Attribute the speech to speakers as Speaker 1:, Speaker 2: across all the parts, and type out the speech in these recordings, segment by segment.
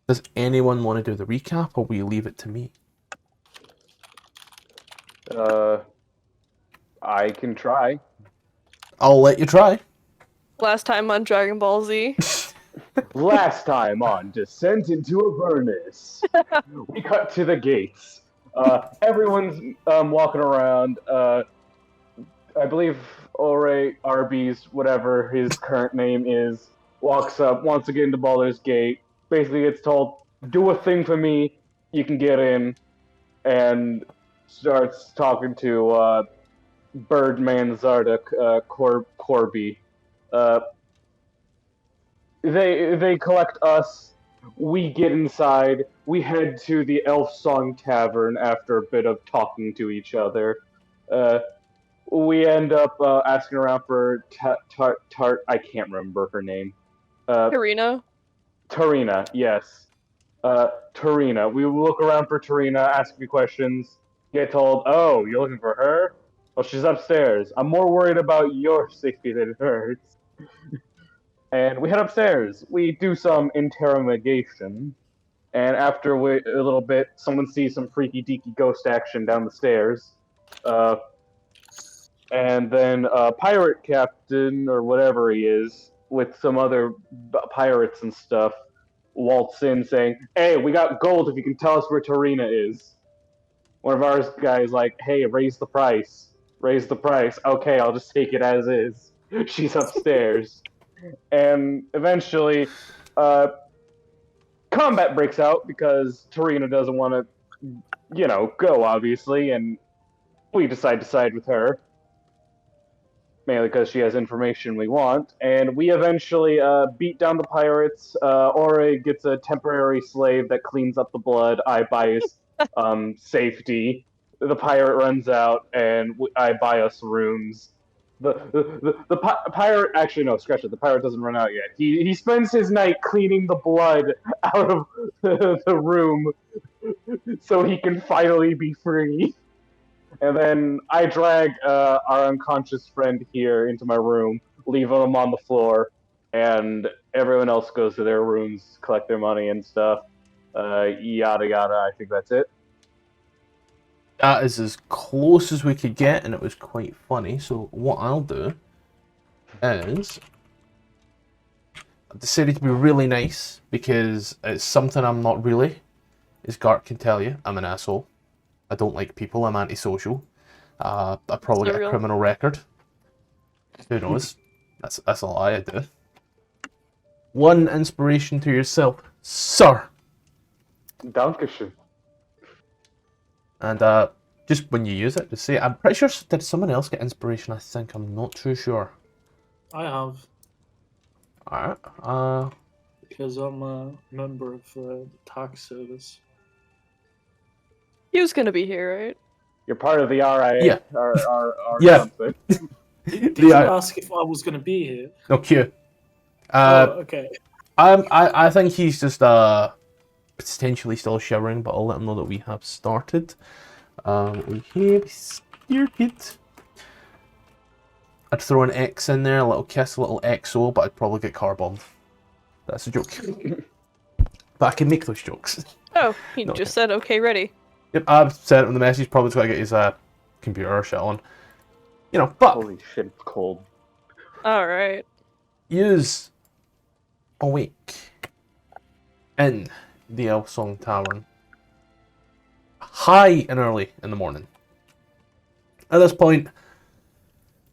Speaker 1: Does anyone want to do the recap, or will you leave it to me?
Speaker 2: I can try.
Speaker 1: I'll let you try.
Speaker 3: Last time on Dragon Ball Z.
Speaker 2: Last time on Descent into Avernus, we cut to the gates. Everyone's walking around. I believe Ore Arby's, whatever his current name is, walks up, wants to get into Baldur's Gate. Basically, gets told, "Do a thing for me, you can get in," and starts talking to Birdman Zarduk, Corby. They collect us. We get inside. We head to the Elfsong Tavern after a bit of talking to each other. We end up asking around for Tart. I can't remember her name.
Speaker 3: Tarina.
Speaker 2: Tarina, yes. Tarina. We look around for Tarina, ask a few questions, get told, "Oh, you're looking for her? Well, she's upstairs. I'm more worried about your safety than hers." And we head upstairs. We do some interrogation, and after a little bit, someone sees some freaky deaky ghost action down the stairs. And then a pirate captain, or whatever he is, with some other pirates and stuff, waltz in saying, "Hey, we got gold if you can tell us where Tarina is." One of our guys like, "Hey, raise the price. Raise the price." "Okay, I'll just take it as is." She's upstairs. And eventually, combat breaks out because Tarina doesn't want to, go, obviously, and we decide to side with her. Mainly because she has information we want, and we eventually beat down the pirates. Ore gets a temporary slave that cleans up the blood. I buy his safety. The pirate runs out, and I buy us rooms. The pirate, actually, no, scratch it. The pirate doesn't run out yet. He spends his night cleaning the blood out of the room so he can finally be free. And then I drag our unconscious friend here into my room, leave him on the floor, and everyone else goes to their rooms, collect their money and stuff. Yada yada, I think that's it.
Speaker 1: That is as close as we could get, and it was quite funny. So what I'll do is I've decided to be really nice, because it's something I'm not really, as Gart can tell you. I'm an asshole. I don't like people. I'm antisocial. I probably got a criminal record. Who knows? That's a lie. I do. One inspiration to yourself, sir.
Speaker 2: Dankeschön.
Speaker 1: And just when you use it, just say it. I'm pretty sure, did someone else get inspiration? I think. I'm not too sure.
Speaker 4: I have.
Speaker 1: Alright.
Speaker 4: Because I'm a member of the tax service.
Speaker 3: He was gonna be here, right?
Speaker 2: You're part of the RIA.
Speaker 1: Yeah.
Speaker 2: Yeah. Something.
Speaker 4: Did you ask if I was going to be here?
Speaker 1: Okay.
Speaker 4: Okay.
Speaker 1: I think he's just potentially still showering, but I'll let him know that we have started. We have started. I'd throw an X in there, a little kiss, a little XO, but I'd probably get car bombed. That's a joke. But I can make those jokes.
Speaker 3: Oh, he just said, "Okay, ready."
Speaker 1: Yep, I've sent him the message. Probably got to get his computer shut on. But
Speaker 2: Holy shit, it's cold.
Speaker 3: Alright.
Speaker 1: Use awake in the Elfsong Tavern high and early in the morning. At this point,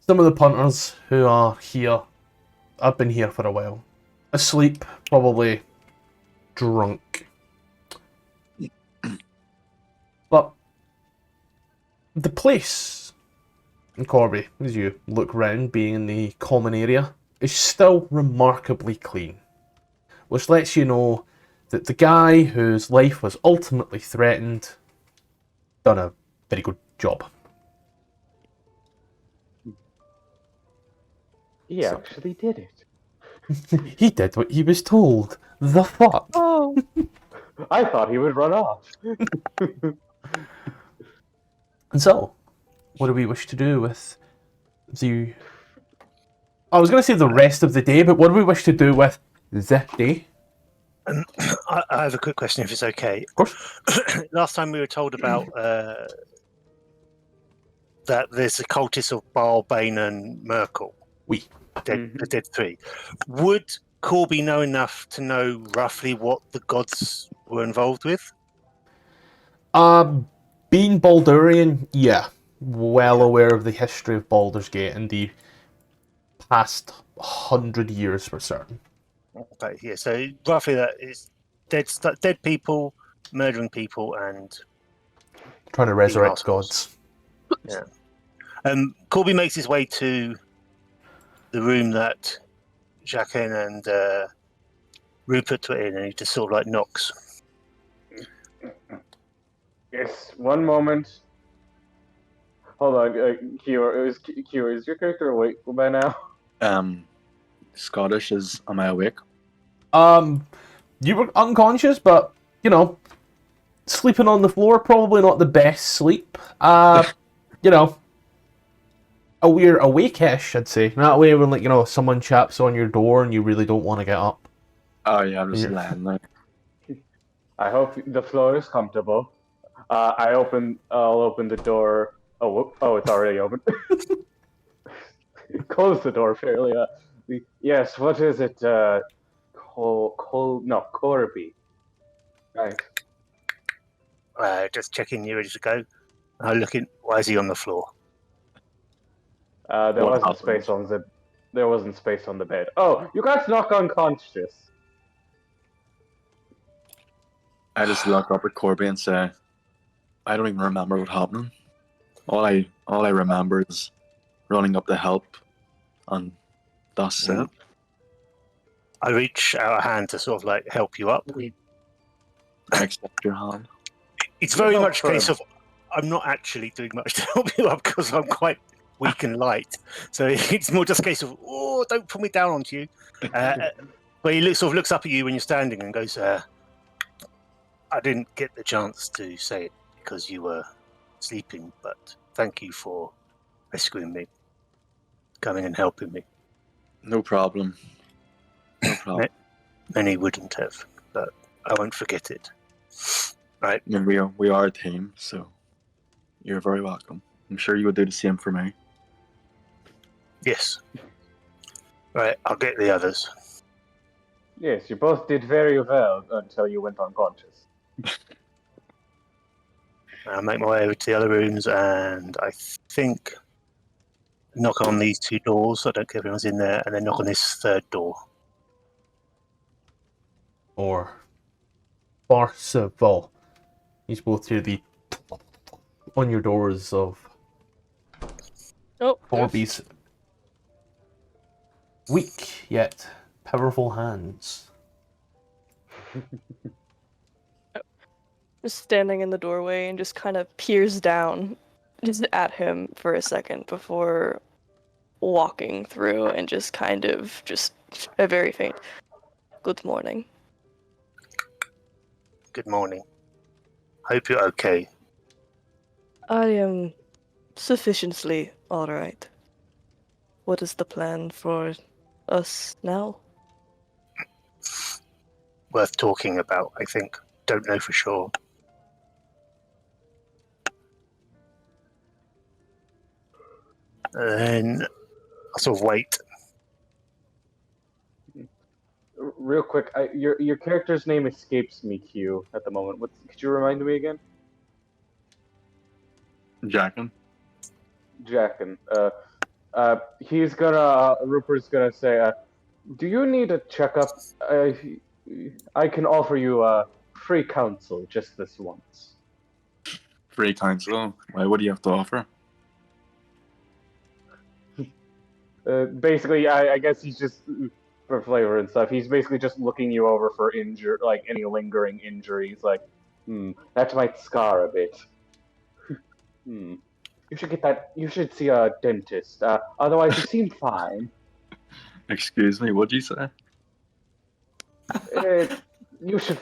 Speaker 1: some of the punters who are here, I've been here for a while, asleep, probably drunk. But the place in Corby, as you look round, being in the common area, is still remarkably clean. Which lets you know that the guy whose life was ultimately threatened done a very good job.
Speaker 2: He actually did it.
Speaker 1: He did what he was told. The fuck?
Speaker 3: Oh.
Speaker 2: I thought he would run off.
Speaker 1: And so, what do we wish to do with the... I was going to say the rest of the day, but what do we wish to do with the day?
Speaker 5: I have a quick question, if it's okay.
Speaker 1: Of course.
Speaker 5: Last time we were told about that there's the cultists of Baal, Bane, and Merkel.
Speaker 1: We.
Speaker 5: The dead three. Would Corby know enough to know roughly what the gods were involved with?
Speaker 1: Being Baldurian, yeah. Well aware of the history of Baldur's Gate and the past 100 years for certain.
Speaker 5: Okay, yeah. So roughly that is dead people, murdering people, and
Speaker 1: Trying to resurrect
Speaker 5: assholes.
Speaker 1: gods.
Speaker 5: Yeah. Corby makes his way to the room that Jacqueline and Rupert were in, and he just sort of like knocks.
Speaker 2: Yes, one moment. Hold on, Kior, is your character awake by now?
Speaker 6: Scottish is, am I awake?
Speaker 1: You were unconscious, but, you know, sleeping on the floor, probably not the best sleep. You know, we're awake-ish, I'd say. That way when, like, you know, someone chaps on your door and you really don't want to get up.
Speaker 6: Oh yeah, I'm just lying there.
Speaker 2: I hope the floor is comfortable. I'll open the door. Oh, it's already open. Close the door fairly. Yes, what is it? Corby. Right.
Speaker 5: Just checking you ready to go. Looking. Why is he on the floor?
Speaker 2: There
Speaker 6: What
Speaker 2: wasn't space on the. There wasn't space on the bed. Oh, you guys knock unconscious.
Speaker 6: I just look up at Corby and say, I don't even remember what happened. All I remember is running up to help, and that's it.
Speaker 5: I reach out a hand to sort of like help you up.
Speaker 6: I accept your hand.
Speaker 5: It's very
Speaker 2: No
Speaker 5: much a case
Speaker 2: problem.
Speaker 5: of I'm not actually doing much to help you up because I'm quite weak and light. So it's more just a case of, oh, don't put me down onto you. But he sort of looks up at you when you're standing and goes, I didn't get the chance to say it because you were sleeping, but thank you for rescuing me, coming and helping me.
Speaker 6: No problem. No problem.
Speaker 5: Many wouldn't have, but I won't forget it. Right.
Speaker 6: I mean, we are a team, so you're very welcome. I'm sure you would do the same for me.
Speaker 5: Yes. Right, I'll get the others.
Speaker 2: Yes, you both did very well until you went unconscious.
Speaker 5: I'll make my way over to the other rooms and I think knock on these two doors so I don't get everyone's in there, and then knock on this third door.
Speaker 1: Or Parsifal. He's both hear the on your doors of Corby's weak yet powerful hands.
Speaker 3: Just standing in the doorway and just kind of peers down just at him for a second before walking through and just kind of just a very faint good morning.
Speaker 5: Good morning. Hope you're okay.
Speaker 3: I am sufficiently alright. What is the plan for us now?
Speaker 5: Worth talking about, I think. Don't know for sure. And then I'll sort of wait.
Speaker 2: Real quick, your character's name escapes me, Q, at the moment. Could you remind me again?
Speaker 6: Jackin?
Speaker 2: Jackin. Rupert's gonna say, do you need a checkup? I can offer you free counsel just this once.
Speaker 6: Free counsel? Why, what do you have to offer?
Speaker 2: Basically, I guess he's just for flavor and stuff. He's basically just looking you over for like any lingering injuries. Like, that might scar a bit. You should get that. You should see a dentist. Otherwise, you seem fine.
Speaker 6: Excuse me, what'd you say?
Speaker 2: You should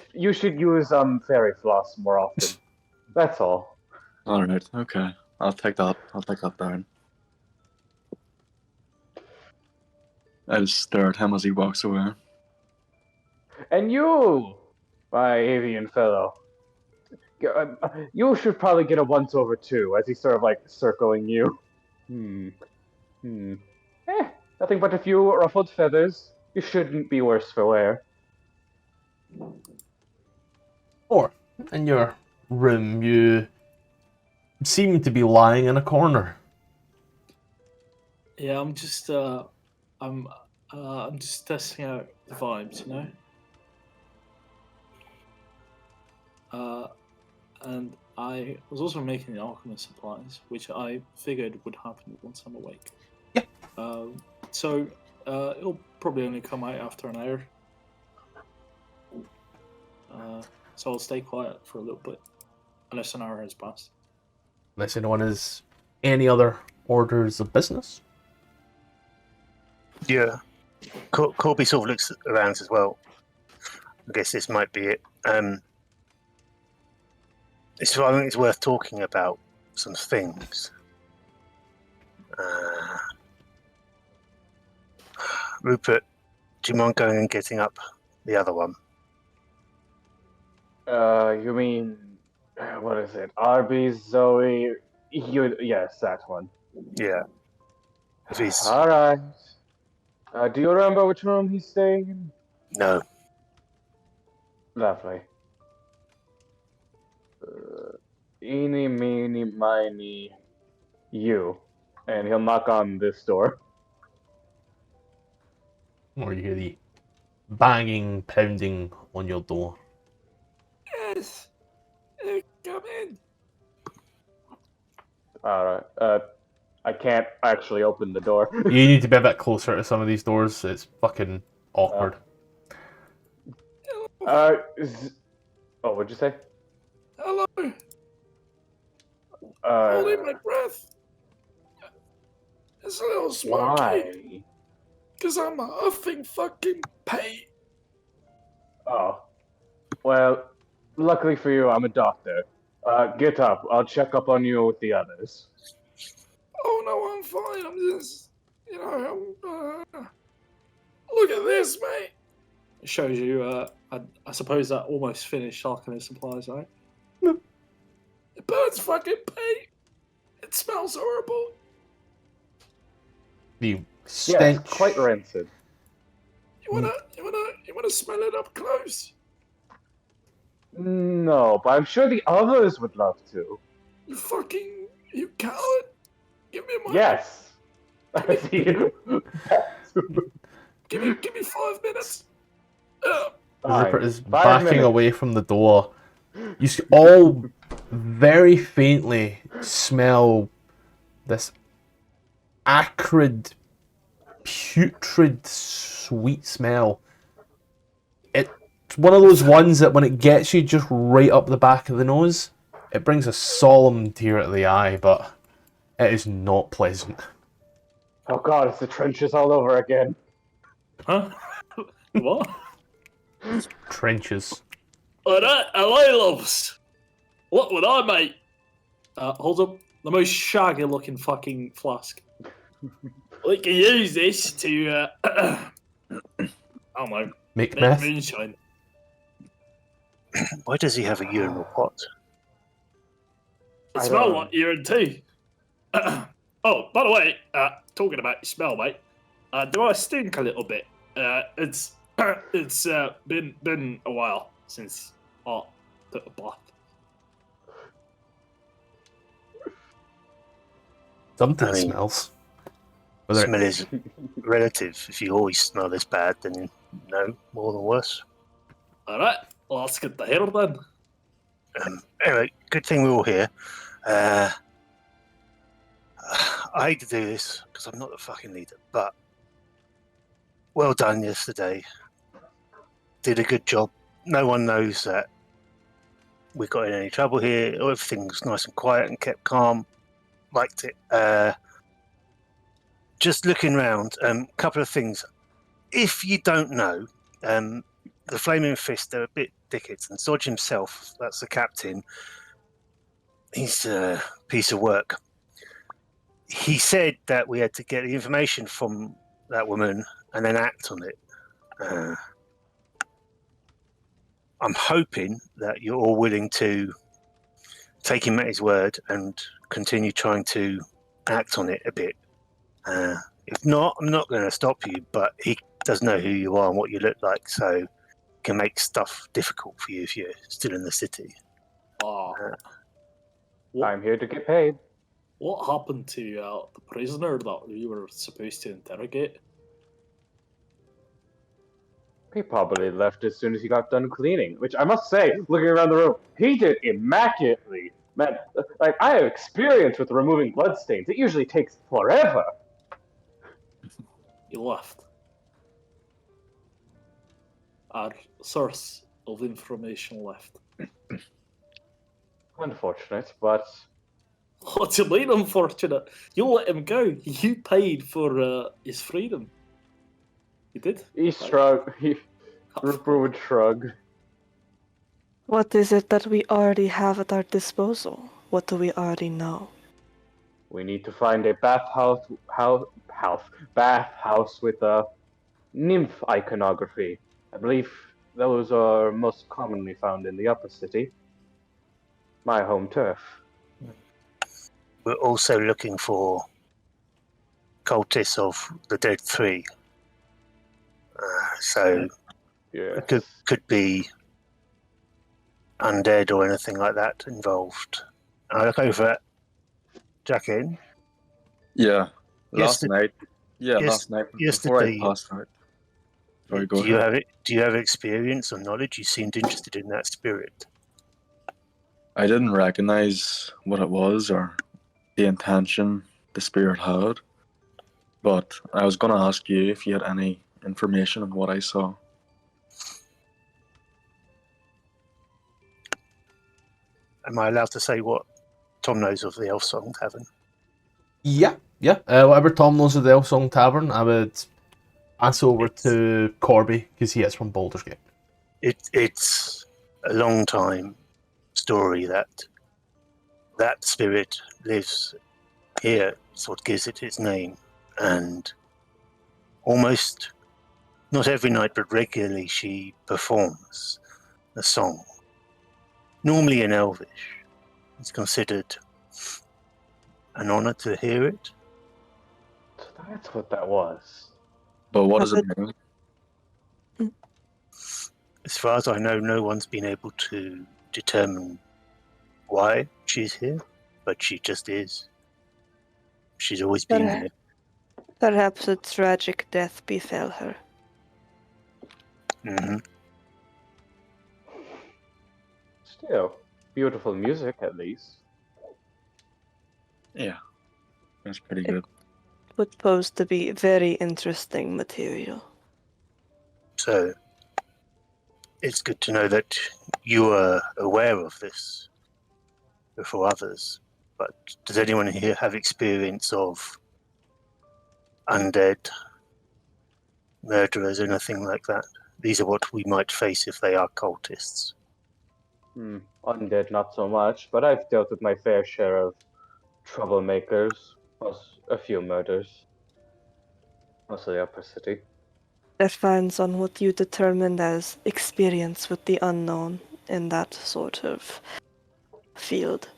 Speaker 2: use fairy floss more often. That's all.
Speaker 6: Alright, okay. I'll take that down. I just stare at him as he walks away.
Speaker 2: And you, My avian fellow. You should probably get a once-over too, as he's sort of like circling you. Nothing but a few ruffled feathers. You shouldn't be worse for wear.
Speaker 1: Or, in your room, you seem to be lying in a corner.
Speaker 4: Yeah, I'm just I'm just testing out the vibes, you know. And I was also making the alchemist supplies, which I figured would happen once I'm awake.
Speaker 1: Yeah.
Speaker 4: So it'll probably only come out after an hour. So I'll stay quiet for a little bit, unless an hour has passed.
Speaker 1: Unless anyone has any other orders of business.
Speaker 5: Yeah. Corby sort of looks around as well. I guess this might be it. I think it's worth talking about some things. Rupert, do you mind going and getting up the other one?
Speaker 2: You mean, what is it? Arby's, Zoe? Yes, that one.
Speaker 5: Yeah. If he's
Speaker 2: Alright. Do you remember which room he's staying in?
Speaker 5: no.
Speaker 2: Lovely. Eeny, meeny, miny, you. And he'll knock on this door.
Speaker 1: Or you hear the banging, pounding on your door.
Speaker 4: Yes, come in.
Speaker 2: Alright. I can't actually open the door.
Speaker 1: You need to be a bit closer to some of these doors. It's fucking awkward.
Speaker 2: Oh, what'd you say?
Speaker 4: Hello. Holding my breath. It's a little smoky.
Speaker 2: Why?
Speaker 4: Because I'm a huffing fucking pain.
Speaker 2: Oh. Well, luckily for you, I'm a doctor. Get up. I'll check up on you with the others.
Speaker 4: Oh no, I'm fine. I'm just, you know, look at this, mate. It shows you, I suppose that almost finished alchemist supplies, right?
Speaker 1: No.
Speaker 4: It burns fucking paint. It smells horrible.
Speaker 1: The stench.
Speaker 2: Yes, quite rancid.
Speaker 4: You wanna smell it up close?
Speaker 2: No, but I'm sure the others would love to.
Speaker 4: You coward. Give me my.
Speaker 2: Yes. I see you.
Speaker 4: Give me 5 minutes.
Speaker 1: Rupert is
Speaker 2: 5
Speaker 1: backing
Speaker 2: minutes.
Speaker 1: away from the door. You all very faintly smell this acrid, putrid, sweet smell. It's one of those ones that when it gets you just right up the back of the nose, it brings a solemn tear to the eye, but it is not pleasant.
Speaker 2: Oh god, it's the trenches all over again.
Speaker 4: Huh? What?
Speaker 1: Trenches.
Speaker 4: Hello, loves. What would I make? Hold up. The most shaggy looking fucking flask. We can use this to, I don't know,
Speaker 1: Make
Speaker 4: make
Speaker 1: meth.
Speaker 4: moonshine.
Speaker 5: Why does he have a urinal pot?
Speaker 4: It
Speaker 2: I
Speaker 4: smells
Speaker 2: don't-
Speaker 4: like urine too. Oh, by the way, talking about your smell, mate, do I stink a little bit? It's been a while since I took a bath.
Speaker 1: Something
Speaker 5: I mean,
Speaker 1: smells. Whether
Speaker 5: Smell is relative. If you always smell this bad, then no, more than worse.
Speaker 4: All right, well, let's get the hell then.
Speaker 5: Anyway, good thing we're all here. I hate to do this because I'm not the fucking leader, but well done yesterday. Did a good job. No one knows that we got in any trouble here. Everything's nice and quiet and kept calm. Liked it. Just looking around, couple of things. If you don't know, the Flaming Fist, they're a bit dickheads, and Zodge himself, that's the captain, he's a piece of work. He said that we had to get the information from that woman and then act on it. I'm hoping that you're all willing to take him at his word and continue trying to act on it a bit. If not, I'm not going to stop you, but he does know who you are and what you look like, so can make stuff difficult for you if you're still in the city.
Speaker 4: What,
Speaker 2: I'm here to get paid.
Speaker 4: what happened to the prisoner that you were supposed to interrogate?
Speaker 2: He probably left as soon as he got done cleaning, which I must say, looking around the room, he did immaculately. Man, like, I have experience with removing bloodstains. It usually takes forever.
Speaker 4: He left. Our source of information left.
Speaker 2: Unfortunate, but
Speaker 4: What do you mean unfortunate? You let him go. You paid for his freedom. You did?
Speaker 2: he shrugged. Rupert would shrug.
Speaker 3: What is it that we already have at our disposal? What do we already know?
Speaker 2: We need to find a bathhouse with a nymph iconography. I believe those are most commonly found in the upper city. My home turf.
Speaker 5: We're also looking for cultists of the Dead Three. So
Speaker 2: Yes.
Speaker 5: it could be undead or anything like that involved. I look over at Jackie.
Speaker 6: Yeah, last
Speaker 5: Yesterday-
Speaker 6: night. Yeah,
Speaker 5: yes-
Speaker 6: last night before I
Speaker 5: yesterday-
Speaker 6: passed out. Sorry, go
Speaker 5: Do you
Speaker 6: ahead.
Speaker 5: have experience or knowledge? You seemed interested in that spirit.
Speaker 6: I didn't recognize what it was or the intention the spirit had, but I was going to ask you if you had any information on what I saw.
Speaker 5: Am I allowed to say what Tom knows of the Elfsong Tavern?
Speaker 1: Yeah. Whatever Tom knows of the Elfsong Tavern, I would pass over to Corby because he is from Baldur's Gate.
Speaker 5: It's a long time story that spirit lives here. It's what gives it its name, and almost not every night, but regularly, she performs a song. Normally in Elvish, it's considered an honor to hear it.
Speaker 2: So that's what that was.
Speaker 6: But what does it mean?
Speaker 5: As far as I know, no one's been able to determine why she's here, but she just is. She's always been here.
Speaker 3: Perhaps a tragic death befell her.
Speaker 5: Hmm.
Speaker 2: Still, beautiful music at least.
Speaker 6: Yeah, that's pretty good.
Speaker 3: Would pose to be very interesting material.
Speaker 5: So it's good to know that you are aware of this before others. But does anyone here have experience of undead, murderers, anything like that? These are what we might face if they are cultists.
Speaker 2: Undead, not so much, but I've dealt with my fair share of troublemakers, plus a few murders. Mostly upper city.
Speaker 3: That depends on what you determined as experience with the unknown in that sort of field.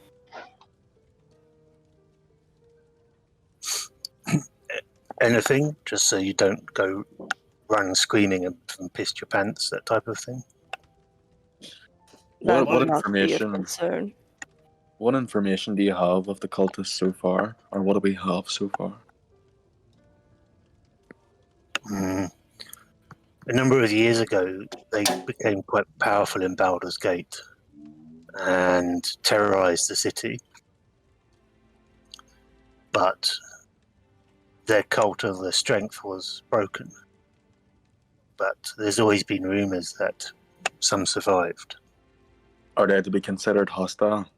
Speaker 5: Anything, just so you don't go run screaming and piss your pants, that type of thing.
Speaker 3: That
Speaker 6: What
Speaker 3: would not be of
Speaker 6: information?
Speaker 3: concern.
Speaker 6: What information do you have of the cultists so far, or what do we have so far?
Speaker 5: A number of years ago, they became quite powerful in Baldur's Gate and terrorized the city. But their cult of the strength was broken. But there's always been rumors that some survived.
Speaker 6: Are they to be considered hostile?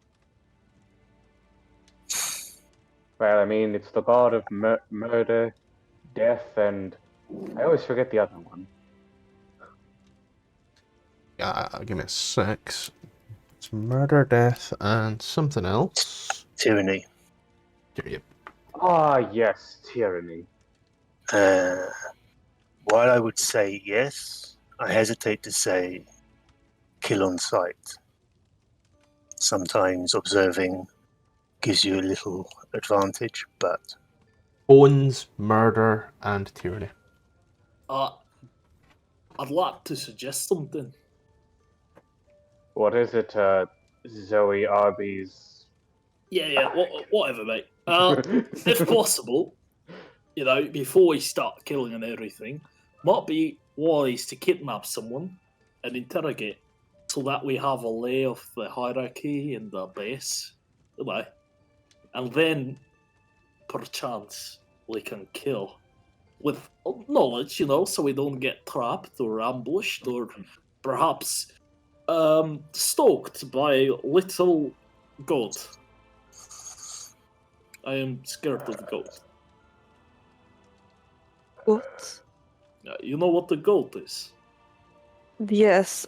Speaker 2: Well, I mean, it's the god of murder, death, and I always forget the other one.
Speaker 1: Give me a sec. It's murder, death, and something else.
Speaker 5: Tyranny.
Speaker 1: Yep.
Speaker 2: Ah, yes, tyranny.
Speaker 5: While I would say yes, I hesitate to say kill on sight. Sometimes observing gives you a little advantage, but
Speaker 1: Bones, murder, and tyranny.
Speaker 4: I'd like to suggest something.
Speaker 2: What is it, Zoe Arby's?
Speaker 4: Yeah, whatever, mate. If possible, before we start killing and everything, might be wise to kidnap someone and interrogate, so that we have a lay of the hierarchy in the base, and then, perchance, we can kill with knowledge, so we don't get trapped or ambushed or perhaps stalked by little goat. I am scared of goat.
Speaker 3: What?
Speaker 4: You know what the goat is?
Speaker 3: Yes,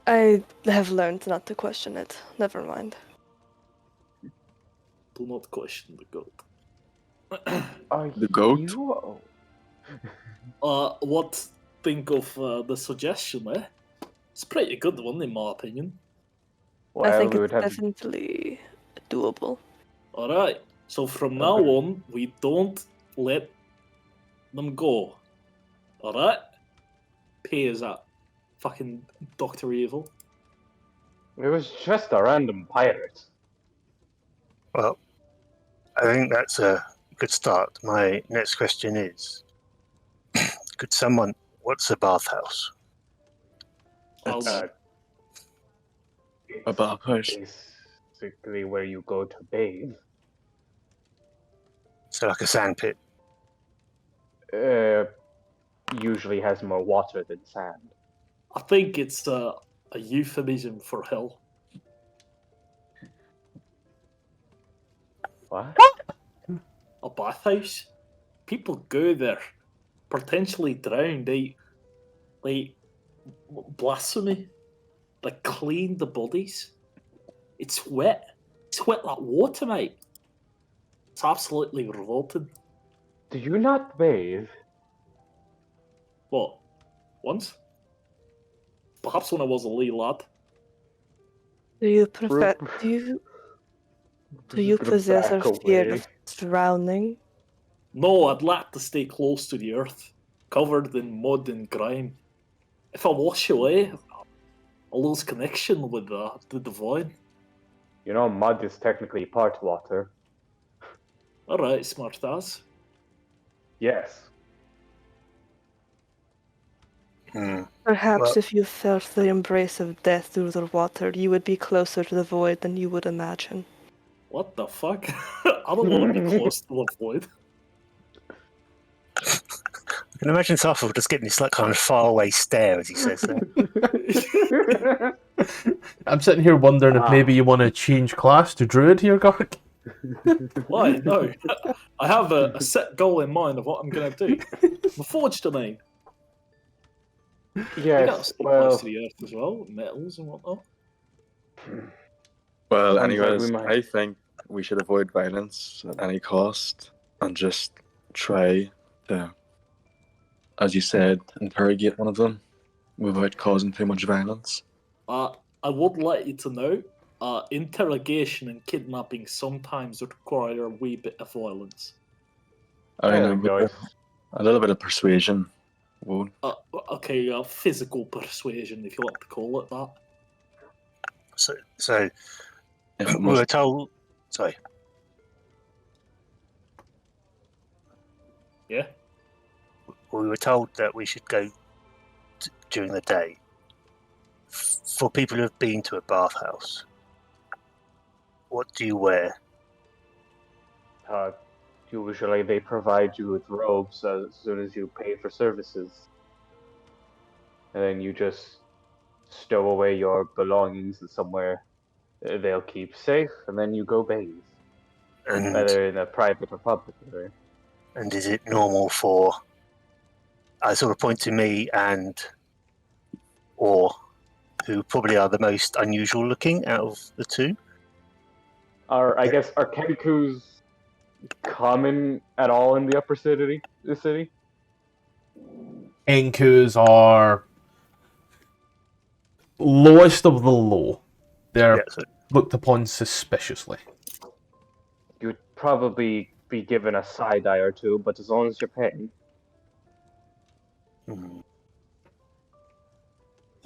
Speaker 3: I have learned not to question it. Never mind.
Speaker 4: Do not question the goat.
Speaker 6: The goat?
Speaker 4: What think of the suggestion, eh? It's a pretty good one, in my opinion.
Speaker 2: Well,
Speaker 3: I think
Speaker 2: we
Speaker 3: it's
Speaker 2: would have
Speaker 3: definitely doable.
Speaker 4: Alright, so from now on, we don't let them go. Alright? Pay us out. Fucking Dr. Evil.
Speaker 2: It was just a random pirate.
Speaker 5: well, I think that's a good start. My next question is, could someone... What's a bathhouse?
Speaker 6: It's
Speaker 2: Uh,
Speaker 6: a bathhouse.
Speaker 2: Basically where you go to bathe.
Speaker 5: So like a sandpit.
Speaker 2: Usually has more water than sand.
Speaker 4: I think it's a euphemism for hell.
Speaker 2: What?
Speaker 4: A bathhouse? People go there, potentially drown. They blasphemy. They clean the bodies. It's wet. It's wet like water, mate. It's absolutely revolting.
Speaker 2: Do you not bathe?
Speaker 4: What? Once? Perhaps when I was a wee lad.
Speaker 3: Do you prefer?
Speaker 2: Ru-
Speaker 3: Do you possess a
Speaker 2: Back
Speaker 3: fear
Speaker 2: away.
Speaker 3: of drowning?
Speaker 4: No, I'd like to stay close to the earth, covered in mud and grime. If I wash away, I'll lose connection with the divine.
Speaker 2: You know, mud is technically part water.
Speaker 4: Alright, smart ass.
Speaker 2: Yes.
Speaker 3: Perhaps
Speaker 5: Well-
Speaker 3: if you felt the embrace of death through the water, you would be closer to the void than you would imagine.
Speaker 4: What the fuck? I don't want to be close to the void.
Speaker 5: I can imagine Sarford just getting this like kind of faraway stare as he says that.
Speaker 1: I'm sitting here wondering if
Speaker 2: Ah.
Speaker 1: maybe you want to change class to druid here, Gark.
Speaker 4: Why? No. I have a set goal in mind of what I'm going to do. The Forge domain. You gotta
Speaker 2: Yes,
Speaker 4: stay
Speaker 2: well,
Speaker 4: close to the earth as well, metals and whatnot.
Speaker 6: Well,
Speaker 2: Sounds like
Speaker 6: anyways,
Speaker 2: we might-
Speaker 6: I think we should avoid violence at any cost and just try to, as you said, interrogate one of them without causing too much violence.
Speaker 4: I would let you to know, interrogation and kidnapping sometimes require a wee bit of violence.
Speaker 6: I
Speaker 2: there
Speaker 6: mean,
Speaker 2: we go.
Speaker 6: a little bit of persuasion won't.
Speaker 4: Okay, physical persuasion, if you want to call it that.
Speaker 5: So
Speaker 6: If it
Speaker 5: we were
Speaker 6: must,
Speaker 5: told... Sorry.
Speaker 4: Yeah?
Speaker 5: We were told that we should go during the day. For people who have been to a bathhouse, what do you wear?
Speaker 2: Usually they provide you with robes as soon as you pay for services. And then you just stow away your belongings in somewhere they'll keep safe, and then you go bathe.
Speaker 5: And
Speaker 2: Whether in a private or public area.
Speaker 5: and is it normal for... I sort of point to me and... or who probably are the most unusual looking out of the two.
Speaker 2: I guess, are Kenkus common at all in the upper city? The city?
Speaker 1: Enkus are lowest of the low. They're
Speaker 5: Yeah, so
Speaker 1: looked upon suspiciously.
Speaker 2: You'd probably be given a side eye or two, but as long as you're paying.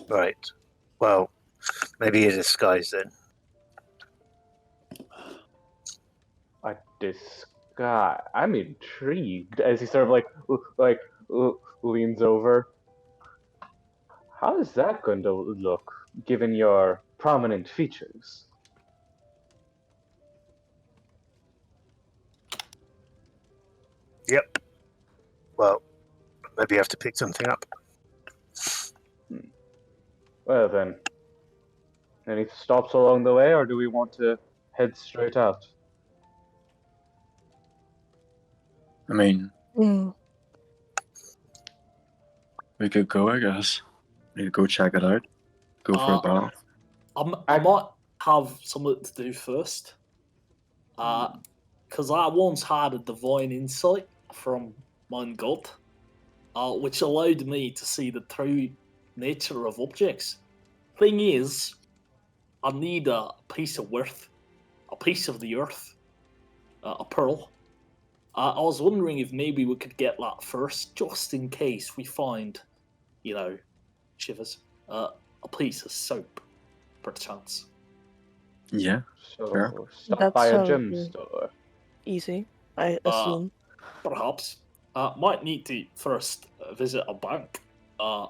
Speaker 5: right. Well, maybe a disguise then.
Speaker 2: A disguise. I'm intrigued as he sort of leans over. How is that going to look, given your prominent features?
Speaker 5: Yep. Well, maybe you have to pick something up.
Speaker 2: Well then, any stops along the way, or do we want to head straight out?
Speaker 6: I mean,
Speaker 3: Mm.
Speaker 6: we could go, I guess. We could go check it out. Go for a bath.
Speaker 4: I might have something to do first. Because I once had a divine insight from my god, which allowed me to see the true nature of objects. Thing is, I need a piece of worth, a piece of the earth, a pearl. I was wondering if maybe we could get that first, just in case we find, shivers, a piece of soap, perchance.
Speaker 6: Yeah.
Speaker 2: So
Speaker 6: Sure.
Speaker 2: stop
Speaker 3: That
Speaker 2: by a
Speaker 3: sounds
Speaker 2: gem
Speaker 3: good.
Speaker 2: store.
Speaker 3: Easy, I assume.
Speaker 4: Perhaps. Might need to first visit a bank. I'm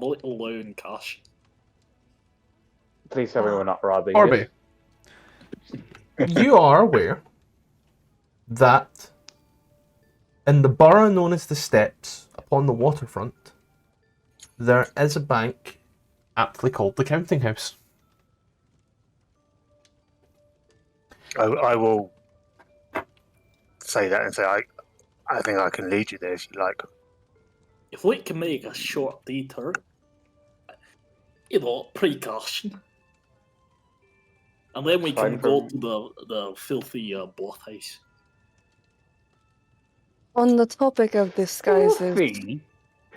Speaker 4: a little low in cash.
Speaker 2: Please tell me we're not robbing
Speaker 1: Corby,
Speaker 2: it.
Speaker 1: you are aware that in the borough known as the Steps, upon the waterfront, there is a bank aptly called the Counting House.
Speaker 5: I will say that and say I think I can lead you there if you like.
Speaker 4: If we can make a short detour, precaution. And then we
Speaker 2: Fine
Speaker 4: can
Speaker 2: for
Speaker 4: go
Speaker 2: me.
Speaker 4: to the filthy bathhouse.
Speaker 3: On the topic of disguises,
Speaker 2: Filthy?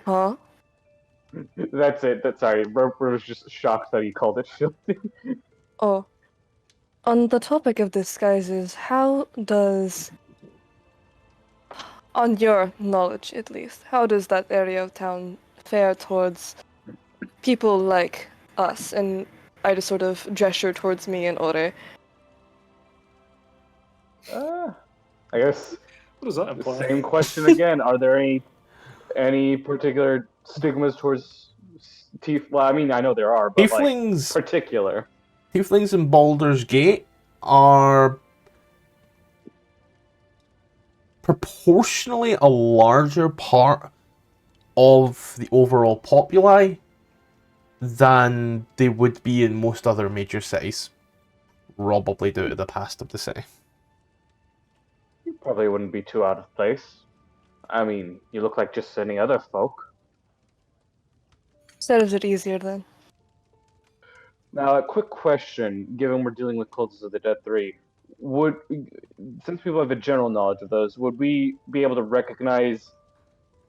Speaker 3: huh?
Speaker 2: That's it. Sorry. Roper was just shocked that he called it filthy.
Speaker 3: Oh, on the topic of disguises, how does, on your knowledge at least, how does that area of town fare towards people like us? And I just sort of gesture towards me and Ore.
Speaker 2: I guess
Speaker 4: What does that
Speaker 2: the
Speaker 4: imply?
Speaker 2: same question again. Are there any particular stigmas towards teeth? Well, I mean, I know there are, but like
Speaker 1: Tieflings
Speaker 2: particular.
Speaker 1: in Baldur's Gate are proportionally a larger part of the overall populi than they would be in most other major cities, probably due to the past of the city.
Speaker 2: You probably wouldn't be too out of place. I mean, you look like just any other folk.
Speaker 3: Settles it easier then.
Speaker 2: Now, a quick question, given we're dealing with cultists of the Dead 3, since people have a general knowledge of those, would we be able to recognize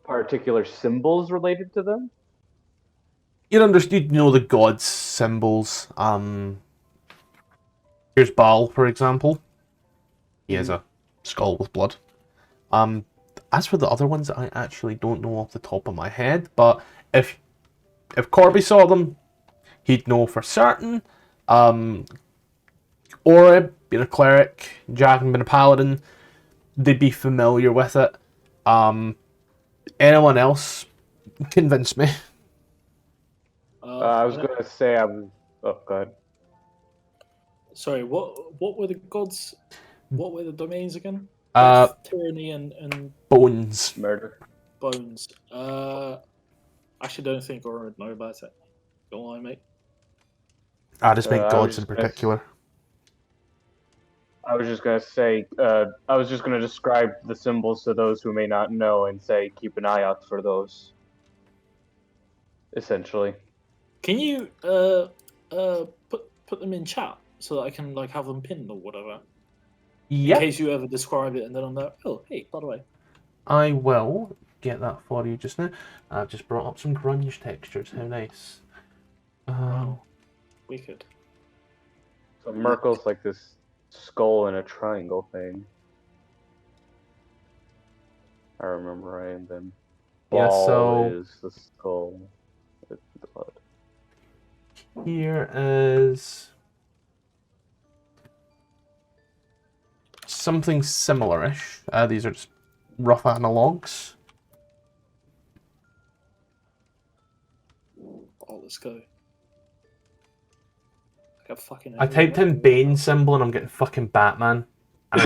Speaker 2: particular symbols related to them?
Speaker 1: You'd know the gods' symbols. Here's Baal, for example. He has a skull with blood. As for the other ones, I actually don't know off the top of my head, but if Corby saw them, he'd know for certain. Ora, being a cleric, Jagan being a paladin, they'd be familiar with it. Anyone else, convince me.
Speaker 2: I was going to say Oh, go ahead.
Speaker 4: Sorry, what were the gods? What were the domains again? Tyranny and
Speaker 1: Bones.
Speaker 2: Murder.
Speaker 4: bones. Actually, don't think Aura would know about it. Don't lie, mate.
Speaker 1: I just meant
Speaker 2: I was
Speaker 1: gods in
Speaker 2: just gonna
Speaker 1: particular.
Speaker 2: I was just going to say, I was just going to describe the symbols to those who may not know and say, keep an eye out for those. Essentially.
Speaker 4: Can you put them in chat so that I can like have them pinned or whatever? In
Speaker 1: Yep,
Speaker 4: case you ever describe it and then I'm like, oh hey, by the way.
Speaker 1: I will. get that for you just now. I've just brought up some grunge textures. How nice.
Speaker 4: Wow. Wicked.
Speaker 2: So Merkel's like this skull in a triangle thing. I remember right, and then
Speaker 1: Yeah,
Speaker 2: ball
Speaker 1: so
Speaker 2: is the skull with the blood.
Speaker 1: here is something similar-ish. These are just rough analogs.
Speaker 4: Oh, let's go. Like a fucking
Speaker 1: I typed in Bane symbol and I'm getting fucking Batman. And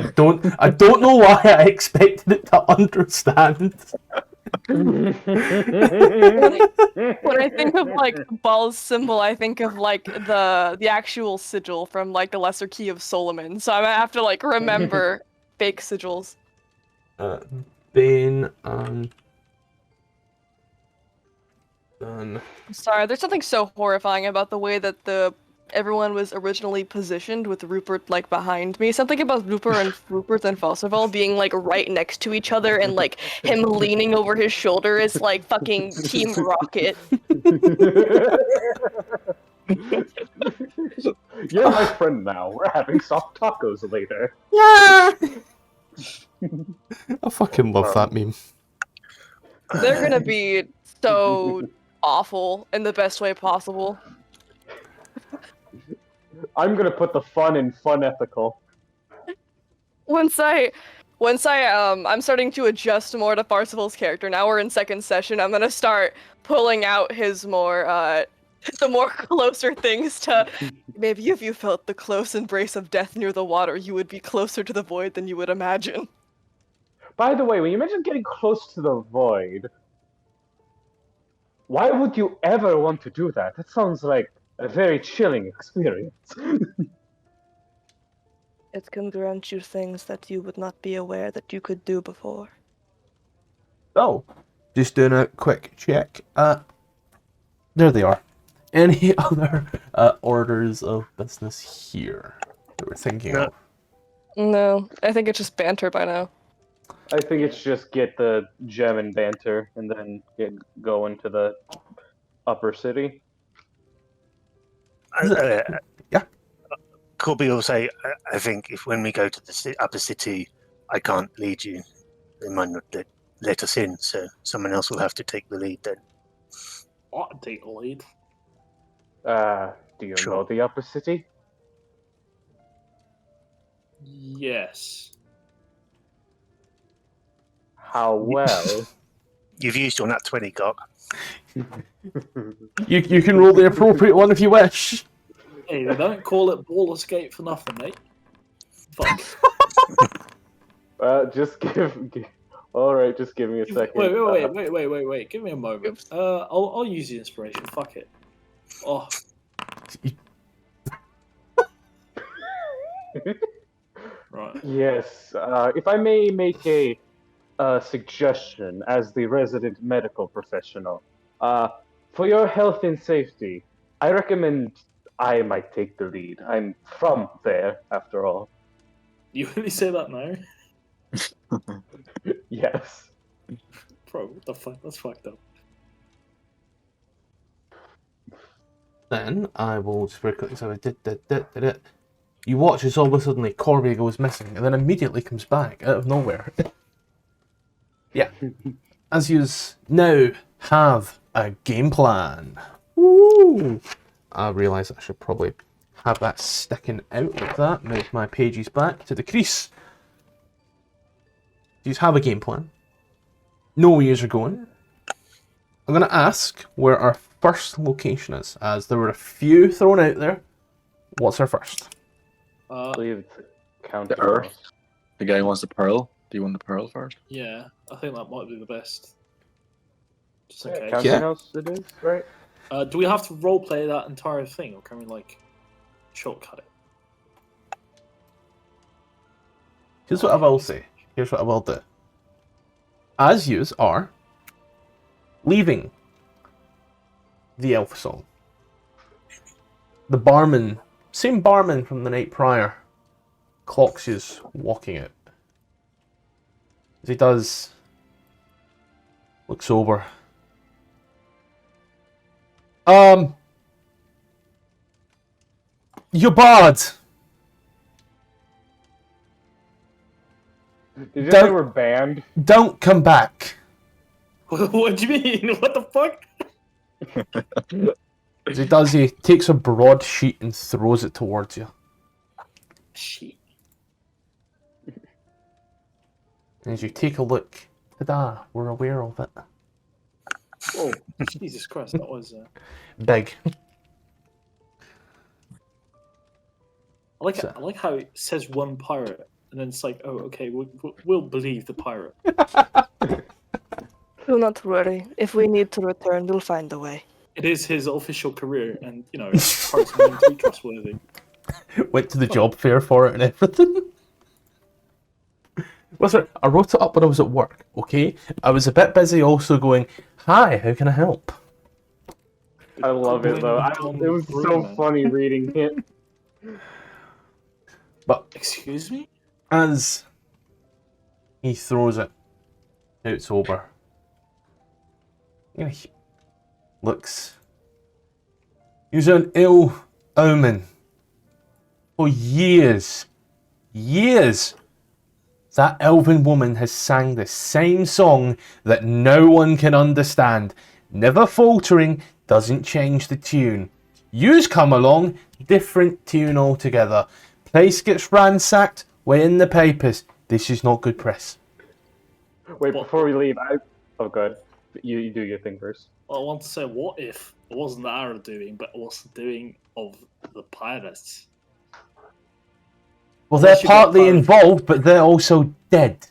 Speaker 1: I don't know why I expected it to understand.
Speaker 3: When I think of like Ball's symbol, I think of like the actual sigil from like the Lesser Key of Solomon. So I might have to like remember fake sigils.
Speaker 1: Bane and done.
Speaker 3: I'm sorry, there's something so horrifying about the way that everyone was originally positioned with Rupert like behind me. Something about Rupert and Fosterval being like right next to each other and like him leaning over his shoulder is like fucking Team Rocket.
Speaker 2: You're my friend now. We're having soft tacos later.
Speaker 1: Yeah. I fucking love that meme.
Speaker 3: They're gonna be so awful in the best way possible.
Speaker 2: I'm gonna put the fun in fun ethical.
Speaker 3: I'm starting to adjust more to Parsifal's character. Now we're in second session. I'm gonna start pulling out his more, the more closer things to. Maybe if you felt the close embrace of death near the water, you would be closer to the void than you would imagine.
Speaker 2: By the way, when you mentioned getting close to the void, why would you ever want to do that? That sounds like a very chilling experience.
Speaker 3: It can grant you things that you would not be aware that you could do before.
Speaker 1: So, just doing a quick check. There they are. Any other orders of business here that we're thinking of?
Speaker 3: No, I think it's just banter by now.
Speaker 2: I think it's just get the gem and banter, and then go into the upper city.
Speaker 1: Yeah.
Speaker 5: Corby will say, I think if when we go to the upper city, I can't lead you. They might not let us in, so someone else will have to take the lead then.
Speaker 4: I can take the lead.
Speaker 2: Do you
Speaker 5: Sure.
Speaker 2: know the upper city?
Speaker 4: Yes.
Speaker 2: How well?
Speaker 5: You've used your nat 20, Cock.
Speaker 1: You can roll the appropriate one if you wish.
Speaker 4: Hey, they don't call it ball escape for nothing, mate. Fuck.
Speaker 2: Just all right, just give me a second.
Speaker 4: Wait. Give me a moment. I'll use the inspiration. Fuck it. Oh. Right.
Speaker 2: Yes. If I may make a suggestion as the resident medical professional, for your health and safety, I recommend I might take the lead. I'm from there, after all.
Speaker 4: You really say that now?
Speaker 2: Yes.
Speaker 4: Bro, what the fuck? That's fucked up.
Speaker 1: Then I will just very quickly say, you watch as all of a sudden Corby goes missing and then immediately comes back out of nowhere. Yeah. As you now have a game plan. Woo! I realise I should probably have that sticking out like that. Move my pages back to the crease. You have a game plan. Know where you're going. I'm going to ask where our first location is, as there were a few thrown out there. What's our first?
Speaker 2: I believe it's Count
Speaker 6: The Earth. The guy who wants the pearl. Do you want the pearl first?
Speaker 4: Yeah, I think that might be the best. Just in
Speaker 2: Yeah,
Speaker 4: case.
Speaker 2: Counting
Speaker 1: Yeah.
Speaker 2: House it is, right?
Speaker 4: Do we have to roleplay that entire thing, or can we, like, shortcut it?
Speaker 1: Here's what I will say. Here's what I will do. As yous are leaving the Elfsong, the barman, same barman from the night prior, clocks yous walking out. As he does, Looks over. You're bad.
Speaker 2: Did you say
Speaker 1: Don't-
Speaker 2: we're banned?
Speaker 1: Don't come back.
Speaker 4: What do you mean? What the fuck?
Speaker 1: As he does, he takes a broadsheet and throws it towards you.
Speaker 4: Shit.
Speaker 1: And as you take a look, ta-da, we're aware of it.
Speaker 4: Oh, Jesus Christ, that was.
Speaker 1: Big.
Speaker 4: I like how it says one pirate, and then it's like, oh, okay, we'll believe the pirate.
Speaker 3: Do not worry. If we need to return, we'll find a way.
Speaker 4: It is his official career, and pirates are meant to be trustworthy.
Speaker 1: Went to the job fair for it and everything. Listen, I wrote it up when I was at work, okay? I was a bit busy also going, hi, how can I help?
Speaker 2: I love it though. It was so funny reading it.
Speaker 1: But
Speaker 4: Excuse me?
Speaker 1: as he throws it, it's over. He looks. He's an ill omen. For years. That elven woman has sang the same song that no one can understand. Never faltering, doesn't change the tune. Yous come along, different tune altogether. Place gets ransacked, we're in the papers. This is not good press.
Speaker 2: Wait, before we leave, oh good. You do your thing first.
Speaker 4: Well, I want to say, what if it wasn't our doing, but it was the doing of the pirates?
Speaker 1: Well, they're
Speaker 4: Unless you got
Speaker 1: partly
Speaker 4: pirate-
Speaker 1: involved, but they're also dead.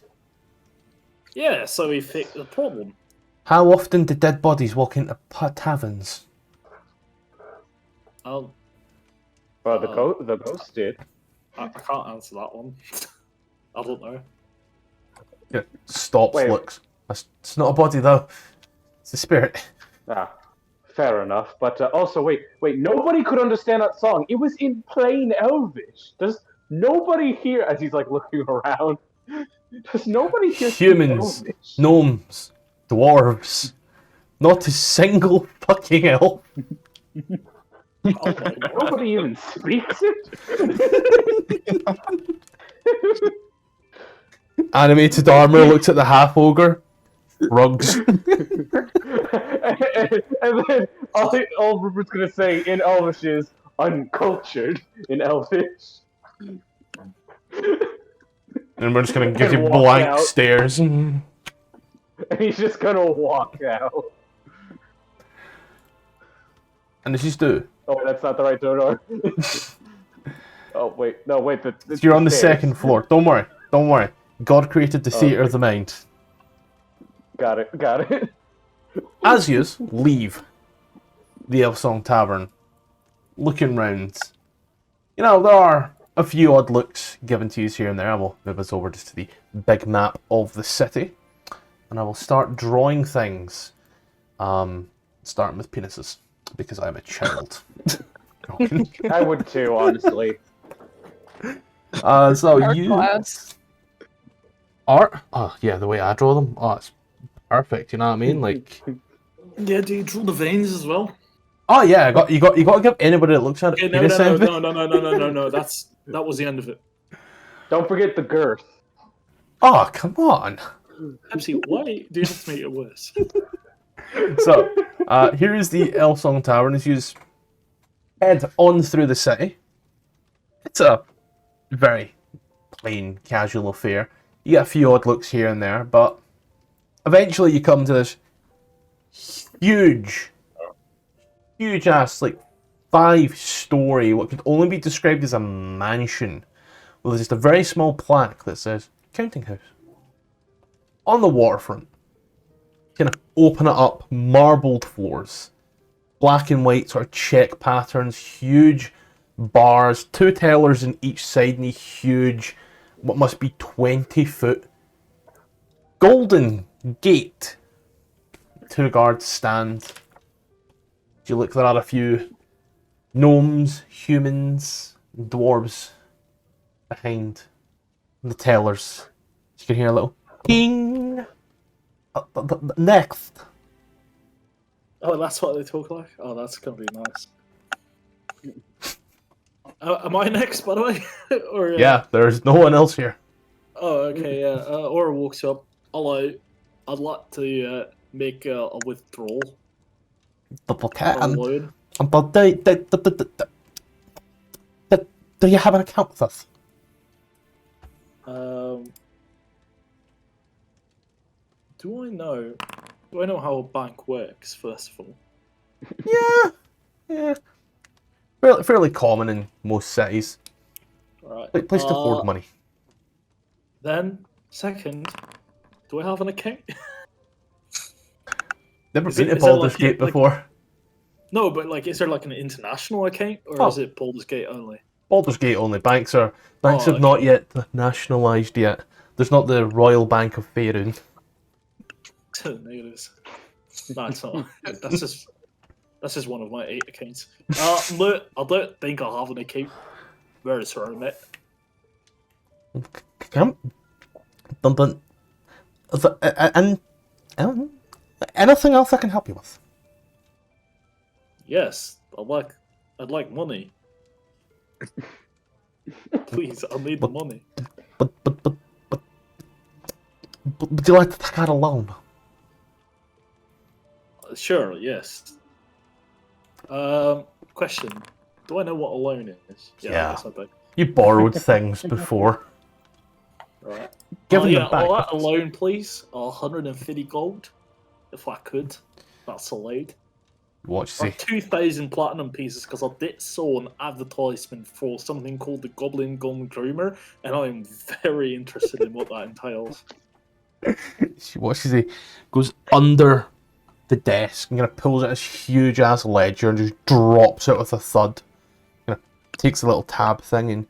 Speaker 4: Yeah, so we fixed the problem.
Speaker 1: How often do dead bodies walk into taverns?
Speaker 4: I'll,
Speaker 2: Well, the ghost did.
Speaker 4: I can't answer that one. I don't know.
Speaker 1: Yeah. Stops,
Speaker 2: Wait.
Speaker 1: looks. It's not a body though. It's a spirit.
Speaker 2: Ah, fair enough. But also, wait. Nobody could understand that song. It was in plain Elvish. Does nobody here? As he's like looking around, does nobody here speak
Speaker 1: Humans,
Speaker 2: Elvish?
Speaker 1: gnomes, dwarves. Not a single fucking elf.
Speaker 4: Oh my God.
Speaker 2: Nobody even speaks it.
Speaker 1: Animated armor looks at the half ogre. Rugs.
Speaker 2: and then all Rupert's gonna say in Elvish is uncultured in Elvish.
Speaker 1: And we're just gonna give
Speaker 2: And
Speaker 1: you
Speaker 2: walk
Speaker 1: blank
Speaker 2: out.
Speaker 1: stares.
Speaker 2: And he's just gonna walk out.
Speaker 1: And as you do,
Speaker 2: Oh, that's not the right door. Oh wait, no, wait.
Speaker 1: you're on the
Speaker 2: stairs.
Speaker 1: second floor. Don't worry. God created the theatre of the mind.
Speaker 2: Got it.
Speaker 1: As you leave the Elfsong Tavern, looking round, there are a few odd looks given to you here and there. I will move us over just to the big map of the city, and I will start drawing things, starting with penises, because I'm a child.
Speaker 2: I would too, honestly.
Speaker 1: So
Speaker 3: Art
Speaker 1: you
Speaker 3: class.
Speaker 1: art? Oh yeah, the way I draw them. Oh, it's perfect. You know what I mean? Like,
Speaker 4: Yeah, do you draw the veins as well?
Speaker 1: oh yeah, you got to give anybody that looks at it.
Speaker 4: Okay,
Speaker 1: penis envy.
Speaker 4: no. That was the end of it.
Speaker 2: Don't forget the girth.
Speaker 1: Oh come on.
Speaker 4: Pepsi, why do you have to make it worse?
Speaker 1: So, here is the Elfsong Tavern. As you head on through the city, it's a very plain, casual affair. You get a few odd looks here and there, but eventually you come to this huge ass, like 5-story, what could only be described as a mansion, with just a very small plaque that says counting house on the waterfront. Kind of open it up, marbled floors, black and white sort of check patterns, huge bars, 2 tellers in each side, and a huge, what must be 20-foot golden gate. 2 guards stand. If you look, there are a few gnomes, humans, dwarves behind the tellers. You can hear a little ding. Next.
Speaker 4: Oh, that's what they talk like? Oh, that's gonna be nice. Am I next, by the way? Or
Speaker 1: Yeah, there's no one else here.
Speaker 4: Oh, okay, yeah. Aura walks up. Hello. I'd like to make a withdrawal
Speaker 1: Okay,
Speaker 4: or a loan.
Speaker 1: but do you have an account with us?
Speaker 4: Do I know? Do I know how a bank works? First of all,
Speaker 1: Yeah. Fairly common in most cities.
Speaker 4: right.
Speaker 1: Place to hoard money.
Speaker 4: Then, second, do I have an account?
Speaker 1: Never
Speaker 4: Is
Speaker 1: been
Speaker 4: it-
Speaker 1: to
Speaker 4: is it
Speaker 1: Baldur's
Speaker 4: like-
Speaker 1: Gate
Speaker 4: like-
Speaker 1: before.
Speaker 4: No, but like, is there like an international account, or
Speaker 1: Oh.
Speaker 4: is it Baldur's Gate only?
Speaker 1: Baldur's Gate only. Banks
Speaker 4: Oh,
Speaker 1: have
Speaker 4: okay.
Speaker 1: not yet nationalised yet. There's not the Royal Bank of Faerun.
Speaker 4: Negatives. No, it's not. That's just one of my 8 accounts. No, I don't think I have an account. Where is her, mate?
Speaker 1: And anything else I can help you with?
Speaker 4: Yes, I'd like money. Please, I need the money.
Speaker 1: But would you like to take out a loan?
Speaker 4: Sure, yes. Question. Do I know what a loan is?
Speaker 1: Yeah.
Speaker 4: I guess I do.
Speaker 1: You borrowed things before.
Speaker 4: Right.
Speaker 1: Giving
Speaker 4: yeah,
Speaker 1: them back.
Speaker 4: I'll let a loan, please. 150 gold. If I could. That's allowed.
Speaker 1: Watch
Speaker 4: Or
Speaker 1: see.
Speaker 4: 2,000 platinum pieces, because I did saw an advertisement for something called the Goblin Gun Groomer, and I am very interested in what that entails.
Speaker 1: Watch as he goes under the desk and pulls out this huge ass ledger and just drops it with a thud. Takes a little tab thing and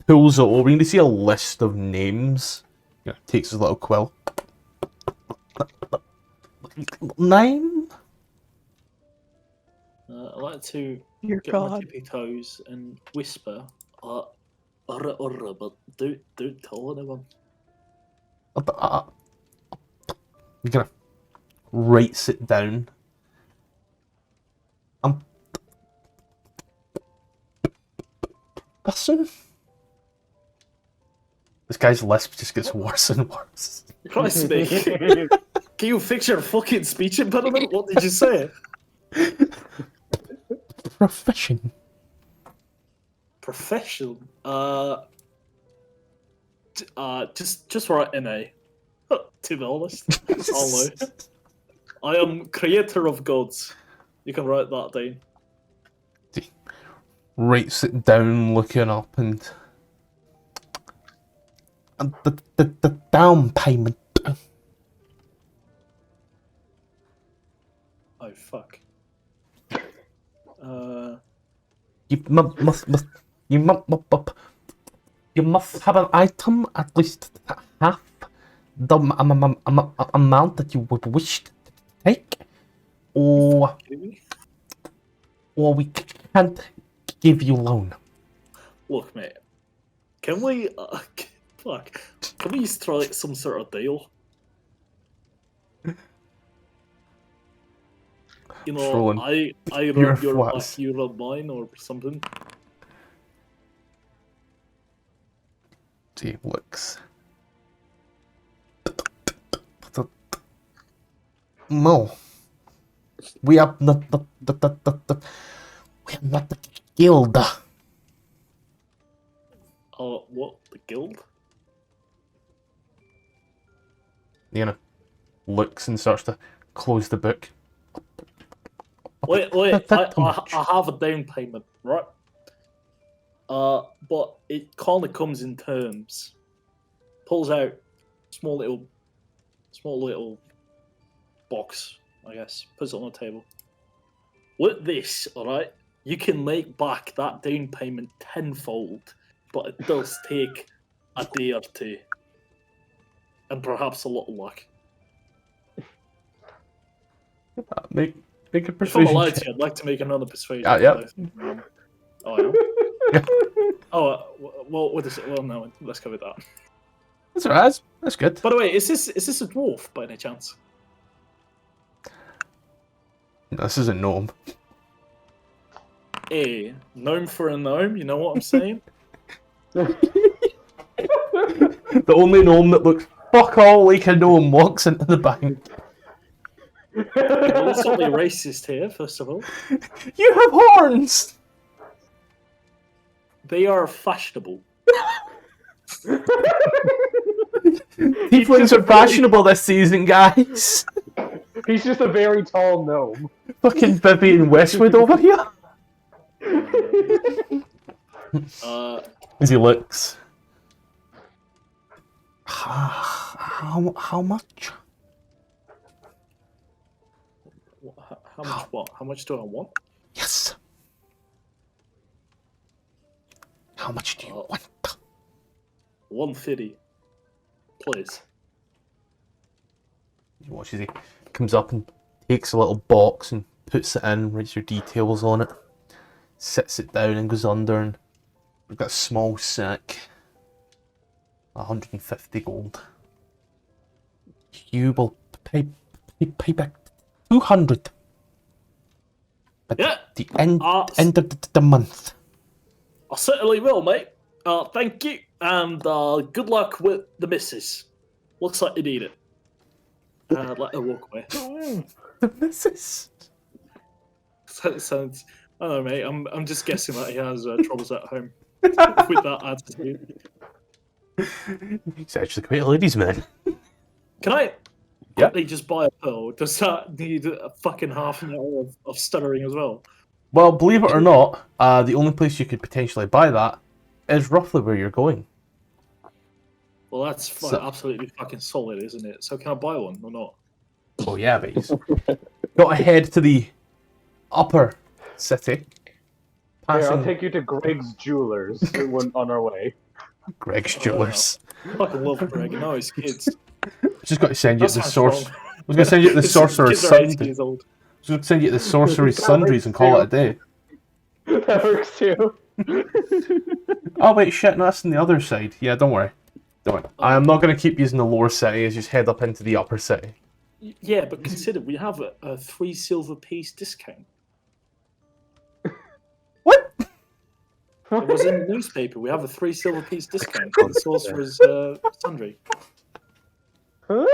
Speaker 1: pulls it over. You can see a list of names. Takes his little quill. Name?
Speaker 4: I'd like to
Speaker 3: Dear
Speaker 4: get my
Speaker 3: God.
Speaker 4: tippy toes and whisper, but don't tell anyone.
Speaker 1: You're gonna writes it down. Listen. This guy's lisp just gets worse and worse.
Speaker 4: Christ, Nick. Can you fix your fucking speech impediment? What did you say?
Speaker 1: Profession.
Speaker 4: Professional. Just write NA. To be honest, almost. I am creator of gods. You can write that down.
Speaker 1: Writes it down, looking up, and the down payment.
Speaker 4: Oh fuck.
Speaker 1: You must have an item at least half the amount that you would wish to take, or we can't give you loan.
Speaker 4: Look, mate. Can we? Fuck. Can we strike some sort of deal? You know,
Speaker 1: Throwing
Speaker 4: I
Speaker 1: pure
Speaker 4: run your
Speaker 1: flats.
Speaker 4: back, you run mine, or something.
Speaker 1: He looks. No, we are not we are not the guild.
Speaker 4: What? The guild?
Speaker 1: Looks and starts to close the book.
Speaker 4: Wait, I have a down payment, right? But it kind of comes in terms. Pulls out small little box, I guess. Puts it on the table. With this, alright, you can make back that down payment tenfold, but it does take a day or two. And perhaps a lot of luck.
Speaker 1: Make a
Speaker 4: If I'm
Speaker 1: persuasion
Speaker 4: allowed
Speaker 1: check.
Speaker 4: to, I'd like to make another persuasion.
Speaker 1: Yeah.
Speaker 4: Oh, yeah. Oh, well, what is it? Well, no, let's go with that.
Speaker 1: That's alright. That's good.
Speaker 4: By the way, is this a dwarf by any chance?
Speaker 1: No, this is a gnome.
Speaker 4: Eh, gnome for a gnome. You know what I'm saying?
Speaker 1: The only gnome that looks fuck all like a gnome walks into the bank.
Speaker 4: Well, let's not be racist here. First of all,
Speaker 1: You have horns.
Speaker 4: they are fashionable.
Speaker 1: Tieflings are fashionable this season, guys.
Speaker 2: He's just a very tall gnome.
Speaker 1: Fucking Vivian Westwood over here. As he looks. How much?
Speaker 4: How much what? How much do I want?
Speaker 1: Yes. How much do you want?
Speaker 4: 150, please.
Speaker 1: He watches he comes up and takes a little box and puts it in, writes your details on it, sits it down and goes under, and we've got a small sack. 150 gold. You will pay back 200 at
Speaker 4: Yeah.
Speaker 1: the end
Speaker 4: Uh,
Speaker 1: of the month.
Speaker 4: I certainly will, mate. Thank you, and good luck with the missus. Looks like you need it. Let her walk away.
Speaker 1: The missus.
Speaker 4: Sounds. I don't know, mate. I'm just guessing that he has troubles at home with that attitude.
Speaker 1: He's actually quite a ladies' man.
Speaker 4: Can I
Speaker 1: Yeah.
Speaker 4: quickly just buy a pill? Does that need a fucking half an hour of stuttering as well?
Speaker 1: Well, believe it or not, the only place you could potentially buy that is roughly where you're going.
Speaker 4: Well, that's absolutely fucking solid, isn't it? So can I buy one or not?
Speaker 1: Oh yeah, but he's got to head to the upper city.
Speaker 2: Here, I'll
Speaker 1: Passing
Speaker 2: take you to Greg's Jewelers when on our way.
Speaker 1: Greg's Jewelers.
Speaker 4: I fucking love Greg. No, his kids.
Speaker 1: Just got to send you
Speaker 4: That
Speaker 1: to the
Speaker 4: sounds
Speaker 1: source.
Speaker 4: wrong.
Speaker 1: I was going to send you to the
Speaker 4: His
Speaker 1: Sorcerer's
Speaker 4: kids are 80
Speaker 1: Sundry.
Speaker 4: years old.
Speaker 1: Just going to send you to the Sorcerer's Sundries and call it a day.
Speaker 2: That works too.
Speaker 1: Oh wait, shit, no, that's on the other side. Yeah, don't worry. Don't worry. I'm not going to keep using the lower city, as just head up into the upper city.
Speaker 4: Yeah, but consider we have a 3 silver piece discount.
Speaker 1: What?
Speaker 4: It was in the newspaper. We have a 3 silver piece discount on Sorcerer's Sundry.
Speaker 2: Huh?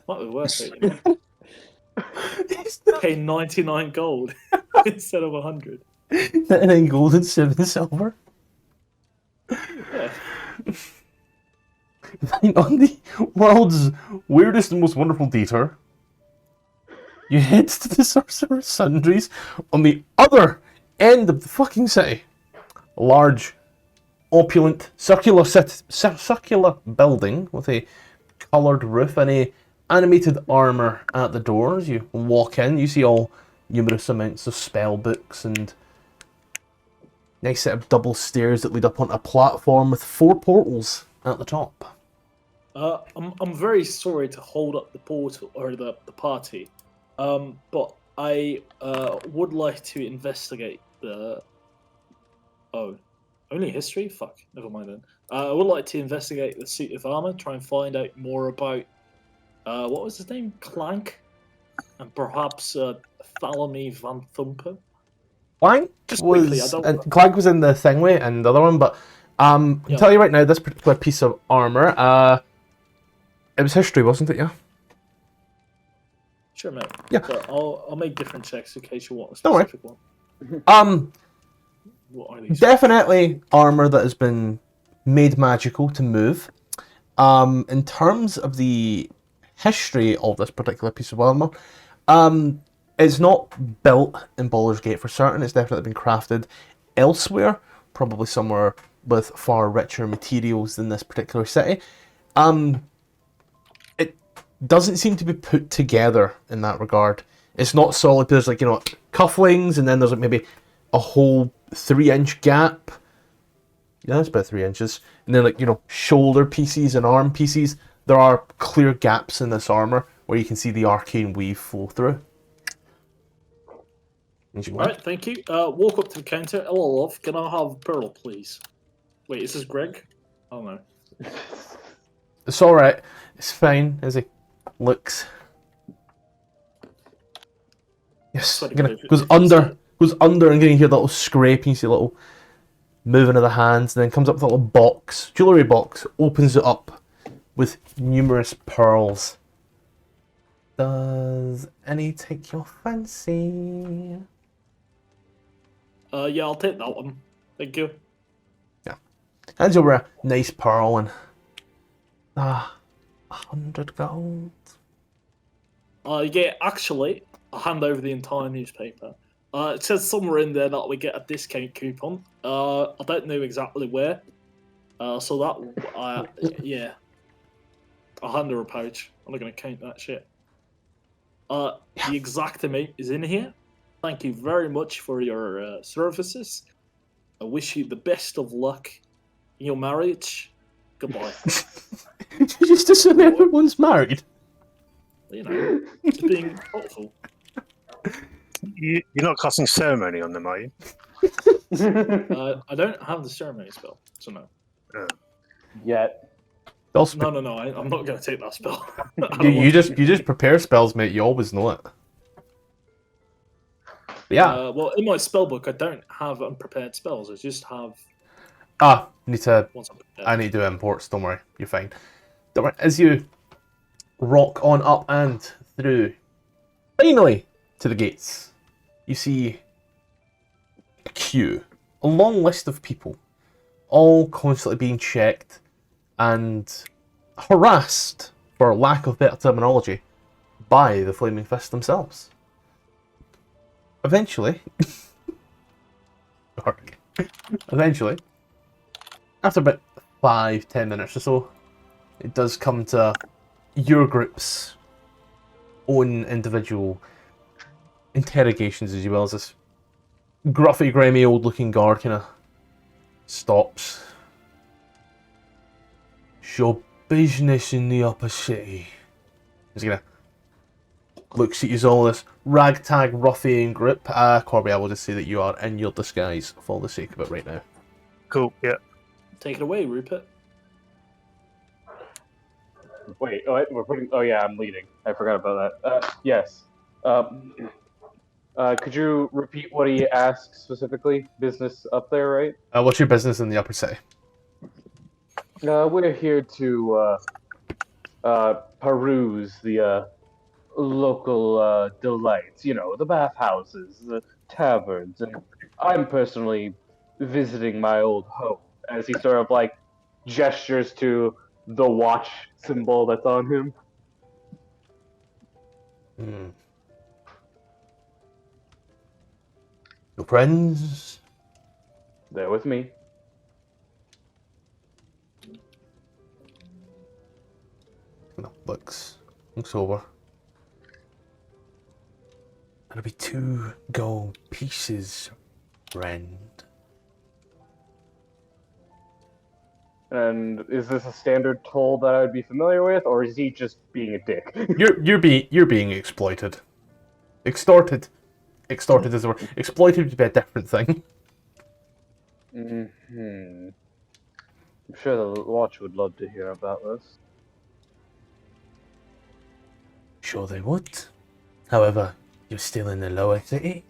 Speaker 4: Might be worth it, you know? Pay 99 gold instead of 100.
Speaker 1: 99 gold and 7 silver.
Speaker 4: Yeah.
Speaker 1: On the world's weirdest and most wonderful detour, you head to the Sorcerer's Sundries on the other end of the fucking city. A large, opulent, circular building with a coloured roof and a animated armour at the doors. You walk in, you see all numerous amounts of spell books and nice set of double stairs that lead up onto a platform with 4 portals at the top.
Speaker 4: I'm very sorry to hold up the portal or the party, but I would like to investigate the. Oh, only history? Fuck, never mind then. I would like to investigate the suit of armor, try and find out more about what was his name, Clank, and perhaps Thalamy Van Thumper.
Speaker 1: Clank
Speaker 4: Just quickly, I
Speaker 1: was
Speaker 4: don't-
Speaker 1: Clank was in the Thingway and the other one, but I can
Speaker 4: Yeah.
Speaker 1: tell you right now, this particular piece of armor, it was history, wasn't it? Yeah.
Speaker 4: Sure, mate.
Speaker 1: Yeah.
Speaker 4: But I'll make different checks in case you want a
Speaker 1: Don't worry.
Speaker 4: specific one. What are these?
Speaker 1: Definitely armor that has been made magical to move. In terms of the history of this particular piece of armor, it's not built in Baldur's Gate for certain. It's definitely been crafted elsewhere, probably somewhere with far richer materials than this particular city. It doesn't seem to be put together in that regard. It's not solid. There's like, cufflings, and then there's like maybe a whole 3-inch gap. Yeah, that's about 3 inches. And then like, shoulder pieces and arm pieces. There are clear gaps in this armor where you can see the arcane weave flow through.
Speaker 4: Alright, thank you. Walk up to the counter. Hello, love. Can I have a pearl, please? Wait, is this Greg? I don't know.
Speaker 1: It's alright. It's fine as it looks. Yes,
Speaker 4: Pretty
Speaker 1: gonna,
Speaker 4: good if
Speaker 1: goes
Speaker 4: you say
Speaker 1: under, goes under, and you hear the little scraping, you see a little moving of the hands, and then comes up with a little box, jewellery box, opens it up with numerous pearls. Does any take your fancy?
Speaker 4: Yeah, I'll take that one. Thank you.
Speaker 1: Hands over a nice pearl and 100 gold.
Speaker 4: Yeah, actually, I'll hand over the entire newspaper. It says somewhere in there that we get a discount coupon. I don't know exactly where. So that, yeah. I'll hand her a pouch. I'm not going to count that shit. The exact amount is in here. Thank you very much for your services. I wish you the best of luck in your marriage. Goodbye.
Speaker 1: You just assume everyone's married.
Speaker 4: You know, just being thoughtful.
Speaker 5: You're not casting ceremony on them, are you?
Speaker 4: I don't have the ceremony spell, so no.
Speaker 2: Yet.
Speaker 1: No,
Speaker 4: No, I'm not going to take that spell.
Speaker 1: you just prepare spells, mate. You always know it. But yeah.
Speaker 4: Well, in my spell book, I don't have unprepared spells. I just have.
Speaker 1: I need to do imports. Don't worry, you're fine. Don't worry. As you rock on up and through, finally to the gates, you see a queue, a long list of people, all constantly being checked and harassed, for lack of better terminology, by the Flaming Fist themselves. Eventually, after about 5-10 minutes or so, it does come to your group's own individual interrogations, as well as this gruffy, grimy, old-looking guard kind of stops. Show business in the upper city. He's gonna looks at you all, this ragtag ruffian group. Corby, I will just say that you are in your disguise for the sake of it right now.
Speaker 5: Cool, yeah.
Speaker 4: Take it away, Rupert.
Speaker 2: Wait, we're putting. Oh yeah, I'm leading. I forgot about that. Yes. Could you repeat what he asked specifically? Business up there, right?
Speaker 1: What's your business in the upper city?
Speaker 2: We're here to peruse the local delights. You know, the bathhouses, the taverns, and I'm personally visiting my old home. As he sort of like gestures to the watch symbol that's on him.
Speaker 1: Your friends?
Speaker 2: They're with me.
Speaker 1: Looks over. That'll be 2 gold pieces, friend.
Speaker 2: And is this a standard toll that I would be familiar with, or is he just being a dick?
Speaker 1: You're being exploited. Extorted. Extorted is the word. Exploited would be a different thing.
Speaker 2: I'm sure the watch would love to hear about this.
Speaker 1: Sure they would. However, you're still in the lower city,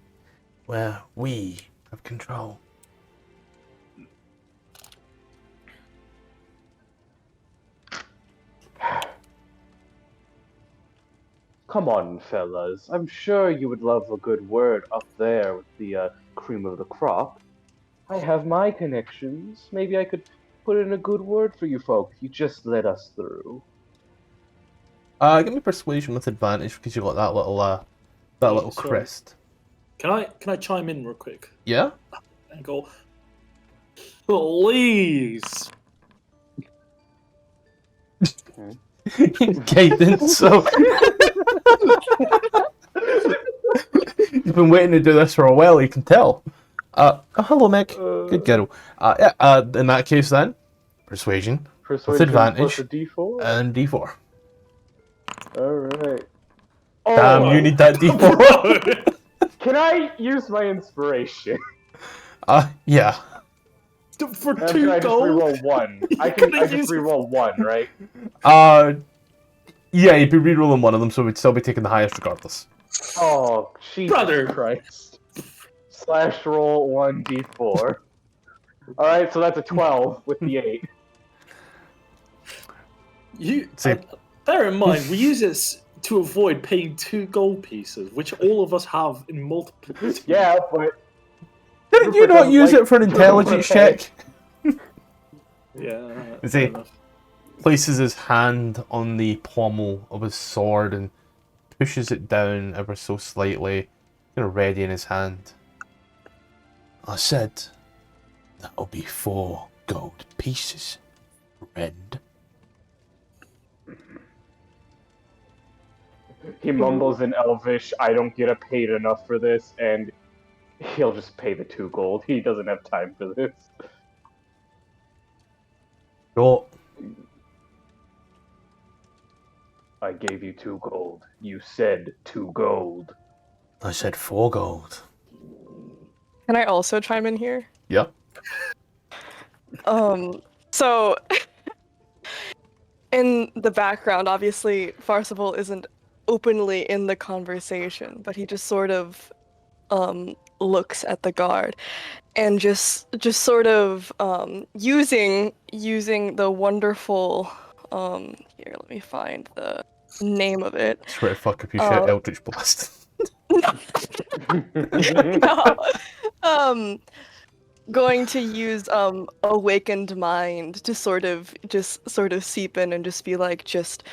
Speaker 1: where we have control.
Speaker 2: Come on, fellas. I'm sure you would love a good word up there with the cream of the crop. I have my connections. Maybe I could put in a good word for you folk if you just let us through.
Speaker 1: Give me persuasion with advantage because you got that little
Speaker 4: Sorry.
Speaker 1: crest.
Speaker 4: Can I chime in real quick
Speaker 1: Yeah?
Speaker 4: and go, please?
Speaker 1: Cadence, so you've been waiting to do this for a while, you can tell. Hello, Mick. Good girl. In that case then, persuasion with advantage
Speaker 2: plus a D4?
Speaker 1: and D4.
Speaker 2: Alright.
Speaker 1: Damn, you need that D4.
Speaker 2: Can I use my inspiration?
Speaker 1: Yeah.
Speaker 4: For
Speaker 2: I'm
Speaker 4: 2
Speaker 2: sure I just
Speaker 4: gold?
Speaker 2: reroll 1. I
Speaker 4: could've
Speaker 2: just
Speaker 4: used-
Speaker 2: reroll 1, right?
Speaker 1: Yeah, you'd be rerolling one of them, so we'd still be taking the highest regardless.
Speaker 2: Oh, Jesus
Speaker 4: Brother.
Speaker 2: Christ. Slash roll 1d4. Alright, so that's a 12 with the 8.
Speaker 1: See.
Speaker 4: Bear in mind, we use this to avoid paying 2 gold pieces, which all of us have in multiple.
Speaker 2: Yeah, but
Speaker 1: Didn't you
Speaker 2: Rupert
Speaker 1: not
Speaker 2: doesn't
Speaker 1: use
Speaker 2: like
Speaker 1: it for an intelligence
Speaker 2: Rupert.
Speaker 1: check?
Speaker 4: Yeah.
Speaker 1: Is
Speaker 4: fair
Speaker 1: he-
Speaker 4: enough.
Speaker 1: Places his hand on the pommel of his sword and pushes it down ever so slightly, kind of ready in his hand. I said, that'll be 4 gold pieces, friend.
Speaker 2: he mumbles in Elvish, I don't get paid enough for this, and he'll just pay the 2 gold. He doesn't have time for this.
Speaker 1: No,
Speaker 2: I gave you 2 gold. You said 2 gold.
Speaker 1: I said 4 gold.
Speaker 3: Can I also chime in here?
Speaker 1: Yep.
Speaker 3: So in the background, obviously, Farcival isn't openly in the conversation, but he just sort of looks at the guard and just sort of using the wonderful here, let me find the name of it.
Speaker 1: Swear to fuck if you shout Eldritch Blast.
Speaker 3: No. Going to use awakened mind to sort of seep in and just be like, just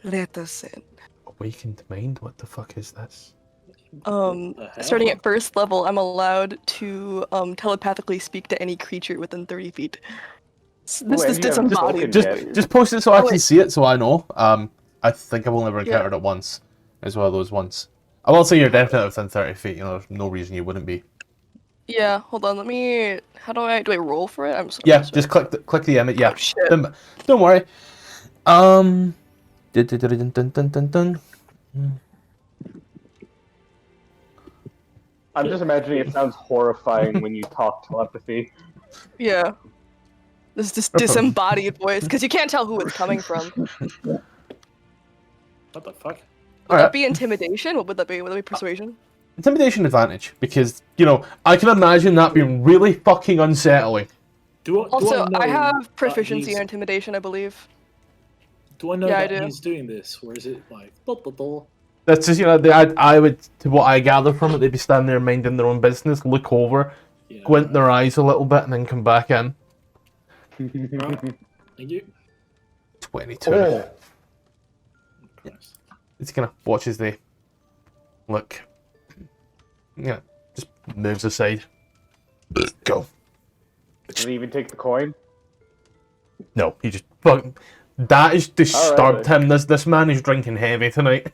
Speaker 3: let us in.
Speaker 1: Awakened mind? What the fuck is this?
Speaker 3: Starting at first level, I'm allowed to telepathically speak to any creature within 30 feet. This
Speaker 2: Wait,
Speaker 3: is
Speaker 2: you haven't
Speaker 3: disembodied.
Speaker 2: spoken yet.
Speaker 1: Just post it so I
Speaker 3: Oh,
Speaker 1: can
Speaker 3: wait.
Speaker 1: see it so I know. I think I've only ever encountered it once. It's one of those ones. I will say you're definitely within 30 feet, you know, there's no reason you wouldn't be.
Speaker 3: Yeah, hold on, let me... do I roll for it? I'm sorry.
Speaker 1: Yeah, just click the image, yeah.
Speaker 3: Oh, shit.
Speaker 1: Don't worry. Dun, dun, dun, dun, dun, dun, dun.
Speaker 2: I'm just imagining it sounds horrifying when you talk telepathy.
Speaker 3: Yeah. This disembodied voice, because you can't tell who it's coming from.
Speaker 4: What the fuck?
Speaker 3: Would
Speaker 1: Alright.
Speaker 3: that be intimidation? What would that be? Would that be persuasion?
Speaker 1: Intimidation advantage, because, you know, I can imagine that being really fucking unsettling.
Speaker 3: Also,
Speaker 4: know
Speaker 3: I have
Speaker 4: that
Speaker 3: proficiency
Speaker 4: he's-
Speaker 3: in intimidation, I believe.
Speaker 4: Do I know
Speaker 3: Yeah, I
Speaker 4: that
Speaker 3: do.
Speaker 4: he's doing this, or is it like
Speaker 1: That's just, you know, I would, to what I gather from it, they'd be standing there minding their own business, look over,
Speaker 4: yeah,
Speaker 1: squint their eyes a little bit, and then come back in.
Speaker 4: Right. Thank you.
Speaker 1: 22.
Speaker 2: Oh.
Speaker 4: Christ.
Speaker 1: It's gonna watch as they look. Yeah, just moves aside. Go.
Speaker 2: Does he even take the coin?
Speaker 1: No, he just fuck. That has disturbed
Speaker 2: Alright.
Speaker 1: him. This man is drinking heavy tonight.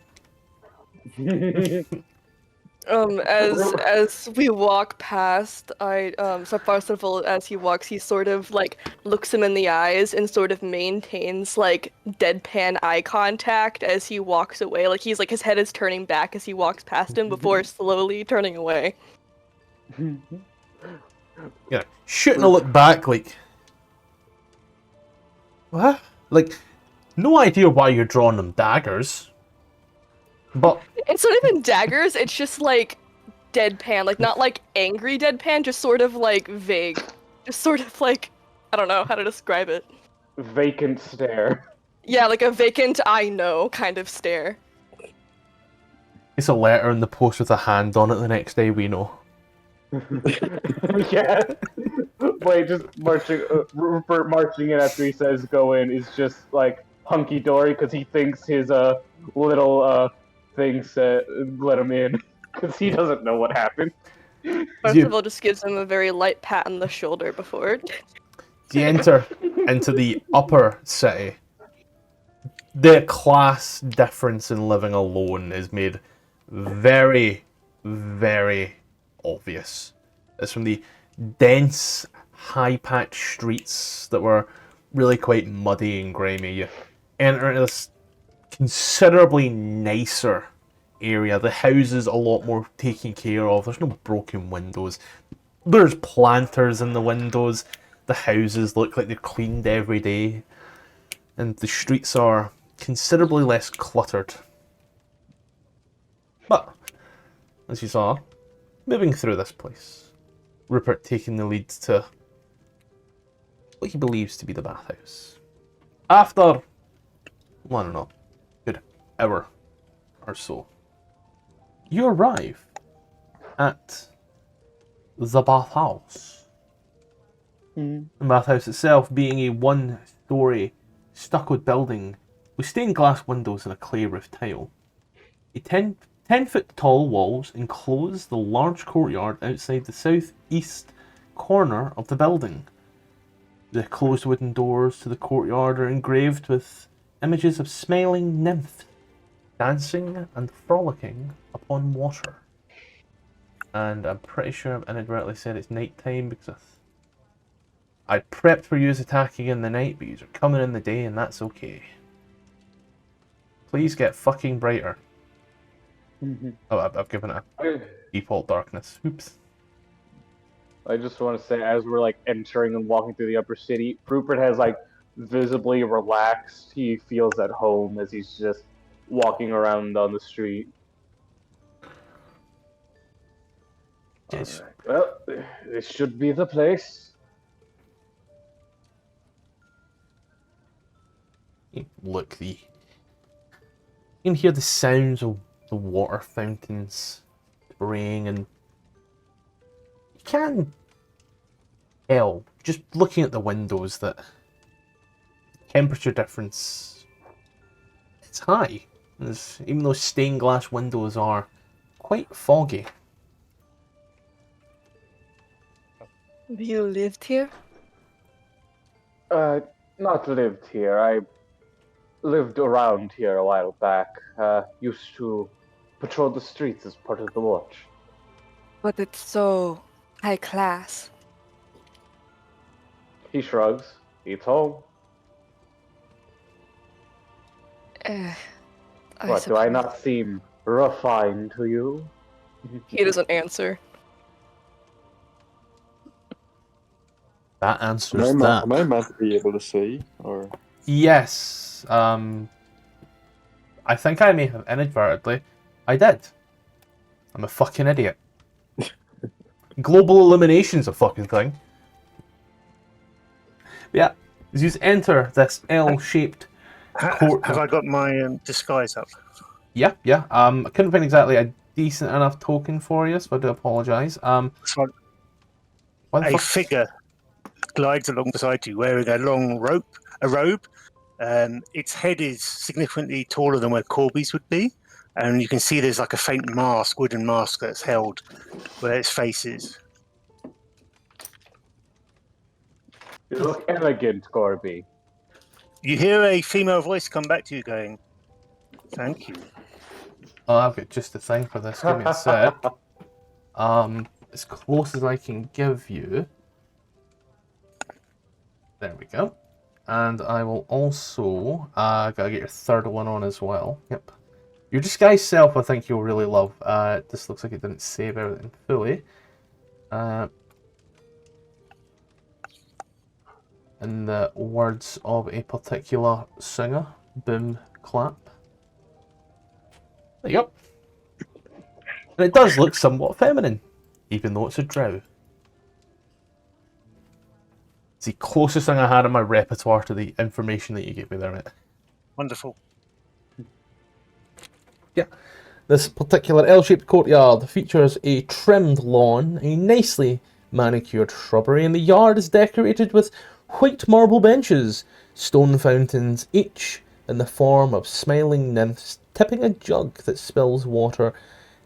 Speaker 3: As we walk past, so Farcival, as he walks, he sort of like looks him in the eyes and sort of maintains like deadpan eye contact as he walks away. Like he's like his head is turning back as he walks past him before slowly turning away.
Speaker 1: Yeah, shooting a look back like, what? Like, no idea why you're drawing them daggers, but
Speaker 3: It's not even daggers, it's just like deadpan, like not like angry deadpan, just sort of like vague. Just sort of like, I don't know how to describe it.
Speaker 2: Vacant stare.
Speaker 3: Yeah, like a vacant I know kind of stare.
Speaker 1: it's a letter in the post with a hand on it. The next day we know.
Speaker 2: Yeah. Wait, just marching. Rupert marching in after he says go in is just like hunky dory because he thinks his little thing said let him in because he doesn't know what happened.
Speaker 3: Farcival just gives him a very light pat on the shoulder before.
Speaker 1: You enter into the upper city. The class difference in living alone is made very, very obvious. It's from the dense, high-patched streets that were really quite muddy and grimy. You enter into this considerably nicer area. The houses a lot more taken care of. There's no broken windows. There's planters in the windows. The houses look like they're cleaned every day. And the streets are considerably less cluttered. But, as you saw, moving through this place, Rupert taking the lead to what he believes to be the bathhouse. After, I don't know, a good hour or so, you arrive at the bathhouse. The bathhouse itself being a one-story stuccoed building with stained glass windows and a clay roof tile. A 10-foot tall walls enclose the large courtyard outside the southeast corner of the building. The closed wooden doors to the courtyard are engraved with images of smiling nymphs dancing and frolicking upon water. And I'm pretty sure I've inadvertently said it's night time because I prepped for you attacking in the night, but you are coming in the day and that's okay. Please get fucking brighter. Oh, I've given it a default darkness. Oops.
Speaker 2: I just want to say, as we're like entering and walking through the upper city, Rupert has like visibly relaxed. He feels at home as he's just walking around on the street.
Speaker 1: Yes.
Speaker 2: Alright, well, this should be the place.
Speaker 1: Look, you can hear the sounds of the water fountains spraying, and you can tell, just looking at the windows, that temperature difference, it's high. Even though stained glass windows are quite foggy.
Speaker 3: Have you lived here?
Speaker 2: Not lived here. I lived around here a while back. Used to patrol the streets as part of the watch.
Speaker 3: But it's so high class.
Speaker 2: He shrugs. It's home. What, do I not seem refined to you?
Speaker 3: He doesn't answer.
Speaker 1: That answers
Speaker 6: Am
Speaker 1: that.
Speaker 6: I meant to be able to see, or
Speaker 1: Yes. I think I may have inadvertently. I did. I'm a fucking idiot. Global elimination's a fucking thing. Yeah. As you enter this L-shaped court.
Speaker 5: Have I got my disguise up?
Speaker 1: Yeah. I couldn't find exactly a decent enough token for you, so I do apologise.
Speaker 5: So
Speaker 1: Why the
Speaker 5: a
Speaker 1: fuck?
Speaker 5: figure glides along beside you wearing a long robe. Its head is significantly taller than where Corby's would be, and you can see there's like a faint mask, wooden mask that's held where its face is.
Speaker 2: You look elegant, Corby.
Speaker 5: You hear a female voice come back to you going, "Thank you."
Speaker 1: Oh, I've got just the thing for this. Give me a sec. As close as I can give you. There we go. And I will also gotta get your third one on as well. Yep. Your disguise self, I think you'll really love. This looks like it didn't save everything fully. In the words of a particular singer, boom, clap. There you go. And it does look somewhat feminine, even though it's a drow. It's the closest thing I had in my repertoire to the information that you gave me there, mate.
Speaker 5: Wonderful.
Speaker 1: Yeah. This particular L-shaped courtyard features a trimmed lawn, a nicely manicured shrubbery, and the yard is decorated with white marble benches, stone fountains, each in the form of smiling nymphs tipping a jug that spills water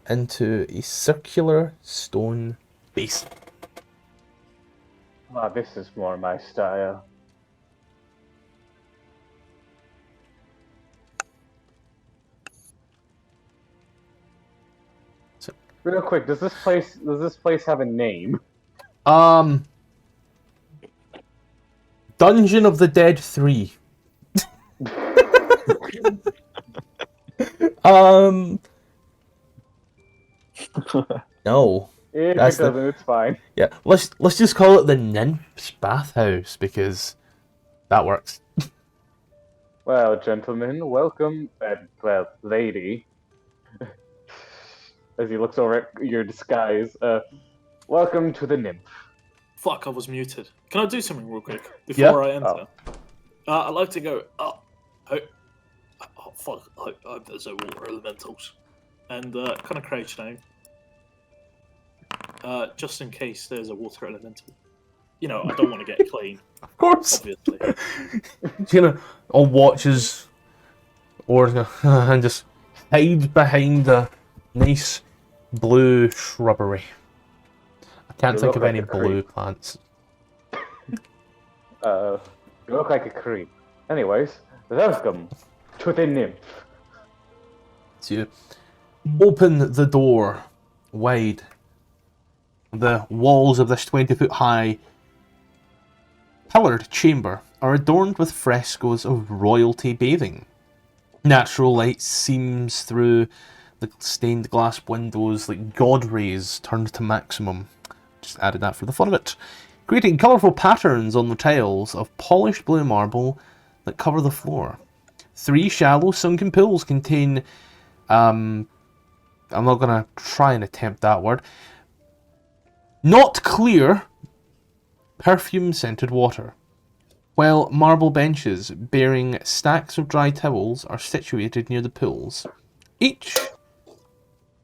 Speaker 1: into a circular stone basin.
Speaker 2: Ah, this is more my style.
Speaker 1: So,
Speaker 2: real quick, does this place have a name?
Speaker 1: Dungeon of the Dead 3. No.
Speaker 2: If
Speaker 1: That's
Speaker 2: it doesn't, it's fine.
Speaker 1: Yeah, let's just call it the nymph's bathhouse because that works.
Speaker 2: Well, gentlemen, welcome, well, lady. As he looks over at your disguise, welcome to the nymph.
Speaker 4: Fuck, I was muted. Can I do something real quick
Speaker 1: Yeah.
Speaker 4: before I enter?
Speaker 2: Oh.
Speaker 4: I'd like to go. Oh, fuck! I hope there's no water elementals, and kind of crouch down, just in case there's a water elemental. You know, I don't want to get clean,
Speaker 1: Of course.
Speaker 4: obviously.
Speaker 1: All watches or and just hides behind a nice blue shrubbery. I can't
Speaker 2: You
Speaker 1: think
Speaker 2: look
Speaker 1: of
Speaker 2: like
Speaker 1: any
Speaker 2: a
Speaker 1: blue
Speaker 2: creep.
Speaker 1: plants.
Speaker 2: You look like a creep. Anyways, welcome to the nymph.
Speaker 1: So you open the door wide. The walls of this 20-foot high pillared chamber are adorned with frescoes of royalty bathing. Natural light seems through the stained glass windows like god rays turned to maximum. Just added that for the fun of it. Creating colourful patterns on the tiles of polished blue marble that cover the floor. 3 shallow sunken pools contain, I'm not going to try and attempt that word, not clear, perfume-scented water, while marble benches bearing stacks of dry towels are situated near the pools, each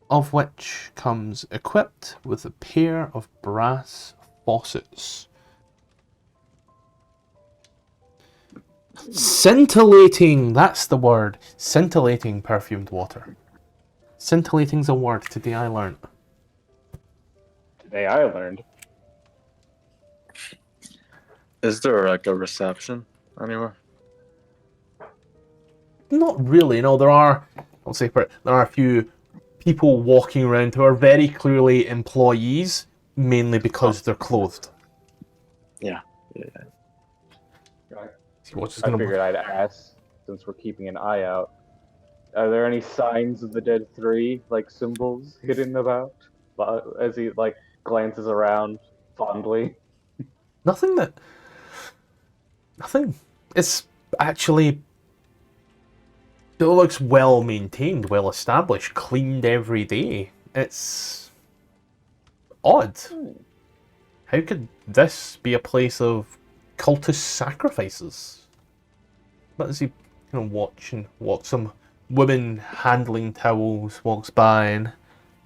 Speaker 1: of which comes equipped with a pair of brass faucets. Scintillating, that's the word. Scintillating perfumed water. Scintillating's a word today I learned.
Speaker 2: Today I learned.
Speaker 6: Is there like a reception anywhere?
Speaker 1: Not really, no, there are, I'll say there are a few people walking around who are very clearly employees, mainly because they're clothed.
Speaker 6: Yeah.
Speaker 2: Right.
Speaker 1: See what's just
Speaker 2: I
Speaker 1: gonna
Speaker 2: figured I'd ask, since we're keeping an eye out. Are there any signs of the dead three, like symbols hidden about? As he like glances around fondly.
Speaker 1: Nothing. It's actually, it looks well maintained, well established, cleaned every day. It's odd. How could this be a place of cultist sacrifices? But as he watch some woman handling towels walks by and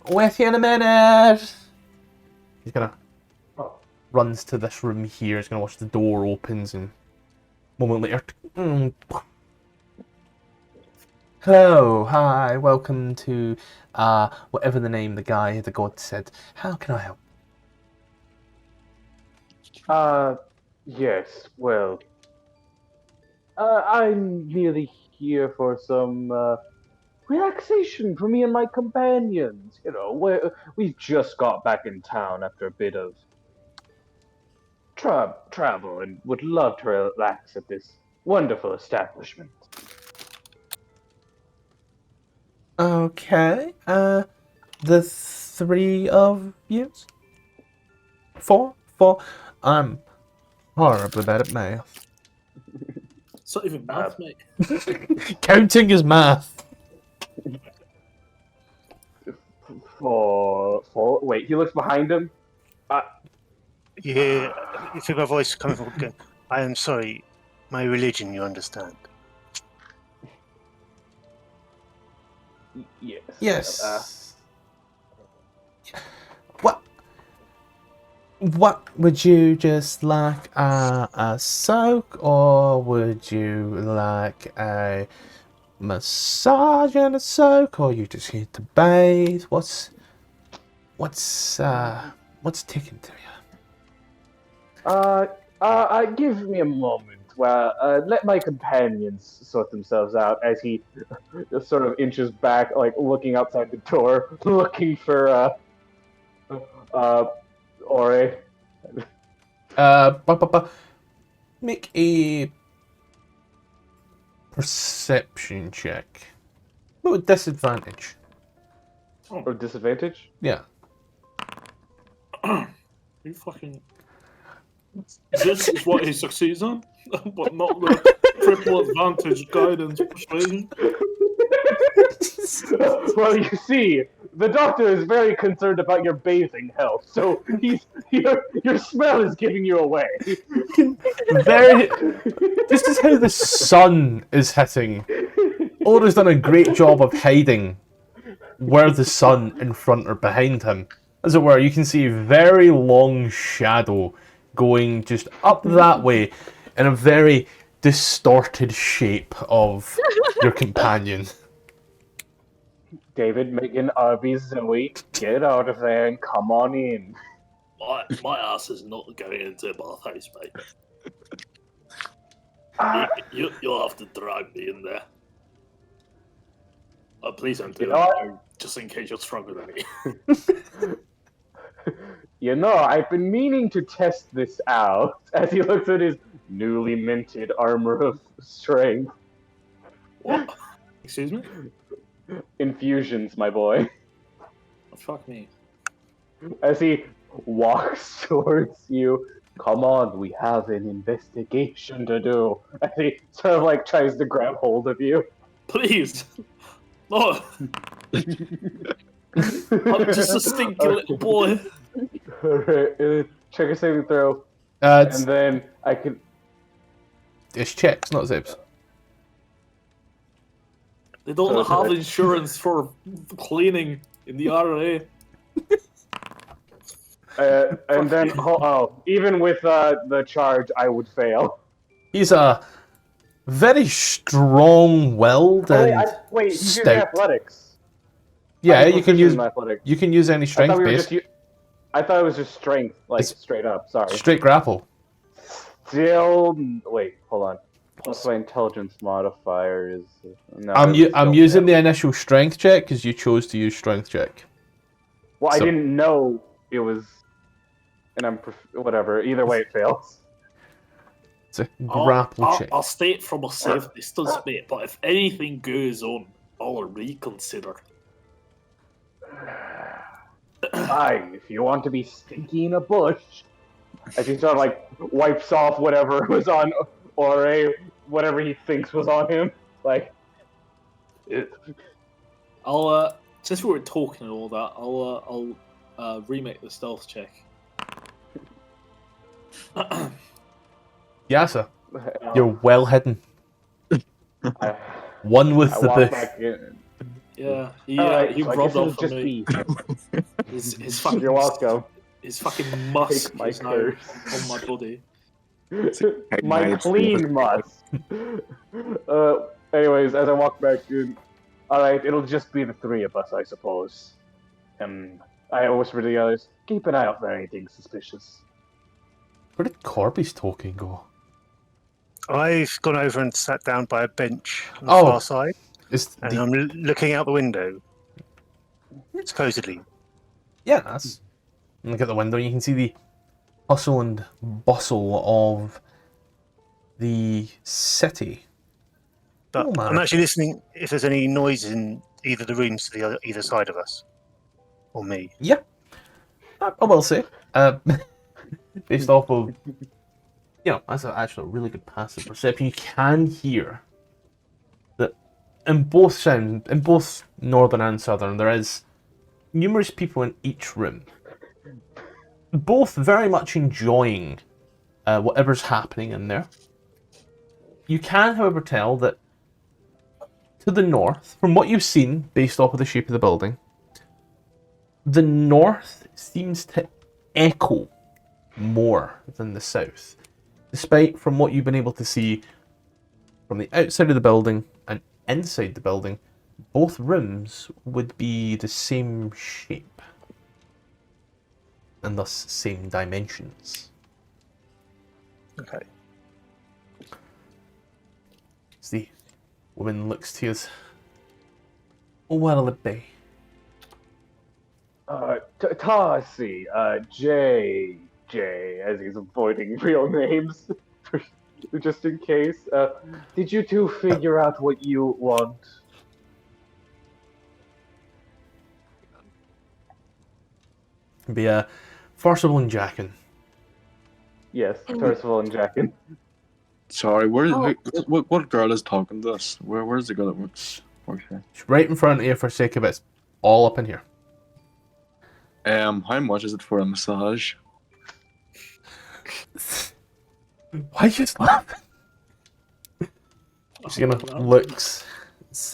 Speaker 1: with you in a minute. He's gonna runs to this room here. He's gonna watch the door opens and a moment later. Hello, hi, welcome to whatever the name the god said. How can I help?
Speaker 2: Yes, well, I'm merely here for some, relaxation for me and my companions. You know, we've just got back in town after a bit of travel and would love to relax at this wonderful establishment.
Speaker 1: Okay, the 3 of you? 4? I'm horribly bad at math.
Speaker 4: It's not even math, mate.
Speaker 1: Counting is math.
Speaker 2: Wait, he looks behind him.
Speaker 5: You hear my voice coming from again. I am sorry, my religion, you understand.
Speaker 2: Yes.
Speaker 1: Yes. What would you just like a soak, or would you like a massage and a soak, or you just here to bathe? What's ticking to you?
Speaker 2: Give me a moment. Let my companions sort themselves out as he sort of inches back, like looking outside the door, looking for Ore.
Speaker 1: Make a perception check. But with disadvantage.
Speaker 2: Or disadvantage?
Speaker 1: Yeah.
Speaker 4: You fucking. This is what he succeeds on, but not the triple advantage guidance persuasion.
Speaker 2: Well, you see, the doctor is very concerned about your bathing health, so your smell is giving you away.
Speaker 1: Very. Just as how the sun is hitting, Ola's done a great job of hiding where the sun in front or behind him. As it were, you can see a very long shadow going just up that way in a very distorted shape of your companion.
Speaker 2: David, making Arby's Zoe, get out of there and come on in.
Speaker 4: My ass is not going into a bathhouse, mate. You'll have to drag me in there. Please don't do
Speaker 2: You know what?
Speaker 4: it, just in case you're stronger than me.
Speaker 2: You know, I've been meaning to test this out as he looks at his newly minted armor of strength.
Speaker 4: What? Excuse me?
Speaker 2: Infusions, my boy.
Speaker 4: Oh, fuck me.
Speaker 2: As he walks towards you, come on, we have an investigation to do. As he sort of like tries to grab hold of you.
Speaker 4: Please! No! I'm just a stinky little boy.
Speaker 2: Alright, check a saving throw,
Speaker 1: And
Speaker 2: and then I can.
Speaker 1: it's checks, not zips.
Speaker 4: They don't have insurance for cleaning in the RA.
Speaker 2: And then, even with the charge, I would fail.
Speaker 1: He's a very strong-willed and
Speaker 2: Wait, he's using
Speaker 1: stout.
Speaker 2: athletics.
Speaker 1: Yeah,
Speaker 2: I'm
Speaker 1: you can use
Speaker 2: athletics.
Speaker 1: you can use any strength base.
Speaker 2: I thought it was just strength, like
Speaker 1: It's-
Speaker 2: straight up. Sorry.
Speaker 1: Straight grapple.
Speaker 2: Still, wait, hold on. Plus my intelligence modifier is. No,
Speaker 1: I'm
Speaker 2: it's
Speaker 1: I'm
Speaker 2: still
Speaker 1: using the
Speaker 2: fail.
Speaker 1: initial strength check because you chose to use strength check.
Speaker 2: Well, I
Speaker 1: so-
Speaker 2: didn't know it was, and I'm whatever. Either way, it fails.
Speaker 1: It's a grapple check.
Speaker 4: I'll state from a safe distance, mate, but if anything goes on, I'll reconsider.
Speaker 2: Aye, if you want to be stinky in a bush. As he sort of like wipes off whatever was on, or whatever he thinks was on him. Like,
Speaker 4: I'll since we were talking and all that, I'll remake the stealth check.
Speaker 1: Yasa, you're well hidden.
Speaker 2: I,
Speaker 1: One with
Speaker 2: I
Speaker 1: the
Speaker 2: walk
Speaker 1: bush.
Speaker 2: back in.
Speaker 4: Yeah, he
Speaker 2: Alright,
Speaker 4: he
Speaker 2: so I
Speaker 4: rubbed
Speaker 2: guess it'll
Speaker 4: off on
Speaker 2: just
Speaker 4: me.
Speaker 2: be.
Speaker 4: His fucking
Speaker 2: You're welcome.
Speaker 4: His fucking musk
Speaker 2: Take my
Speaker 4: is now
Speaker 2: curse.
Speaker 4: on my body.
Speaker 2: My clean must. Anyways, as I walk back in, alright, it'll just be the three of us, I suppose. I whisper to the others, keep an eye out for anything suspicious.
Speaker 1: Where did Corby's talking go?
Speaker 5: I've gone over and sat down by a bench on the
Speaker 1: Oh.
Speaker 5: far side,
Speaker 1: Is
Speaker 5: and
Speaker 1: the,
Speaker 5: I'm looking out the window. Supposedly.
Speaker 1: yeah, that's. Look at the window. You can see the hustle and bustle of the city.
Speaker 5: But
Speaker 1: Oh, man.
Speaker 5: I'm actually listening if there's any noise in either the rooms to the either side of us. Or me.
Speaker 1: Yeah, I will say, based off of, that's actually a really good passive perception. You can hear that in both sounds, in both northern and southern, there is numerous people in each room, both very much enjoying whatever's happening in there. You can, however, tell that to the north, from what you've seen, based off of the shape of the building, the north seems to echo more than the south, despite from what you've been able to see from the outside of the building and inside the building, both rooms would be the same shape and thus same dimensions.
Speaker 5: Okay.
Speaker 1: As the woman looks to us, oh, what'll it be?
Speaker 2: Tarsi, J, as he's avoiding real names, just in case. Did you two figure out what you want?
Speaker 1: Be a Forcible and jacking.
Speaker 2: Yes, Percival and Jackin.
Speaker 6: Sorry, where?
Speaker 3: Oh.
Speaker 6: What girl is talking to us? Where's the girl that works here?
Speaker 1: It's right in front of you for sake of it. It's all up in here.
Speaker 6: How much is it for a massage?
Speaker 1: Why are you just laughing? She's gonna looks. It's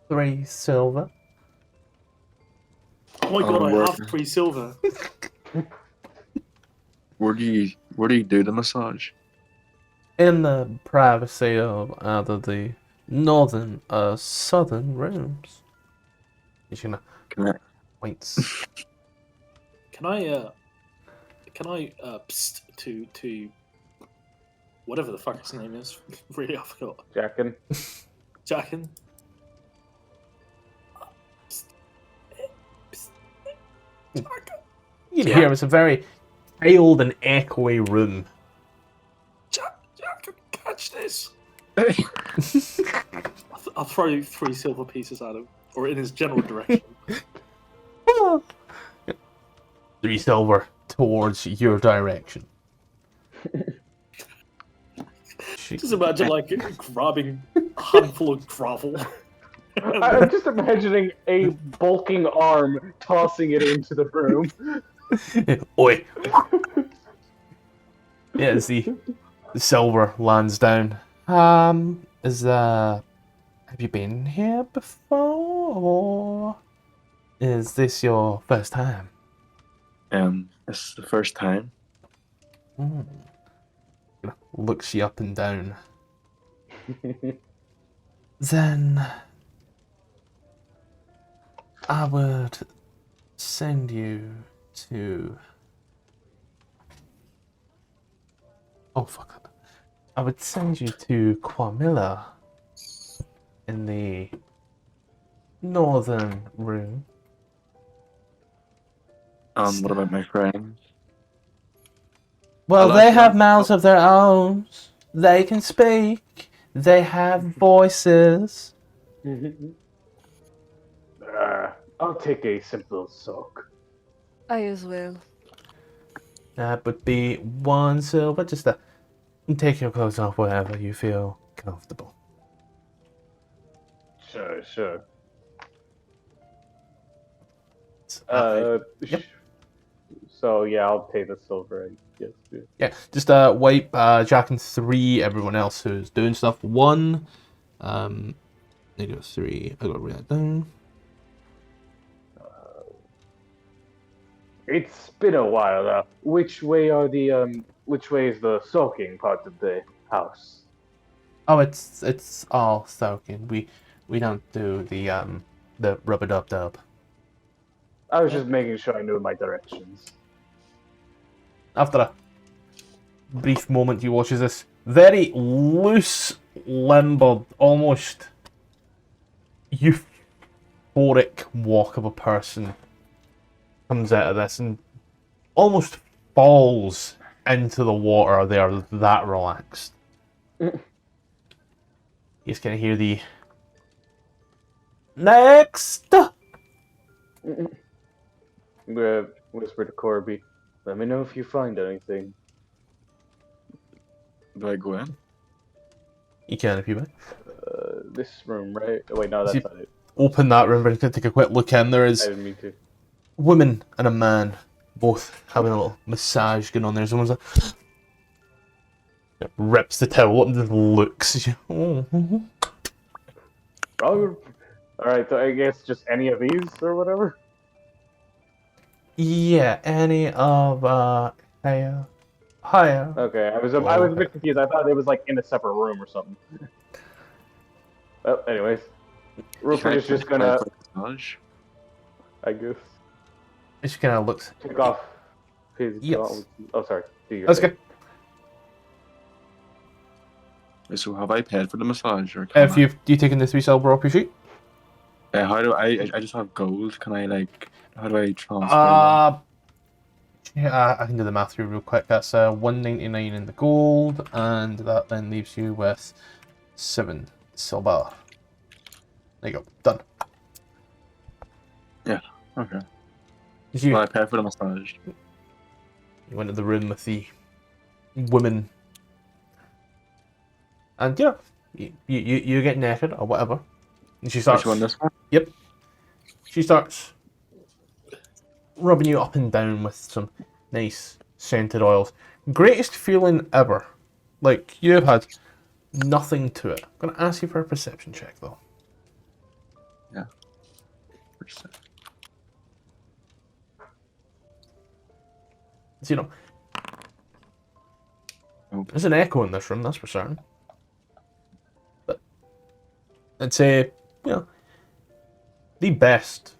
Speaker 1: 3 silver.
Speaker 4: Oh my god, I
Speaker 6: where-
Speaker 4: have 3 silver.
Speaker 6: Where do you do the massage?
Speaker 1: In the privacy of either the northern or southern rooms. She's gonna
Speaker 6: Can I?
Speaker 1: points.
Speaker 4: Can I psst to whatever the fuck his name is? Really, I forgot.
Speaker 2: Jackin.
Speaker 4: Jackin.
Speaker 1: You can hear it's a very tiled and echoey room.
Speaker 4: Jackin, catch this! I'll throw 3 silver pieces at him, or in his general direction.
Speaker 1: 3 silver towards your direction.
Speaker 4: Just imagine like grabbing a handful of gravel.
Speaker 2: I'm just imagining a bulking arm tossing it into the room.
Speaker 1: Oi! Yeah, as the silver lands down. Have you been here before, or is this your first time?
Speaker 6: This is the first time.
Speaker 1: Looks you up and down. Then I would send you to. Oh fuck! I would send you to Quamilla in the northern room.
Speaker 6: What about my friends?
Speaker 1: Well,
Speaker 6: I'll
Speaker 1: they
Speaker 6: ask
Speaker 1: have
Speaker 6: them.
Speaker 1: mouths of their own. They can speak. They have voices.
Speaker 2: I'll take a simple soak.
Speaker 3: I as well.
Speaker 1: That would be 1 silver. Just to take your clothes off wherever you feel comfortable.
Speaker 2: Sure.
Speaker 1: Yep.
Speaker 2: So yeah, I'll pay the silver. I guess. Dude.
Speaker 1: Yeah, just wipe Jack and 3. Everyone else who's doing stuff. 1. There you go. 3. I gotta write that down.
Speaker 2: It's been a while now. Which way is the soaking part of the house?
Speaker 1: Oh, it's all soaking. We don't do the rubber dub.
Speaker 2: I was just making sure I knew my directions.
Speaker 1: After a brief moment, you watch as this very loose, limbered, almost euphoric walk of a person comes out of this and almost falls into the water. They are that relaxed. You just can hear the next.
Speaker 2: I'm gonna whisper to Corby. Let me know if you find anything.
Speaker 6: Do I go in?
Speaker 1: You can if you want.
Speaker 2: This room, right? Oh, wait, no, that's
Speaker 1: See-
Speaker 2: not it.
Speaker 1: Open that room and take a quick look in. There
Speaker 2: I
Speaker 1: is
Speaker 2: didn't mean to.
Speaker 1: woman and a man both having a little massage going on there. Someone's like, rips the towel up and just looks.
Speaker 2: Oh, alright, so I guess just any of these or whatever?
Speaker 1: Yeah, any of higher.
Speaker 2: Okay, I was a bit confused. I thought it was like in a separate room or something. Well, anyways. Rupert is just gonna,
Speaker 6: Massage?
Speaker 2: I guess,
Speaker 1: It just kind of looks.
Speaker 2: take off his
Speaker 1: Yes.
Speaker 2: gauntlets. Oh, sorry. Do your
Speaker 1: That's
Speaker 2: thing.
Speaker 1: good.
Speaker 6: So have I paid for the massage, or can
Speaker 1: If you taken the 3 silver off your sheet?
Speaker 6: how do I just have gold? Can I how do I transfer that?
Speaker 1: Yeah, I can do the math through real quick. That's 199 in the gold, and that then leaves you with 7 silver. There you go, done.
Speaker 6: Okay.
Speaker 1: You,
Speaker 6: Well, I pay for the massage.
Speaker 1: you went to the room with the woman, and you know, you get naked or whatever, and she starts.
Speaker 6: Which one? This one?
Speaker 1: Yep. She starts rubbing you up and down with some nice scented oils. Greatest feeling ever. Like, you have had nothing to it. I'm gonna ask you for a perception check though. So, you know, there's an echo in this room, that's for certain. But I'd say, you know, the best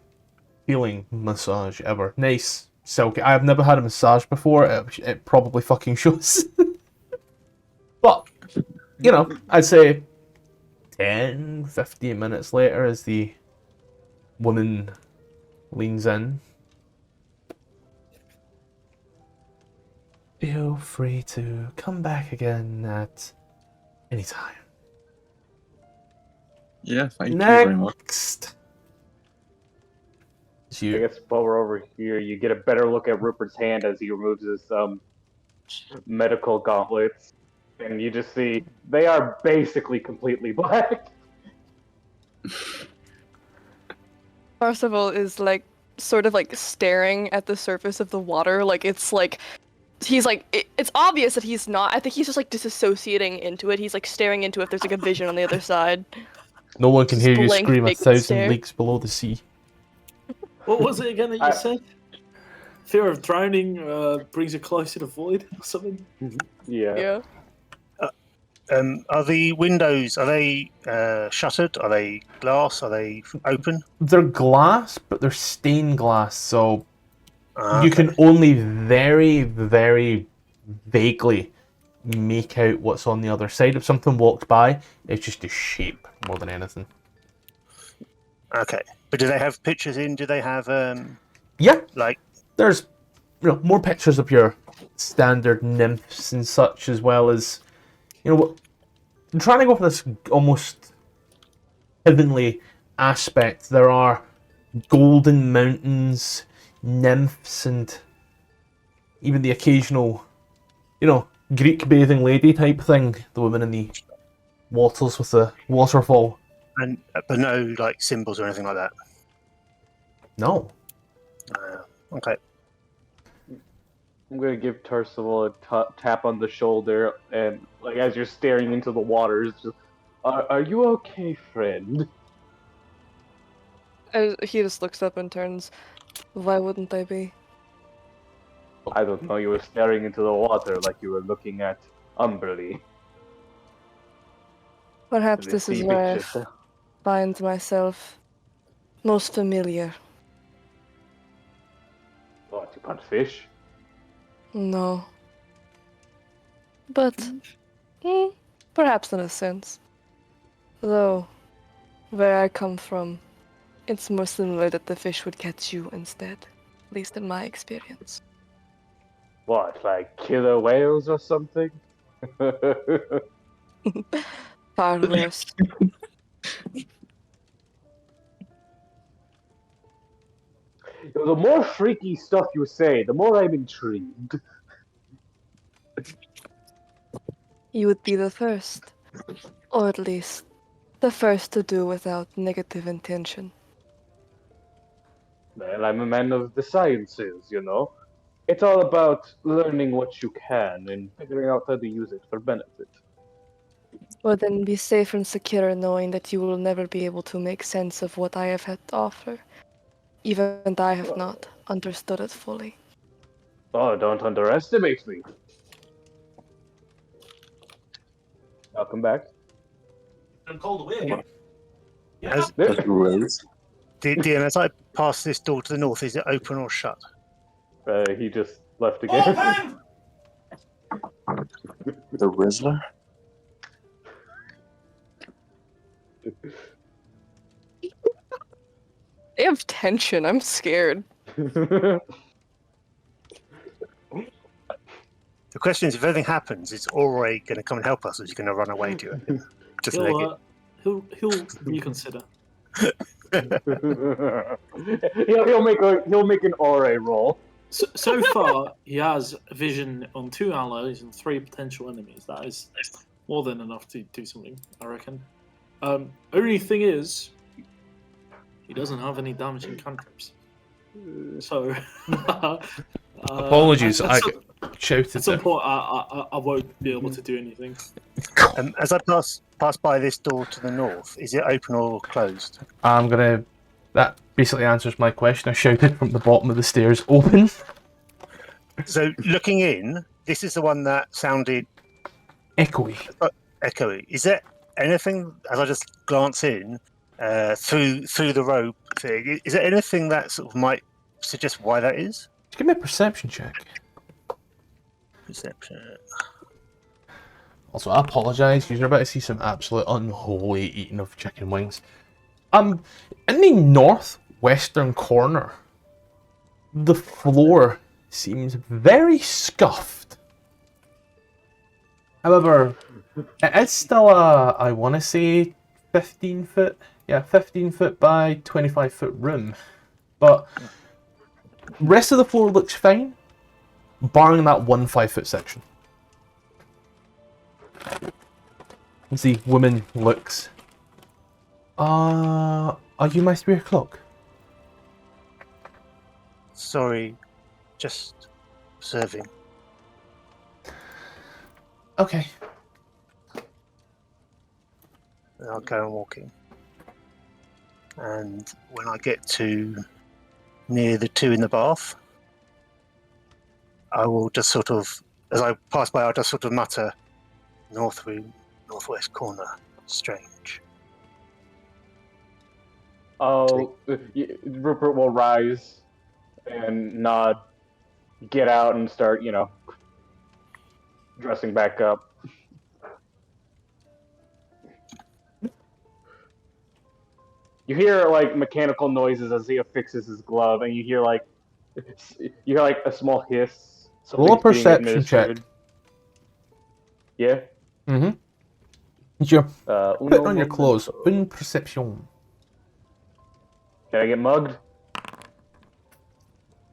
Speaker 1: feeling massage ever. Nice, silky. I've never had a massage before. It probably fucking shows. But, you know, I'd say 10, 15 minutes later as the woman leans in. Feel free to come back again at any time.
Speaker 6: Yeah, thank you very much.
Speaker 1: Next. It's
Speaker 2: I
Speaker 1: you.
Speaker 2: guess while we're over here, you get a better look at Rupert's hand as he removes his medical gauntlets, and you just see they are basically completely black.
Speaker 3: Parsifal is like sort of like staring at the surface of the water, like it's like he's like it's obvious that he's not. I think he's just like disassociating into it. He's like staring into it. There's like a vision on the other side.
Speaker 1: No one can
Speaker 3: Just
Speaker 1: hear you
Speaker 3: blank,
Speaker 1: scream
Speaker 3: vacant
Speaker 1: 1,000
Speaker 3: stare.
Speaker 1: leagues below the sea.
Speaker 4: What was it again that you said? Fear of drowning brings you closer to void or something?
Speaker 2: Yeah.
Speaker 5: Are the windows, are they shuttered? Are they glass? Are they open?
Speaker 1: They're glass, but they're stained glass, so you
Speaker 5: Okay.
Speaker 1: can only very, very vaguely make out what's on the other side. If something walked by, it's just a shape more than anything.
Speaker 5: Okay. But do they have pictures in? Do they have,
Speaker 1: Yeah,
Speaker 5: like...
Speaker 1: there's more pictures of your standard nymphs and such, as well as, you know, what I'm trying to go for this almost heavenly aspect. There are golden mountains, nymphs, and even the occasional, you know, Greek bathing lady type thing. The woman in the waters with the waterfall.
Speaker 5: And but no, like, symbols or anything like that?
Speaker 1: No.
Speaker 5: Okay.
Speaker 2: I'm gonna give Tarsival a tap on the shoulder, and like as you're staring into the waters, just, are you okay, friend?
Speaker 3: He just looks up and turns. Why wouldn't I be?
Speaker 2: I don't know. You were staring into the water like you were looking at Umberly.
Speaker 3: Perhaps
Speaker 2: The
Speaker 3: this is
Speaker 2: sea
Speaker 3: where I
Speaker 2: bitches.
Speaker 3: find myself most familiar.
Speaker 2: What, you punch fish?
Speaker 3: No. But, perhaps in a sense. Though, where I come from, it's more similar that the fish would catch you instead. At least in my experience.
Speaker 2: What, like killer whales or something?
Speaker 3: Far worse.
Speaker 2: The more freaky stuff you say, the more I'm intrigued.
Speaker 3: You would be the first. Or at least, the first to do without negative intention.
Speaker 2: Well, I'm a man of the sciences, you know. It's all about learning what you can and figuring out how to use it for benefit.
Speaker 3: Well, then be safe and secure knowing that you will never be able to make sense of what I have had to offer. Even I have not understood it fully.
Speaker 2: Oh, don't underestimate me. Welcome back.
Speaker 1: I'm called away.
Speaker 5: As,
Speaker 6: That's Rose.
Speaker 5: Dion, as I pass this door to the north, is it open or shut?
Speaker 2: He just left again.
Speaker 6: The Rizzler?
Speaker 3: They have tension. I'm scared.
Speaker 5: The question is, if anything happens, is Ori going to come and help us, or is he going to run away to it? Just make it.
Speaker 4: He'll reconsider.
Speaker 2: he'll make an RA roll.
Speaker 4: So far, he has a vision on 2 allies and 3 potential enemies. That is more than enough to do something, I reckon. Only thing is, he doesn't have any damaging cantrips. So,
Speaker 1: Apologies, I shouted
Speaker 4: at some
Speaker 1: it.
Speaker 4: point, I won't be able to do anything.
Speaker 5: As I pass by this door to the north, is it open or closed?
Speaker 1: That basically answers my question. I shouted from the bottom of the stairs, open.
Speaker 5: So looking in, this is the one that sounded
Speaker 1: Echoey.
Speaker 5: echoey. Is there anything, as I just glance in, through the rope thing, is there anything that sort of might suggest why that is?
Speaker 1: Give me a perception check.
Speaker 5: Perception.
Speaker 1: Also, I apologise, you're about to see some absolute unholy eating of chicken wings. In the northwestern corner, the floor seems very scuffed. However, it is still I want to say 15 foot by 25 foot room. But rest of the floor looks fine, barring that 1 5-foot section. As the woman looks. Are you my 3 o'clock?
Speaker 5: Sorry, just serving.
Speaker 1: Okay.
Speaker 5: And I'll go on walking. And when I get to near the 2 in the bath, I will just sort of, as I pass by, I'll just sort of mutter, northwest corner, strange.
Speaker 2: Rupert will rise and nod, get out and start, dressing back up. You hear like mechanical noises as he affixes his glove, and you hear like a small hiss.
Speaker 1: Roll a
Speaker 2: Something's being
Speaker 1: perception check.
Speaker 2: administered. Yeah.
Speaker 1: Mm-hmm. You're
Speaker 2: Uno
Speaker 1: putting on your clothes.
Speaker 2: momento.
Speaker 1: Une perception.
Speaker 2: Can I get mugged?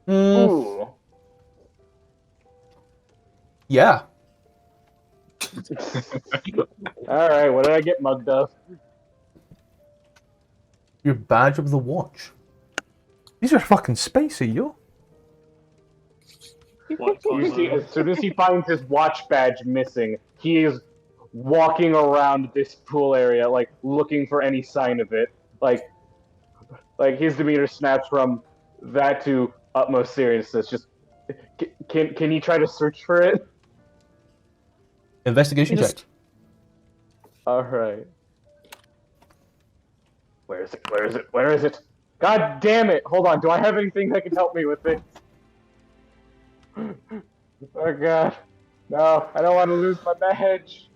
Speaker 1: Mm,
Speaker 2: Ooh.
Speaker 1: yeah.
Speaker 2: All right. What did I get mugged of?
Speaker 1: Your badge of the watch. These are fucking spicy, yo.
Speaker 2: You see, as soon as he finds his watch badge missing, he is walking around this pool area, like looking for any sign of it. Like his demeanor snaps from that to utmost seriousness. Just can you try to search for it?
Speaker 1: Investigation check.
Speaker 2: All right. Where is it? Where is it? Where is it? God damn it! Hold on. Do I have anything that can help me with this? Oh god. No, I don't want to lose my badge.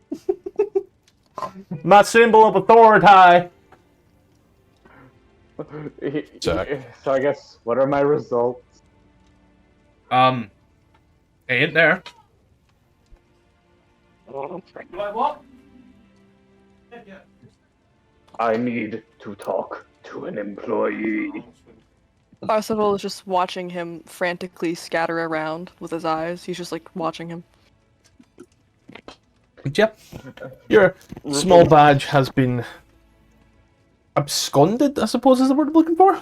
Speaker 1: My symbol of authority. Check.
Speaker 2: So I guess, what are my results?
Speaker 1: Ain't there.
Speaker 2: I need to talk to an employee.
Speaker 3: Parsifal is just watching him frantically scatter around with his eyes. He's just like watching him.
Speaker 1: Yep. Your small badge has been absconded, I suppose is the word I'm looking for.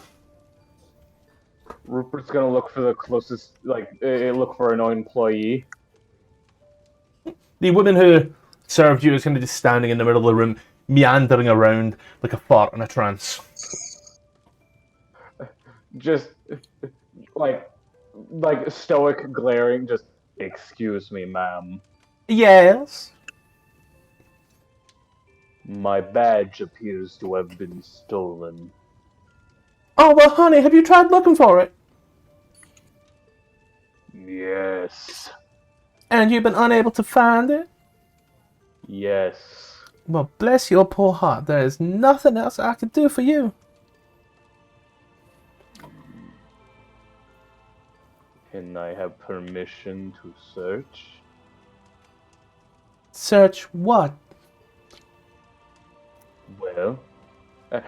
Speaker 2: Rupert's gonna look for the closest, look for an employee.
Speaker 1: The woman who served you is kind of just standing in the middle of the room, meandering around like a fart in a trance.
Speaker 2: Just, like stoic glaring, just, excuse me, ma'am.
Speaker 1: Yes.
Speaker 2: My badge appears to have been stolen.
Speaker 1: Oh, well, honey, have you tried looking for it?
Speaker 2: Yes.
Speaker 1: And you've been unable to find it?
Speaker 2: Yes.
Speaker 1: Well, bless your poor heart. There is nothing else I can do for you.
Speaker 2: Can I have permission to search?
Speaker 1: Search what?
Speaker 2: Well,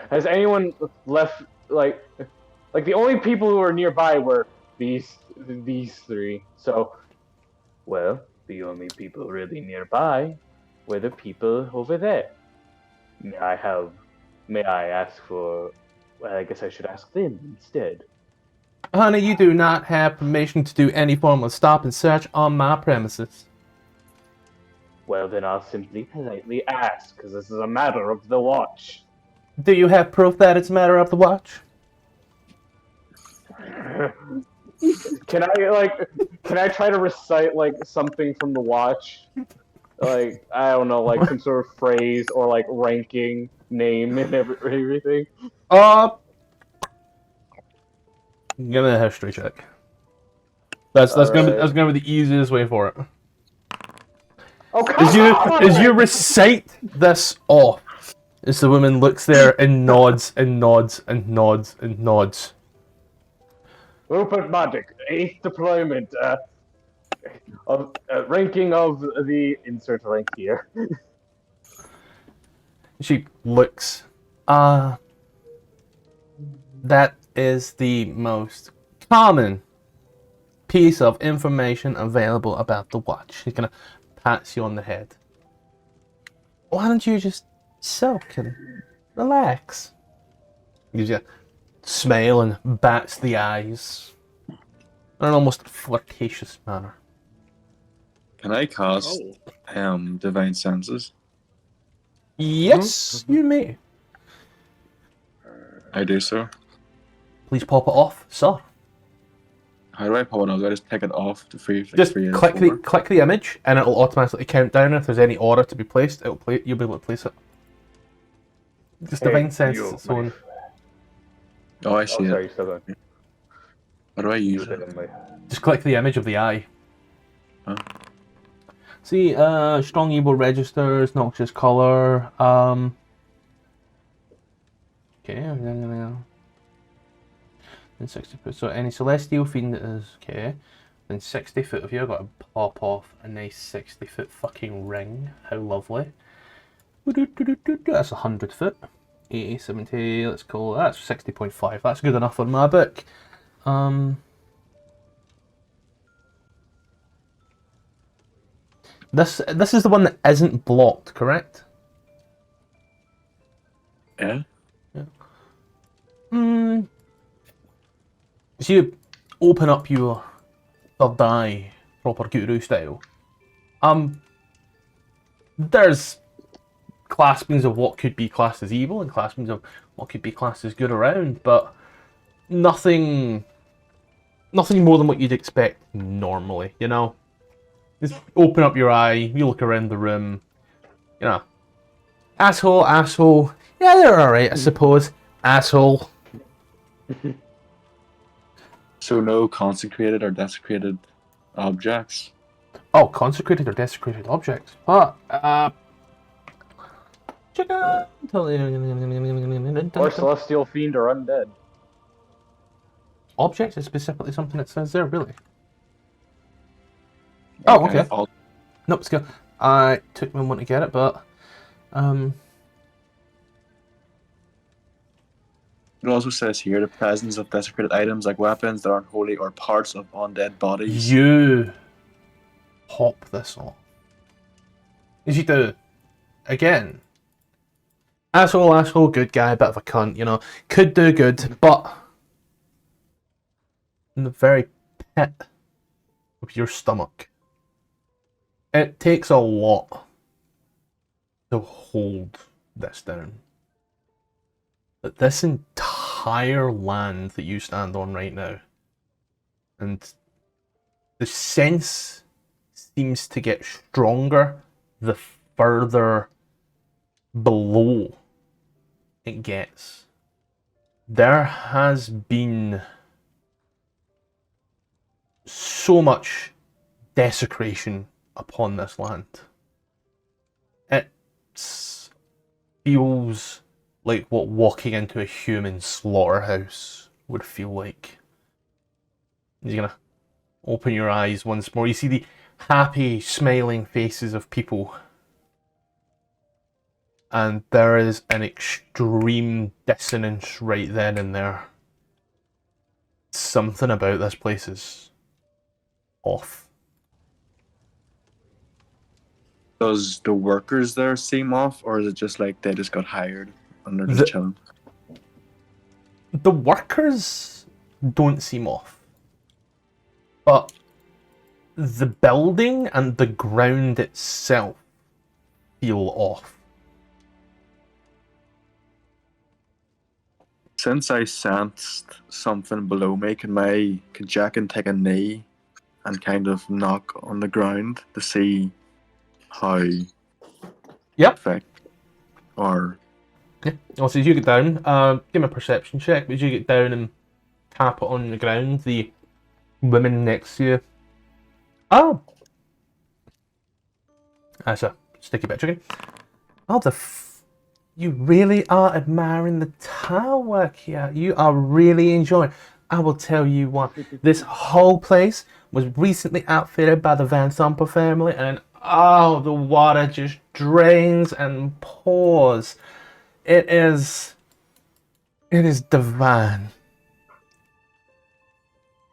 Speaker 2: Has anyone left? Like the only people who were nearby were these three. So, well, the only people really nearby were the people over there. May I ask for? Well, I guess I should ask them instead.
Speaker 1: Honey, you do not have permission to do any form of stop and search on my premises.
Speaker 2: Well, then I'll simply politely ask, because this is a matter of the watch.
Speaker 1: Do you have proof that it's a matter of the watch?
Speaker 2: Can I try to recite like something from the watch? Like, I don't know, like some sort of phrase or like ranking, name, and everything.
Speaker 1: Give me a history check. That's gonna be the easiest way for it.
Speaker 2: Oh, come on!
Speaker 1: As you recite this off, as the woman looks there and nods and nods and nods and nods.
Speaker 2: Rupert Magic, 8th deployment, ranking of the insert rank here.
Speaker 1: She looks. That is the most common piece of information available about the watch. She's gonna pat you on the head. Why don't you just soak and relax? Gives you a smile and bats the eyes in an almost flirtatious manner.
Speaker 6: Can I cast Divine Senses?
Speaker 1: Yes, you may.
Speaker 6: I do so.
Speaker 1: Please pop it off, sir.
Speaker 6: How do I pop it off? Do I just take it off to free?
Speaker 1: Just
Speaker 6: free
Speaker 1: click the image, and it'll automatically count down. If there's any order to be placed, you'll be able to place it. Just Divine Sense its own.
Speaker 6: Oh, I see
Speaker 2: Sorry,
Speaker 6: it.
Speaker 2: still going.
Speaker 6: How do I use it?
Speaker 1: Just click the image of the eye.
Speaker 6: Huh?
Speaker 1: See, strong evil registers, noxious color. Okay, then 60 foot. So any celestial fiend that is okay. Then 60 foot of you, I've got to pop off a nice 60-foot fucking ring. How lovely. That's 100 foot. 80, 70, let's call it. That's 60.5. That's good enough on my book. This is the one that isn't blocked, correct?
Speaker 6: Yeah.
Speaker 1: So you open up your third eye, proper guru style. There's claspings of what could be classed as evil and claspings of what could be classed as good around, but nothing more than what you'd expect normally, you know? Just open up your eye, you look around the room, you know. Asshole. Yeah, they're alright, I suppose. Asshole.
Speaker 6: So no consecrated or desecrated objects.
Speaker 1: Oh, consecrated or desecrated objects.
Speaker 2: Or celestial fiend or undead.
Speaker 1: Objects is specifically something that says there, really. Oh, okay. Nope, it's good. I took me a moment to get it, but
Speaker 6: It also says here the presence of desecrated items like weapons that are unholy or parts of undead bodies.
Speaker 1: you pop this off. As you do, again, asshole, good guy, bit of a cunt, you know, could do good, but in the very pit of your stomach, it takes a lot to hold this down. But this entire land that you stand on right now, and the sense seems to get stronger the further below it gets. There has been so much desecration upon this land. It feels like what walking into a human slaughterhouse would feel like. You're gonna open your eyes once more. You see the happy, smiling faces of people. and there is an extreme dissonance right then and there. Something about this place is off.
Speaker 6: Does the workers there seem off, or is it just like they just got hired and they're just chilling?
Speaker 1: The workers don't seem off, but the building and the ground itself feel off.
Speaker 6: Since I sensed something below me, could Jack take a knee and kind of knock on the ground to see how
Speaker 1: Yep.
Speaker 6: effect or
Speaker 1: Yeah. Also, as you get down, give me a perception check. But as you get down and tap it on the ground, the women next to you. Oh, that's a sticky bit chicken. Oh, you really are admiring the tile work here. You are really enjoying. I will tell you what. This whole place was recently outfitted by the Van Thumper family, and oh, the water just drains and pours. It is divine.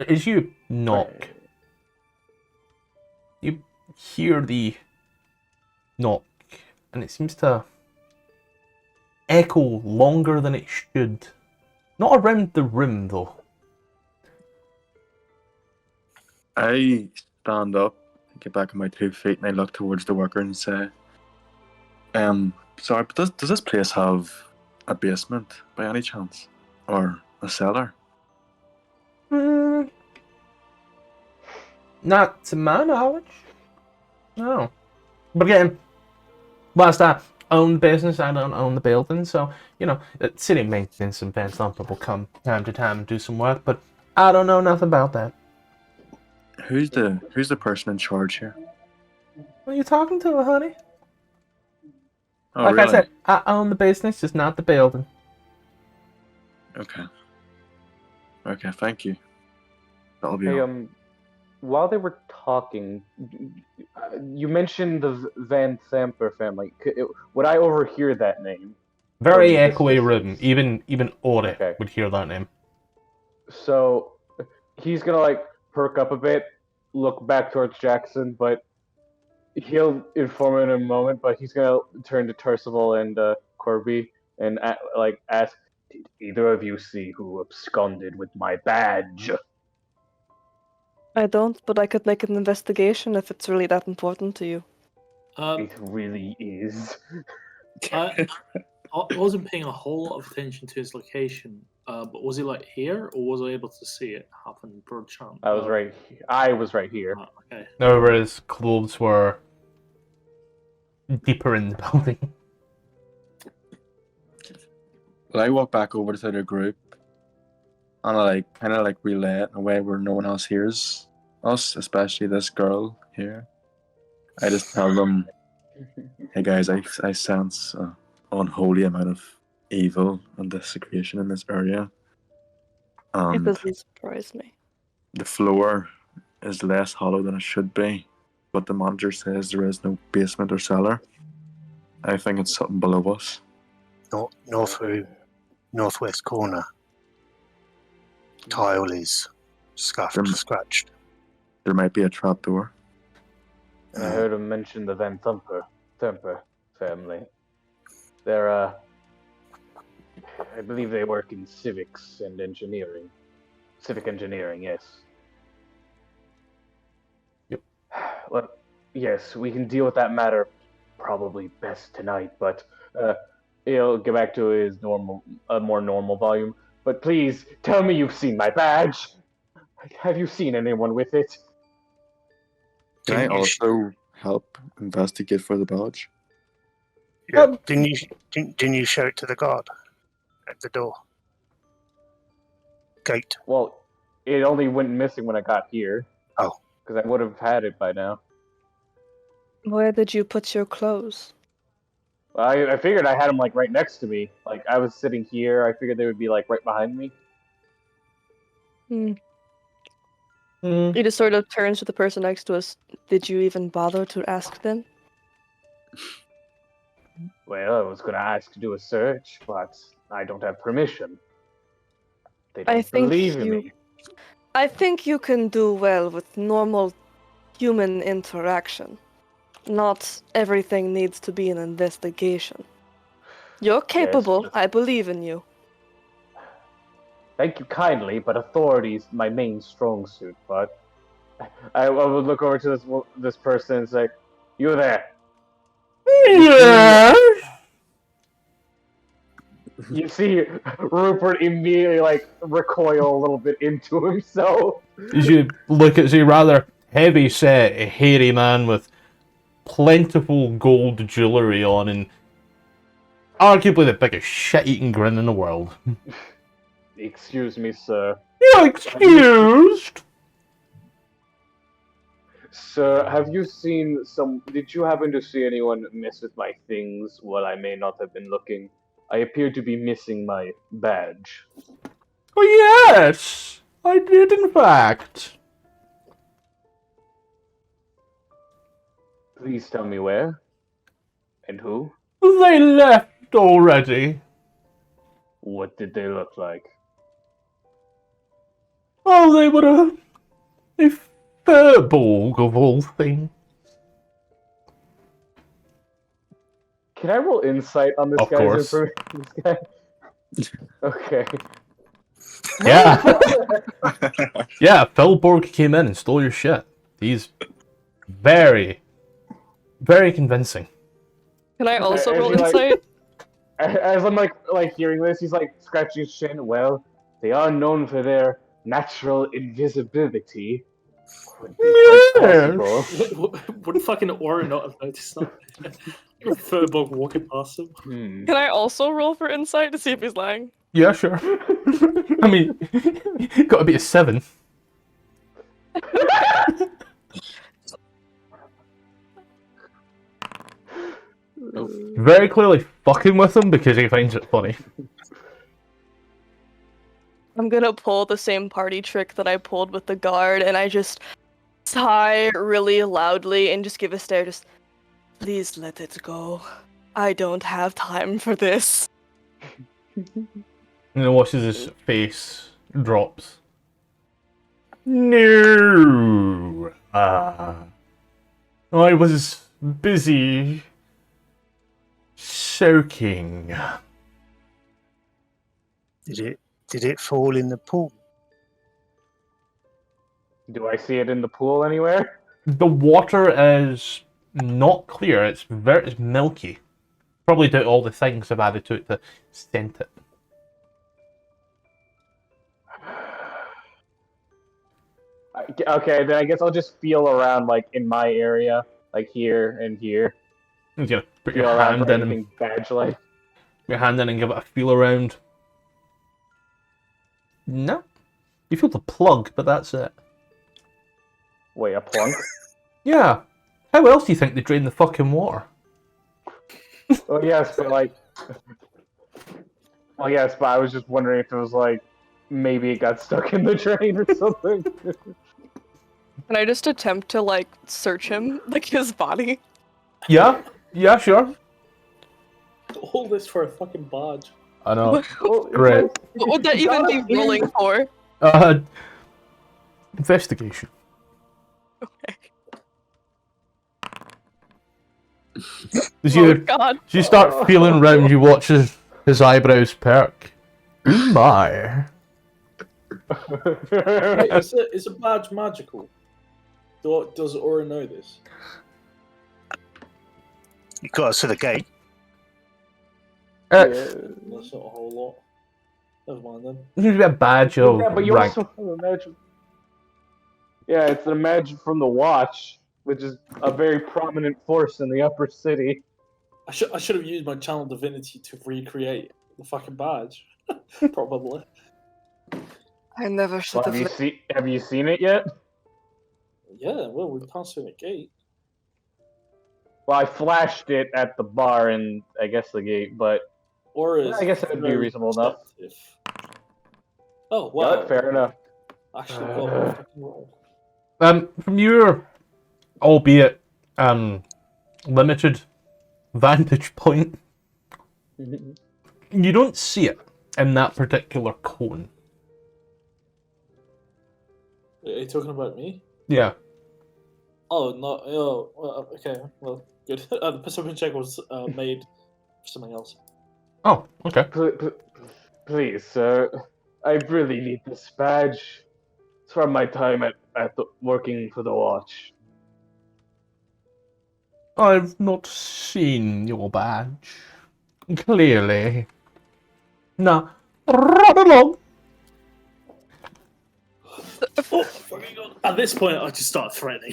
Speaker 1: As you knock, you hear the knock, and it seems to echo longer than it should. Not around the room, though.
Speaker 6: I stand up, get back on my 2 feet, and I look towards the worker and say, sorry, but does this place have a basement by any chance? Or a cellar?
Speaker 1: Not to my knowledge. No. But again, whilst I own the business, I don't own the building, so, city maintenance and Van Thumper will come time to time and do some work, but I don't know nothing about that.
Speaker 6: Who's the person in charge here?
Speaker 1: Who are you talking to, honey?
Speaker 6: Oh,
Speaker 1: Like
Speaker 6: really?
Speaker 1: I said, I own the business, just not the building.
Speaker 6: Okay. Okay, thank you. That'll be
Speaker 2: Hey,
Speaker 6: all.
Speaker 2: while they were talking, you mentioned the Van Thamper family. Would I overhear that name?
Speaker 1: Very
Speaker 2: From this
Speaker 1: echoey room.
Speaker 2: distance.
Speaker 1: Even Ori
Speaker 2: Okay.
Speaker 1: would hear that name.
Speaker 2: So he's gonna perk up a bit, look back towards Jackson, but he'll inform him in a moment. But he's gonna turn to Percival and Corby and ask, "Did either of you see who absconded with my badge?"
Speaker 3: I don't, but I could make an investigation if it's really that important to you.
Speaker 2: It really is.
Speaker 4: I wasn't paying a whole lot of attention to his location, but was he here, or was I able to see it happen per chance?
Speaker 2: I was right. I was right here.
Speaker 4: Okay.
Speaker 1: However, his clothes were deeper in the building.
Speaker 6: Well, I walk back over to the group and I kind of relay it in a way where no one else hears us, especially this girl here. I just tell them, hey guys, I sense an unholy amount of evil and desecration in this area.
Speaker 3: It
Speaker 6: And
Speaker 3: doesn't surprise me.
Speaker 6: the floor is less hollow than it should be, but the manager says there is no basement or cellar. I think it's something below us.
Speaker 5: Northwest corner. Tile is scuffed, scratched.
Speaker 6: There might be a trapdoor.
Speaker 2: I heard him mention the Van Thumper family. They're I believe they work in civics and engineering. Civic engineering, yes.
Speaker 1: Yep.
Speaker 2: Well, yes, we can deal with that matter probably best tonight, but he'll get back to his more normal volume. But please, tell me you've seen my badge. Have you seen anyone with it?
Speaker 6: Can I
Speaker 5: Didn't you
Speaker 6: also help investigate for the badge?
Speaker 5: Yeah. Didn't you show it to the guard at the door? Gate.
Speaker 2: Well, it only went missing when I got here.
Speaker 5: Oh.
Speaker 2: Because I would have had it by now.
Speaker 3: Where did you put your clothes?
Speaker 2: I figured I had them right next to me. I was sitting here. I figured they would be right behind me.
Speaker 3: He just sort of turns to the person next to us. Did you even bother to ask them?
Speaker 2: Well, I was going to ask to do a search, but I don't have permission. They
Speaker 3: I
Speaker 2: don't
Speaker 3: think
Speaker 2: believe
Speaker 3: you-
Speaker 2: me.
Speaker 3: I think you can do well with normal human interaction. Not everything needs to be an investigation. You're capable.
Speaker 2: just-
Speaker 3: I believe in you.
Speaker 2: Thank you kindly, but authority is my main strong suit. But I would look over to this person and say, "You there?
Speaker 1: Yeah.
Speaker 2: You see Rupert immediately like recoil a little bit into himself.
Speaker 1: As you look at a rather heavy set, hairy man with plentiful gold jewellery on and arguably the biggest shit-eating grin in the world.
Speaker 2: Excuse me, sir.
Speaker 1: You're excused!
Speaker 2: Sir, have you seen some... Did you happen to see anyone mess with my things while I may not have been looking? I appear to be missing my badge.
Speaker 1: Oh yes! I did in fact.
Speaker 2: Please tell me where? And who?
Speaker 1: They left already.
Speaker 2: What did they look like?
Speaker 1: Oh, they were a furbolg of all things.
Speaker 2: Can I roll insight on this
Speaker 1: Of
Speaker 2: guy's
Speaker 1: course.
Speaker 2: this guy? Okay.
Speaker 1: Yeah. Yeah, Felborg came in and stole your shit. He's very, very convincing.
Speaker 3: Can I also
Speaker 2: As
Speaker 3: roll
Speaker 2: you, like-
Speaker 3: insight?
Speaker 2: As I'm like hearing this, he's like scratching his chin. Well, they are known for their natural invisibility. Could be quite possible.
Speaker 4: Would fucking Aura not have noticed that? Your Furbog walking past him.
Speaker 2: Hmm.
Speaker 3: Can I also roll for insight to see if he's lying?
Speaker 1: Yeah, sure. I mean, gotta be a 7. Very clearly fucking with him because he finds it funny.
Speaker 3: I'm gonna pull the same party trick that I pulled with the guard, and I just sigh really loudly and just give a stare, just, please let it go. I don't have time for this.
Speaker 1: And then watches his face drops. No. I was busy soaking.
Speaker 5: Did it fall in the pool?
Speaker 2: Do I see it in the pool anywhere?
Speaker 1: The water is not clear. It's milky. Probably due to all the things I've added to it to scent it.
Speaker 2: Okay, then I guess I'll just feel around like in my area, like here and here.
Speaker 1: You gotta put
Speaker 2: Feel
Speaker 1: your
Speaker 2: around
Speaker 1: hand
Speaker 2: for
Speaker 1: in,
Speaker 2: anything badge-like.
Speaker 1: your hand in, and give it a feel around. No, you feel the plug, but that's it.
Speaker 2: Wait, a plunk?
Speaker 1: Yeah. How else do you think they drain the fucking water?
Speaker 2: Oh yes, but like, well yes, but I was just wondering if it was like maybe it got stuck in the drain or something.
Speaker 3: Can I just attempt to, like, search him? Like, his body?
Speaker 1: Yeah. Yeah, sure.
Speaker 4: All this for a fucking badge.
Speaker 1: I know.
Speaker 2: Well,
Speaker 1: Great.
Speaker 3: What would that even be rolling for?
Speaker 1: Investigation.
Speaker 3: Okay.
Speaker 1: As
Speaker 3: Oh
Speaker 1: you,
Speaker 3: god.
Speaker 1: as you start feeling round, you watch his eyebrows perk. Ooh my.
Speaker 4: Wait, is a badge magical? Does Aura know this?
Speaker 5: You got us to the gate.
Speaker 4: That's not a whole lot. Never mind then.
Speaker 1: It seems to be a badge of
Speaker 2: Yeah, but you
Speaker 1: rank.
Speaker 2: also imagine. Yeah, it's an imagine from the Watch, which is a very prominent force in the upper city.
Speaker 4: I should have used my channel divinity to recreate the fucking badge. Probably.
Speaker 3: I never should have.
Speaker 2: Have you seen it yet?
Speaker 4: Yeah, well, we passed through the gate.
Speaker 2: Well, I flashed it at the bar and I guess the gate, but
Speaker 4: Aura is
Speaker 2: I guess that would be
Speaker 4: very
Speaker 2: reasonable enough.
Speaker 4: perceptive. Oh,
Speaker 2: yeah,
Speaker 4: wow.
Speaker 2: fair enough.
Speaker 4: Actually, got a fucking roll.
Speaker 1: From your, albeit limited vantage point, You don't see it in that particular cone.
Speaker 4: Are you talking about me?
Speaker 1: Yeah.
Speaker 4: Oh, no. Oh, well, okay. Well, good. The perception check was made for something else.
Speaker 1: Oh, okay.
Speaker 2: Please, sir. I really need this badge. It's from my time working for the watch.
Speaker 1: I've not seen your badge. Clearly. Now, run along.
Speaker 4: Oh, fucking God. At this point, I just start threatening.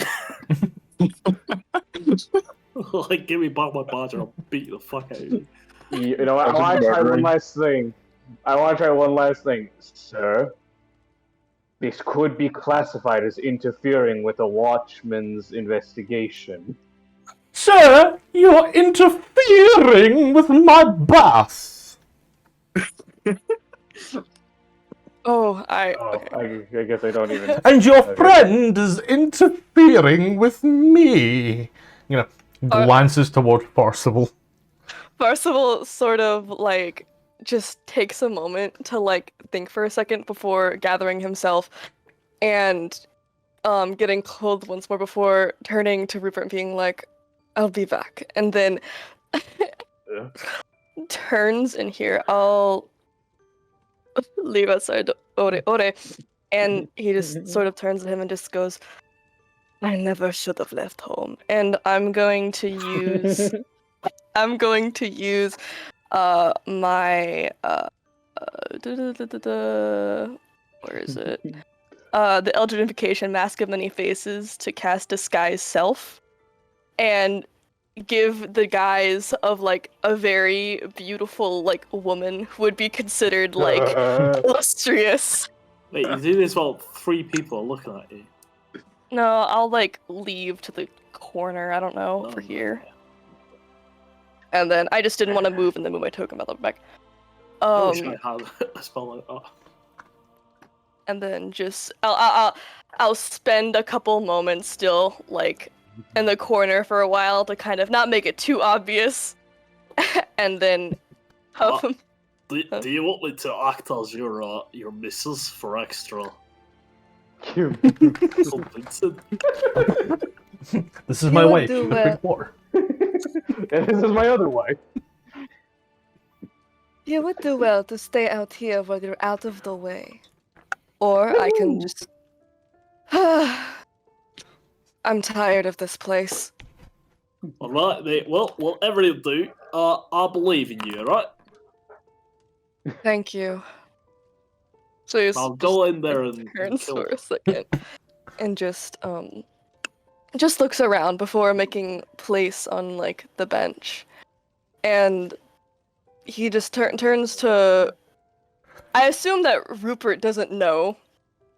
Speaker 4: Like, give me back my badge or I'll beat the fuck out of you.
Speaker 2: You know, I
Speaker 6: That's
Speaker 2: want to try one
Speaker 6: murdering.
Speaker 2: last thing. Sir. This could be classified as interfering with a watchman's investigation.
Speaker 1: Sir, you're interfering with my bath.
Speaker 3: Okay.
Speaker 2: I guess I don't even.
Speaker 1: And your friend is interfering with me. You know, glances toward Parsival.
Speaker 3: Parsival sort of like just takes a moment to like think for a second before gathering himself and getting clothed once more before turning to Rupert and being like, I'll be back. And then turns in here. I'll leave outside Ore. And he just sort of turns at him and just goes, I never should have left home. And I'm going to use my where is it? The Eldritchification Mask of Many Faces to cast Disguise Self and give the guise of like a very beautiful like woman who would be considered like illustrious.
Speaker 4: Wait, you do this while 3 people are looking at you.
Speaker 3: No, I'll like leave to the corner, I don't know, over here. And then I just didn't want to move and then move my token back.
Speaker 4: I wish I had a spell like that.
Speaker 3: And then just I'll spend a couple moments still like in the corner for a while to kind of not make it too obvious, and then
Speaker 4: Do you want me to act as your missus for extra convincing?
Speaker 1: This is my
Speaker 3: You would
Speaker 1: wife.
Speaker 3: do
Speaker 1: Big
Speaker 3: well.
Speaker 1: water.
Speaker 2: And this is my other wife.
Speaker 3: You would do well to stay out here while you're out of the way. Or I can just... I'm tired of this place.
Speaker 4: Alright, mate. Well, whatever you do, I believe in you, alright?
Speaker 3: Thank you. So you
Speaker 4: I'll go in there and
Speaker 3: turns
Speaker 4: kill
Speaker 3: for a second and just looks around before making place on like the bench, and he just turns to. I assume that Rupert doesn't know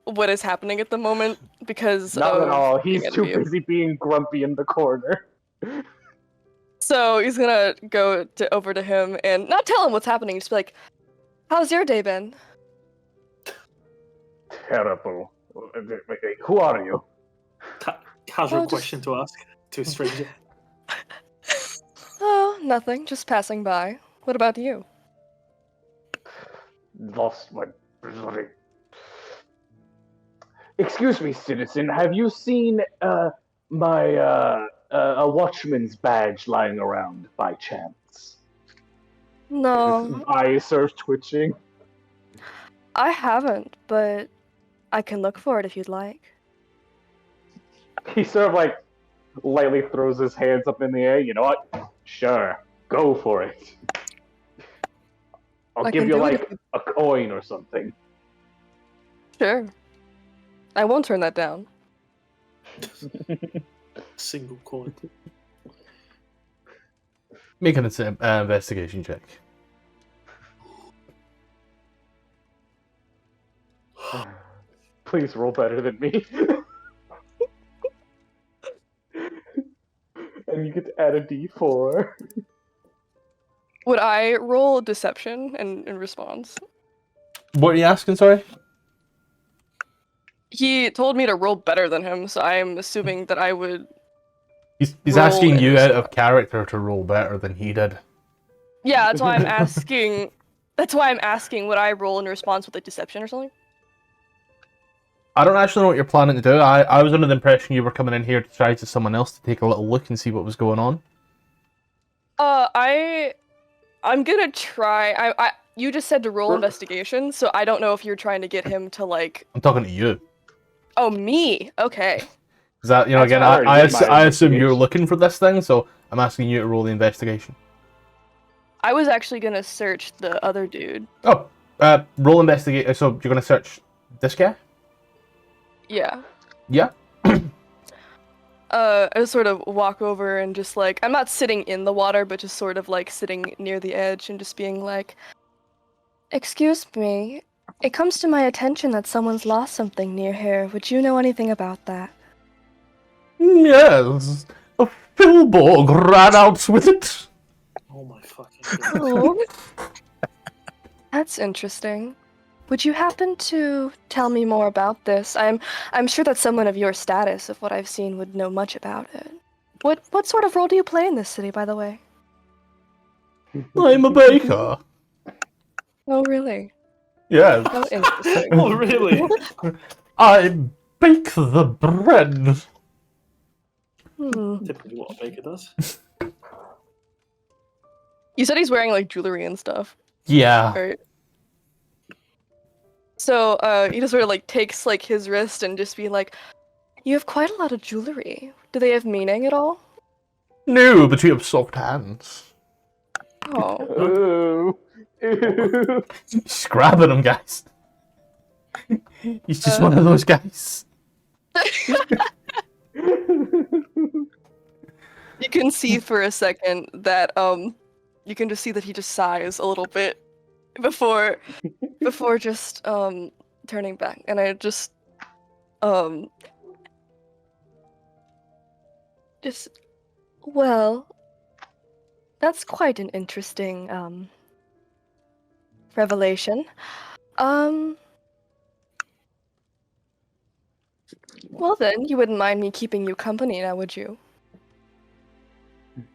Speaker 3: what is happening at the moment because
Speaker 2: Not at all.
Speaker 3: being
Speaker 2: He's too
Speaker 3: interviewed.
Speaker 2: busy being grumpy in the corner.
Speaker 3: So he's gonna go over to him and not tell him what's happening. Just be like, "How's your day been?"
Speaker 2: Terrible. Who are you?
Speaker 4: Casual
Speaker 3: Oh, just-
Speaker 4: question to ask to a stranger.
Speaker 3: Oh, nothing. Just passing by. What about you?
Speaker 2: Lost my bloody. Excuse me, citizen. Have you seen my a watchman's badge lying around by chance?
Speaker 3: No,
Speaker 2: His eyes are twitching.
Speaker 3: I haven't, but I can look for it if you'd like.
Speaker 2: He sort of like lightly throws his hands up in the air. You know what? Sure, go for it. I'll
Speaker 3: I
Speaker 2: give
Speaker 3: can
Speaker 2: you
Speaker 3: do it
Speaker 2: like
Speaker 3: if you-
Speaker 2: a coin or something.
Speaker 3: Sure. I won't turn that down.
Speaker 4: Single coin.
Speaker 1: Make an investigation check.
Speaker 2: Please roll better than me. And you get to add a d4.
Speaker 3: Would I roll deception in response?
Speaker 1: What are you asking, sorry?
Speaker 3: He told me to roll better than him, so I'm assuming that I would.
Speaker 1: He's
Speaker 3: Roll
Speaker 1: asking
Speaker 3: and
Speaker 1: you out of
Speaker 3: respond.
Speaker 1: character to roll better than he did.
Speaker 3: Yeah, that's why I'm asking. That's why I'm asking. Would I roll in response with a deception or something?
Speaker 1: I don't actually know what you're planning to do. I was under the impression you were coming in here to try to someone else to take a little look and see what was going on.
Speaker 3: I'm gonna try. You just said to roll investigation, so I don't know if you're trying to get him to like.
Speaker 1: I'm talking to you.
Speaker 3: Oh, me. Okay.
Speaker 1: Is that,
Speaker 2: That's
Speaker 1: again,
Speaker 2: hard,
Speaker 1: I
Speaker 2: isn't my
Speaker 1: I assume you're
Speaker 2: investigation?
Speaker 1: looking for this thing, so I'm asking you to roll the investigation.
Speaker 3: I was actually gonna search the other dude.
Speaker 1: Oh, roll investigate. So you're gonna search this guy?
Speaker 3: Yeah.
Speaker 1: Yeah.
Speaker 3: I just sort of walk over and just like I'm not sitting in the water, but just sort of like sitting near the edge and just being like, "Excuse me, it comes to my attention that someone's lost something near here. Would you know anything about that?"
Speaker 1: Yes. A Filborg ran out with it.
Speaker 4: Oh my fucking god.
Speaker 3: Oh, that's interesting. Would you happen to tell me more about this? I'm sure that someone of your status, of what I've seen, would know much about it. What sort of role do you play in this city, by the way?
Speaker 1: I'm a baker.
Speaker 3: Oh, really?
Speaker 1: Yes.
Speaker 3: Oh, interesting.
Speaker 4: Oh really?
Speaker 1: I bake the bread.
Speaker 4: Typically what a baker does.
Speaker 3: You said he's wearing like jewelry and stuff,
Speaker 1: Yeah.
Speaker 3: right? So he just sort of like takes like his wrist and just be like, "You have quite a lot of jewelry. Do they have meaning at all?"
Speaker 1: No, but you have soft hands.
Speaker 3: Oh,
Speaker 2: Ooh. Ooh.
Speaker 1: He's grabbing him, guys. He's just one of those guys.
Speaker 3: you can see for a second that you can just see that he just sighs a little bit before just turning back, and I just well, that's quite an interesting revelation. Well then, you wouldn't mind me keeping you company now, would you?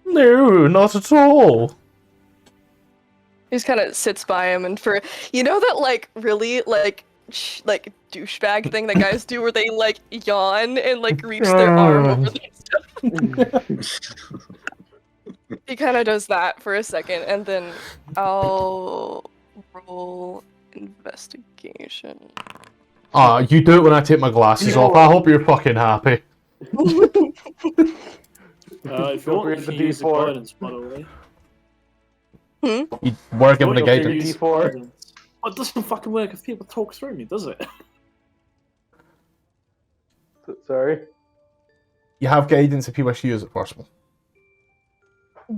Speaker 1: No, not at all.
Speaker 3: He just kind of sits by him, and for that like really like like douchebag thing that guys do where they like yawn and like reach their arm over their stuff. He kind of does that for a second, and then I'll roll investigation.
Speaker 1: You do it when I take my glasses off. I hope you're fucking happy.
Speaker 4: If you want, you can use the guidance, by the way.
Speaker 1: You were given a guidance.
Speaker 2: D4.
Speaker 4: Well, it doesn't fucking work if people talk through me, does it?
Speaker 2: Sorry.
Speaker 1: You have guidance if you wish to use it, possible.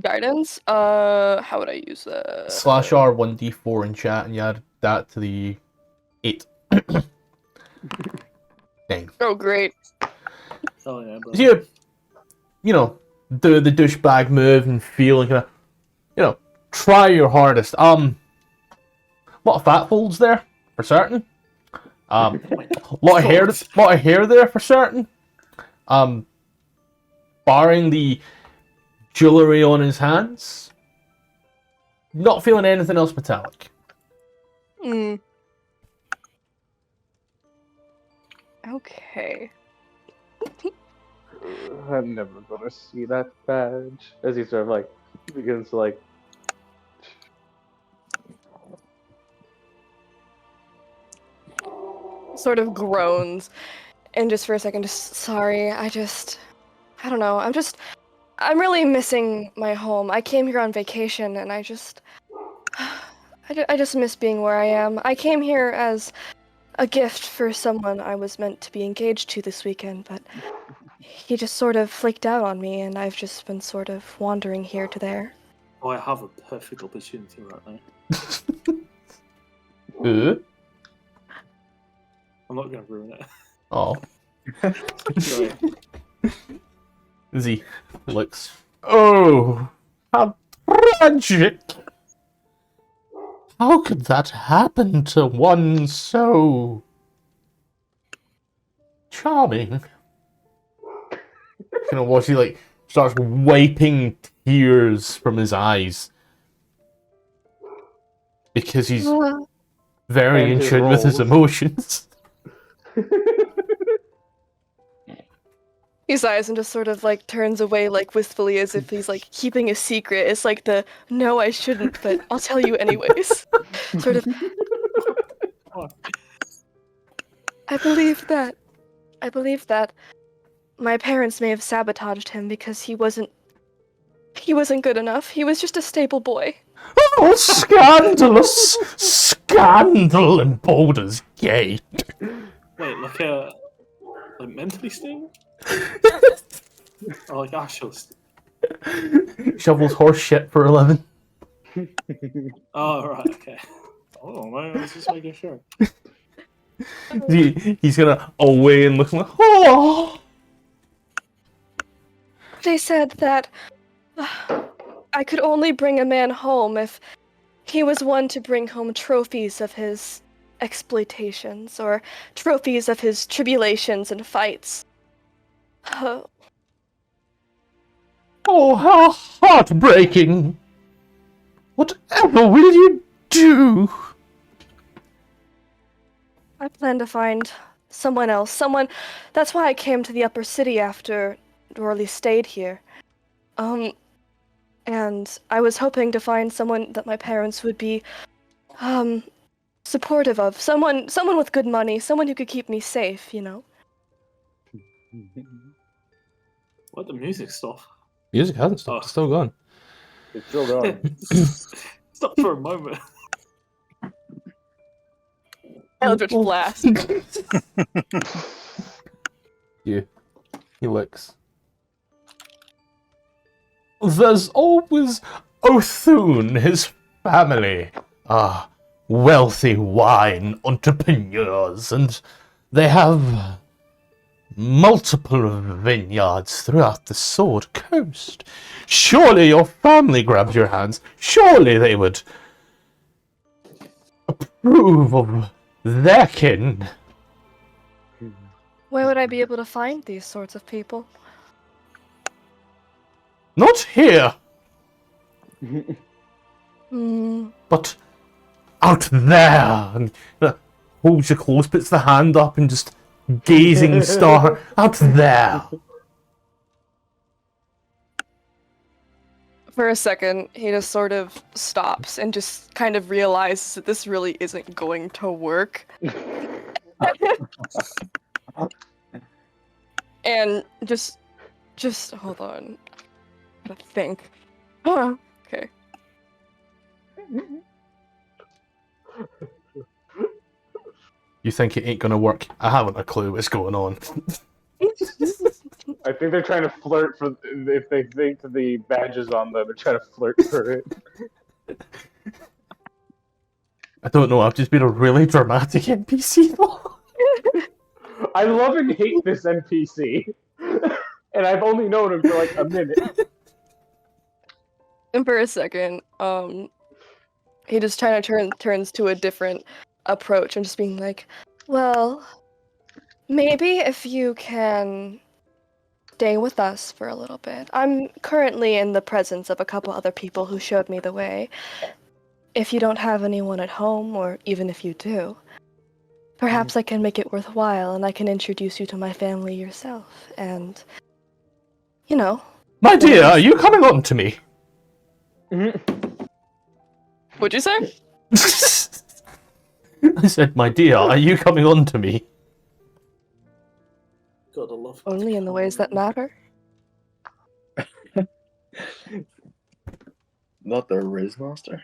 Speaker 3: Guidance? How would I use that?
Speaker 1: /R 1d4 in chat, and you add that to the 8. Dang.
Speaker 3: Oh, great.
Speaker 4: Oh yeah, bro.
Speaker 1: So do the douchebag move and feel and kind of, try your hardest. A lot of fat folds there, for certain. Lot of hair there, for certain. Barring the jewelry on his hands, not feeling anything else metallic.
Speaker 3: Okay.
Speaker 2: I'm never gonna see that badge. As he sort of like begins to like.
Speaker 3: Sort of groans, and just for a second, just sorry. I don't know. I'm really missing my home. I came here on vacation, and I just miss being where I am. I came here as a gift for someone I was meant to be engaged to this weekend, but he just sort of flaked out on me, and I've just been sort of wandering here to there.
Speaker 4: Oh, I have a perfect opportunity right now. I'm not going to ruin it.
Speaker 1: Oh.
Speaker 4: Sorry.
Speaker 1: Z looks. Oh, how tragic! How could that happen to one so charming? Watch he like starts wiping tears from his eyes. Because he's
Speaker 3: Uh,
Speaker 1: very
Speaker 2: And
Speaker 1: in
Speaker 2: his
Speaker 1: tune with his
Speaker 2: roles.
Speaker 1: emotions.
Speaker 3: He sighs and just sort of like turns away like wistfully as if he's like keeping a secret. It's like the no, I shouldn't, but I'll tell you anyways. Sort of. I believe that my parents may have sabotaged him because he wasn't good enough. He was just a stable boy.
Speaker 1: Oh, scandalous! Scandal in Baldur's Gate!
Speaker 4: Wait, like mentally stable? Or like actual
Speaker 1: Shovels horse shit for a living.
Speaker 4: Oh, right, okay. Oh, man, I was just making sure.
Speaker 1: He's gonna away and look like, oh!
Speaker 3: They said that I could only bring a man home if he was one to bring home trophies of his exploitations or trophies of his tribulations and fights.
Speaker 1: Oh, how heartbreaking! Whatever will you do?
Speaker 3: I plan to find someone else. That's why I came to the upper city after, or at least stayed here. And I was hoping to find someone that my parents would be, supportive of. Someone with good money. Someone who could keep me safe, you know?
Speaker 4: What the music stuff?
Speaker 1: Music hasn't stopped, it's still going.
Speaker 2: It's still going.
Speaker 4: Stop for a moment.
Speaker 3: Eldritch Blast.
Speaker 1: Yeah. He licks. There's always Othune, his family. Wealthy wine entrepreneurs, and they have multiple vineyards throughout the Sword Coast. Surely your family grabs your hands. Surely they would approve of their kin.
Speaker 3: Where would I be able to find these sorts of people?
Speaker 1: Not here,
Speaker 3: Hmm.
Speaker 1: but out there. And holds you close, puts the hand up, and just gazing star out there.
Speaker 3: For a second, he just sort of stops and just kind of realizes that this really isn't going to work. And just hold on. I gotta think. Okay.
Speaker 1: You think it ain't gonna work? I haven't a clue what's going on.
Speaker 2: I think they're trying to flirt for if they think the badge is on them, they're trying to flirt for it.
Speaker 1: I don't know, I've just been a really dramatic NPC though.
Speaker 2: I love and hate this NPC. And I've only known him for like a minute.
Speaker 3: And for a second, he just kind of turns to a different approach and just being like, well, maybe if you can stay with us for a little bit. I'm currently in the presence of a couple other people who showed me the way. If you don't have anyone at home, or even if you do, perhaps I can make it worthwhile and I can introduce you to my family yourself. And, you know.
Speaker 1: My dear, are you coming on to me?
Speaker 3: What'd you say?
Speaker 1: I said, my dear, are you coming on to me?
Speaker 4: God, I love
Speaker 3: Only in the ways that matter.
Speaker 6: Not the Riz Master.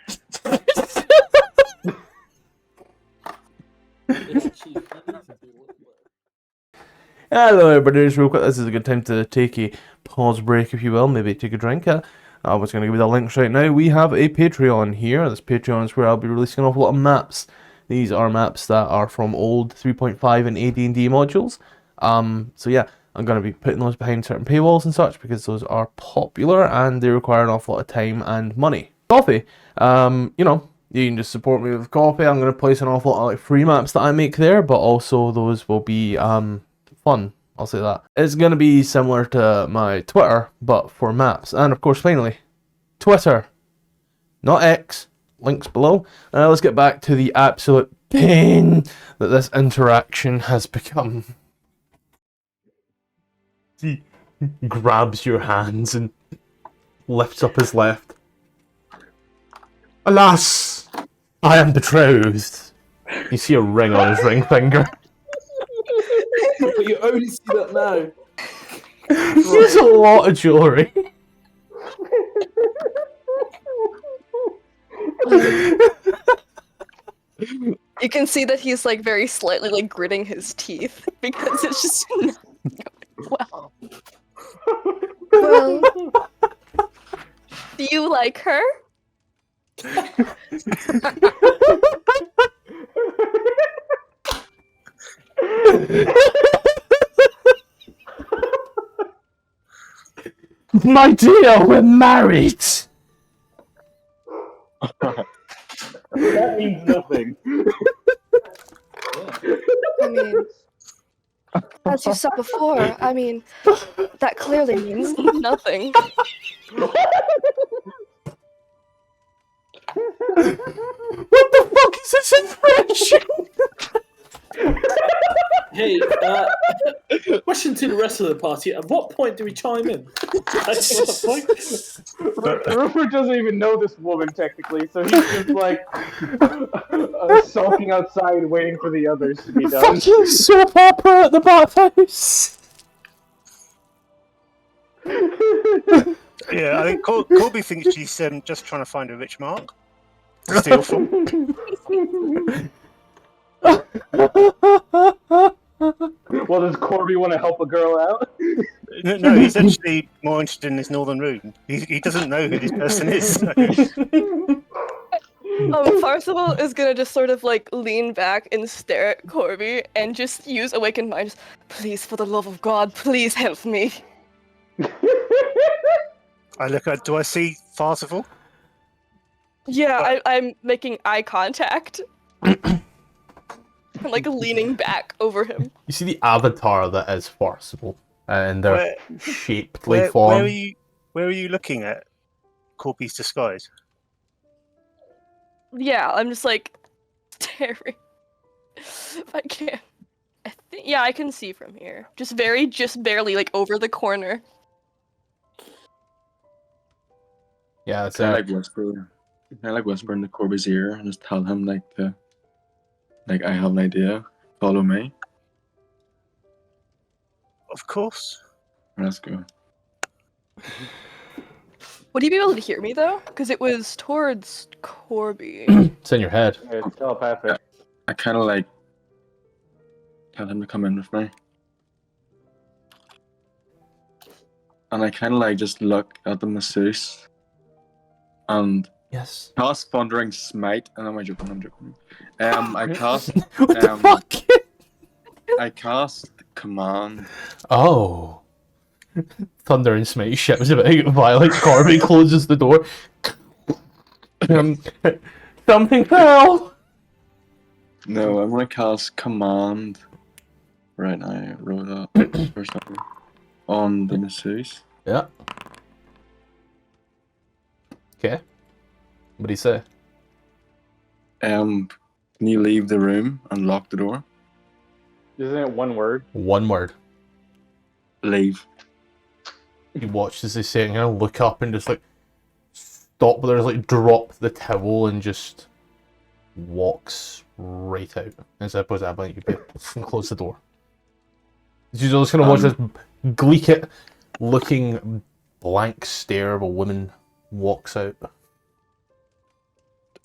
Speaker 1: Hello everybody, just real quick, this is a good time to take a pause break if you will, maybe take a drink. I was going to give you the links right now. We have a Patreon here. This Patreon is where I'll be releasing an awful lot of maps. These are maps that are from old 3.5 and AD&D modules. So yeah, I'm going to be putting those behind certain paywalls and such because those are popular and they require an awful lot of time and money. Coffee, you know, you can just support me with coffee. I'm going to place an awful lot of like, free maps that I make there, but also those will be fun. I'll say that. It's going to be similar to my Twitter, but for maps. And of course, finally, Twitter. Not X, links below. Let's get back to the absolute pain that this interaction has become. He grabs your hands and lifts up his left. Alas, I am betrothed. You see a ring on his ring finger.
Speaker 4: But you only see that now.
Speaker 1: There's a lot of jewellery.
Speaker 3: You can see that he's like very slightly like gritting his teeth because it's just not going well. Well, do you like her?
Speaker 1: My dear, we're married.
Speaker 2: That means nothing.
Speaker 3: I mean, as you saw before, I mean, that clearly means nothing.
Speaker 1: What the fuck is this impression?
Speaker 4: Hey, question to the rest of the party. At what point do we chime in?
Speaker 2: Rupert doesn't even know this woman technically, so he's just like sulking outside waiting for the others to be done.
Speaker 1: Fucking soap opera at the bathhouse.
Speaker 5: Yeah, I think Corby thinks she's just trying to find a rich mark to steal from.
Speaker 2: Well, does Corby want to help a girl out?
Speaker 5: No, he's actually more interested in this northern rune. He doesn't know who this person is. So.
Speaker 3: Farcival is gonna just sort of like lean back and stare at Corby and just use Awakened Mind. Just, please, for the love of God, please help me.
Speaker 5: I look at. Do I see Farcival?
Speaker 3: Yeah, I'm making eye contact. I'm like leaning back over him.
Speaker 1: You see the avatar that is Farcival in their shapely
Speaker 5: Where
Speaker 1: form.
Speaker 5: are you looking at Corby's disguise?
Speaker 3: Yeah, I'm just like staring. If I can. Yeah, I can see from here. Just barely like over the corner.
Speaker 1: Yeah, it's
Speaker 6: Can I whisper into Corby's ear and just tell him like I have an idea. Follow me.
Speaker 5: Of course.
Speaker 6: Let's go.
Speaker 3: Would you be able to hear me though? Because it was towards Corby.
Speaker 1: It's in your head.
Speaker 2: It's telepathic.
Speaker 6: I kind of like tell him to come in with me. And I kind of like just look at the masseuse and
Speaker 1: Yes.
Speaker 6: cast Thundering Smite. And I'm joking. I cast.
Speaker 1: What the fuck?
Speaker 6: I cast Command.
Speaker 1: Oh. Thunder and Smite shit was about to get violent. Corby closes the door. Something fell.
Speaker 6: No, I'm gonna cast Command. Right now, I wrote up first time on the masseuse.
Speaker 1: Yeah. Okay. What do you say?
Speaker 6: Can you leave the room and lock the door?
Speaker 2: Isn't it one word?
Speaker 1: One word.
Speaker 6: Leave.
Speaker 1: You watch as they say, and kind of look up and just like stop, but there's like drop the towel and just walks right out. As opposed to like you close the door. She's just gonna watch this gleek looking blank stare of a woman walks out.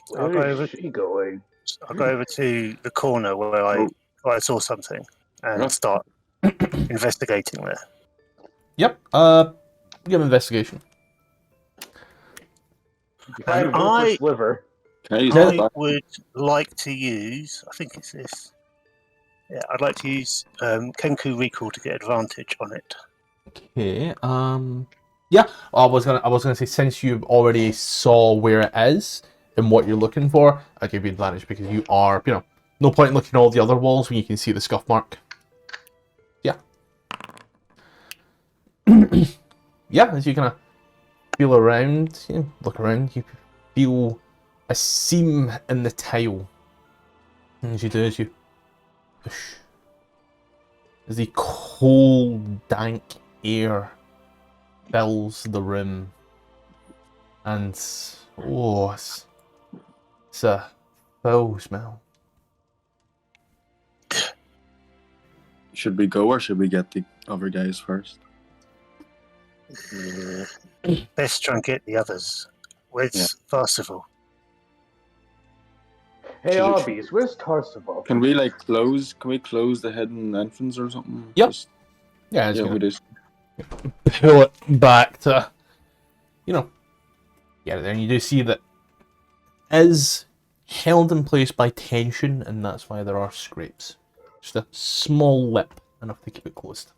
Speaker 2: Where is she going?
Speaker 5: I'll go over to the corner where I saw something and start investigating there.
Speaker 1: Yep. Give an investigation.
Speaker 5: I
Speaker 2: Sliver.
Speaker 6: Can I use
Speaker 5: I
Speaker 6: that?
Speaker 5: would like to use. I think it's this. Yeah, I'd like to use Kenku Recall to get advantage on it.
Speaker 1: Okay. Yeah. I was gonna say, since you already saw where it is and what you're looking for, I'll give you advantage because you are, no point in looking at all the other walls when you can see the scuff mark. Yeah. Yeah, as you kind of feel around, look around, you feel a seam in the tile. And as you do, as you push, as the cold, dank air fills the room, and it's a foul smell.
Speaker 6: Should we go or should we get the other guys first?
Speaker 5: Best try and get the others. Where's
Speaker 6: Yeah.
Speaker 5: Farcival?
Speaker 2: Hey,
Speaker 6: Should-
Speaker 2: Arby's, where's Tarsival?
Speaker 6: Can we close? Can we close the hidden entrance or something?
Speaker 1: Yep.
Speaker 6: Just-
Speaker 1: Yeah, it's
Speaker 6: yeah,
Speaker 1: gonna
Speaker 6: we just.
Speaker 1: pull it back to, get it there, and you do see that is held in place by tension, and that's why there are scrapes. Just a small lip, enough to keep it closed.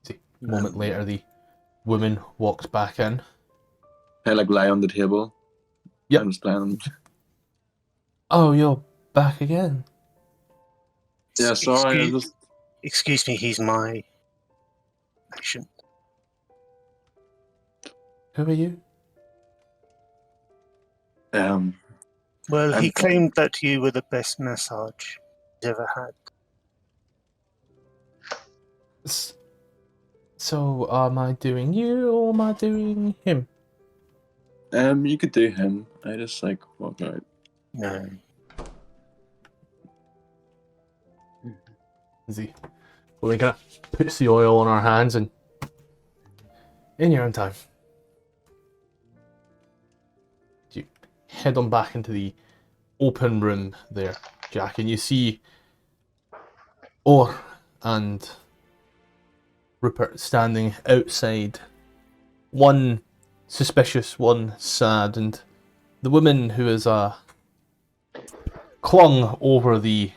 Speaker 1: See, a moment later, the woman walks back in.
Speaker 6: I lie on the table.
Speaker 1: Yep.
Speaker 6: I'm just playing.
Speaker 1: Oh, you're back again.
Speaker 6: Yeah, sorry. I just.
Speaker 5: Excuse me, he's my patient.
Speaker 1: Who are you?
Speaker 5: Well, he
Speaker 6: I'm-
Speaker 5: claimed that you were the best massage he's ever had.
Speaker 1: So, am I doing you or am I doing him?
Speaker 6: You could do him. I just walk out.
Speaker 5: No.
Speaker 1: Easy. Well, we kind of puts the oil on our hands and in your own time. You head on back into the open room there, Jack, and you see Orr and Rupert standing outside. One suspicious, one sad, and the woman who is clung over the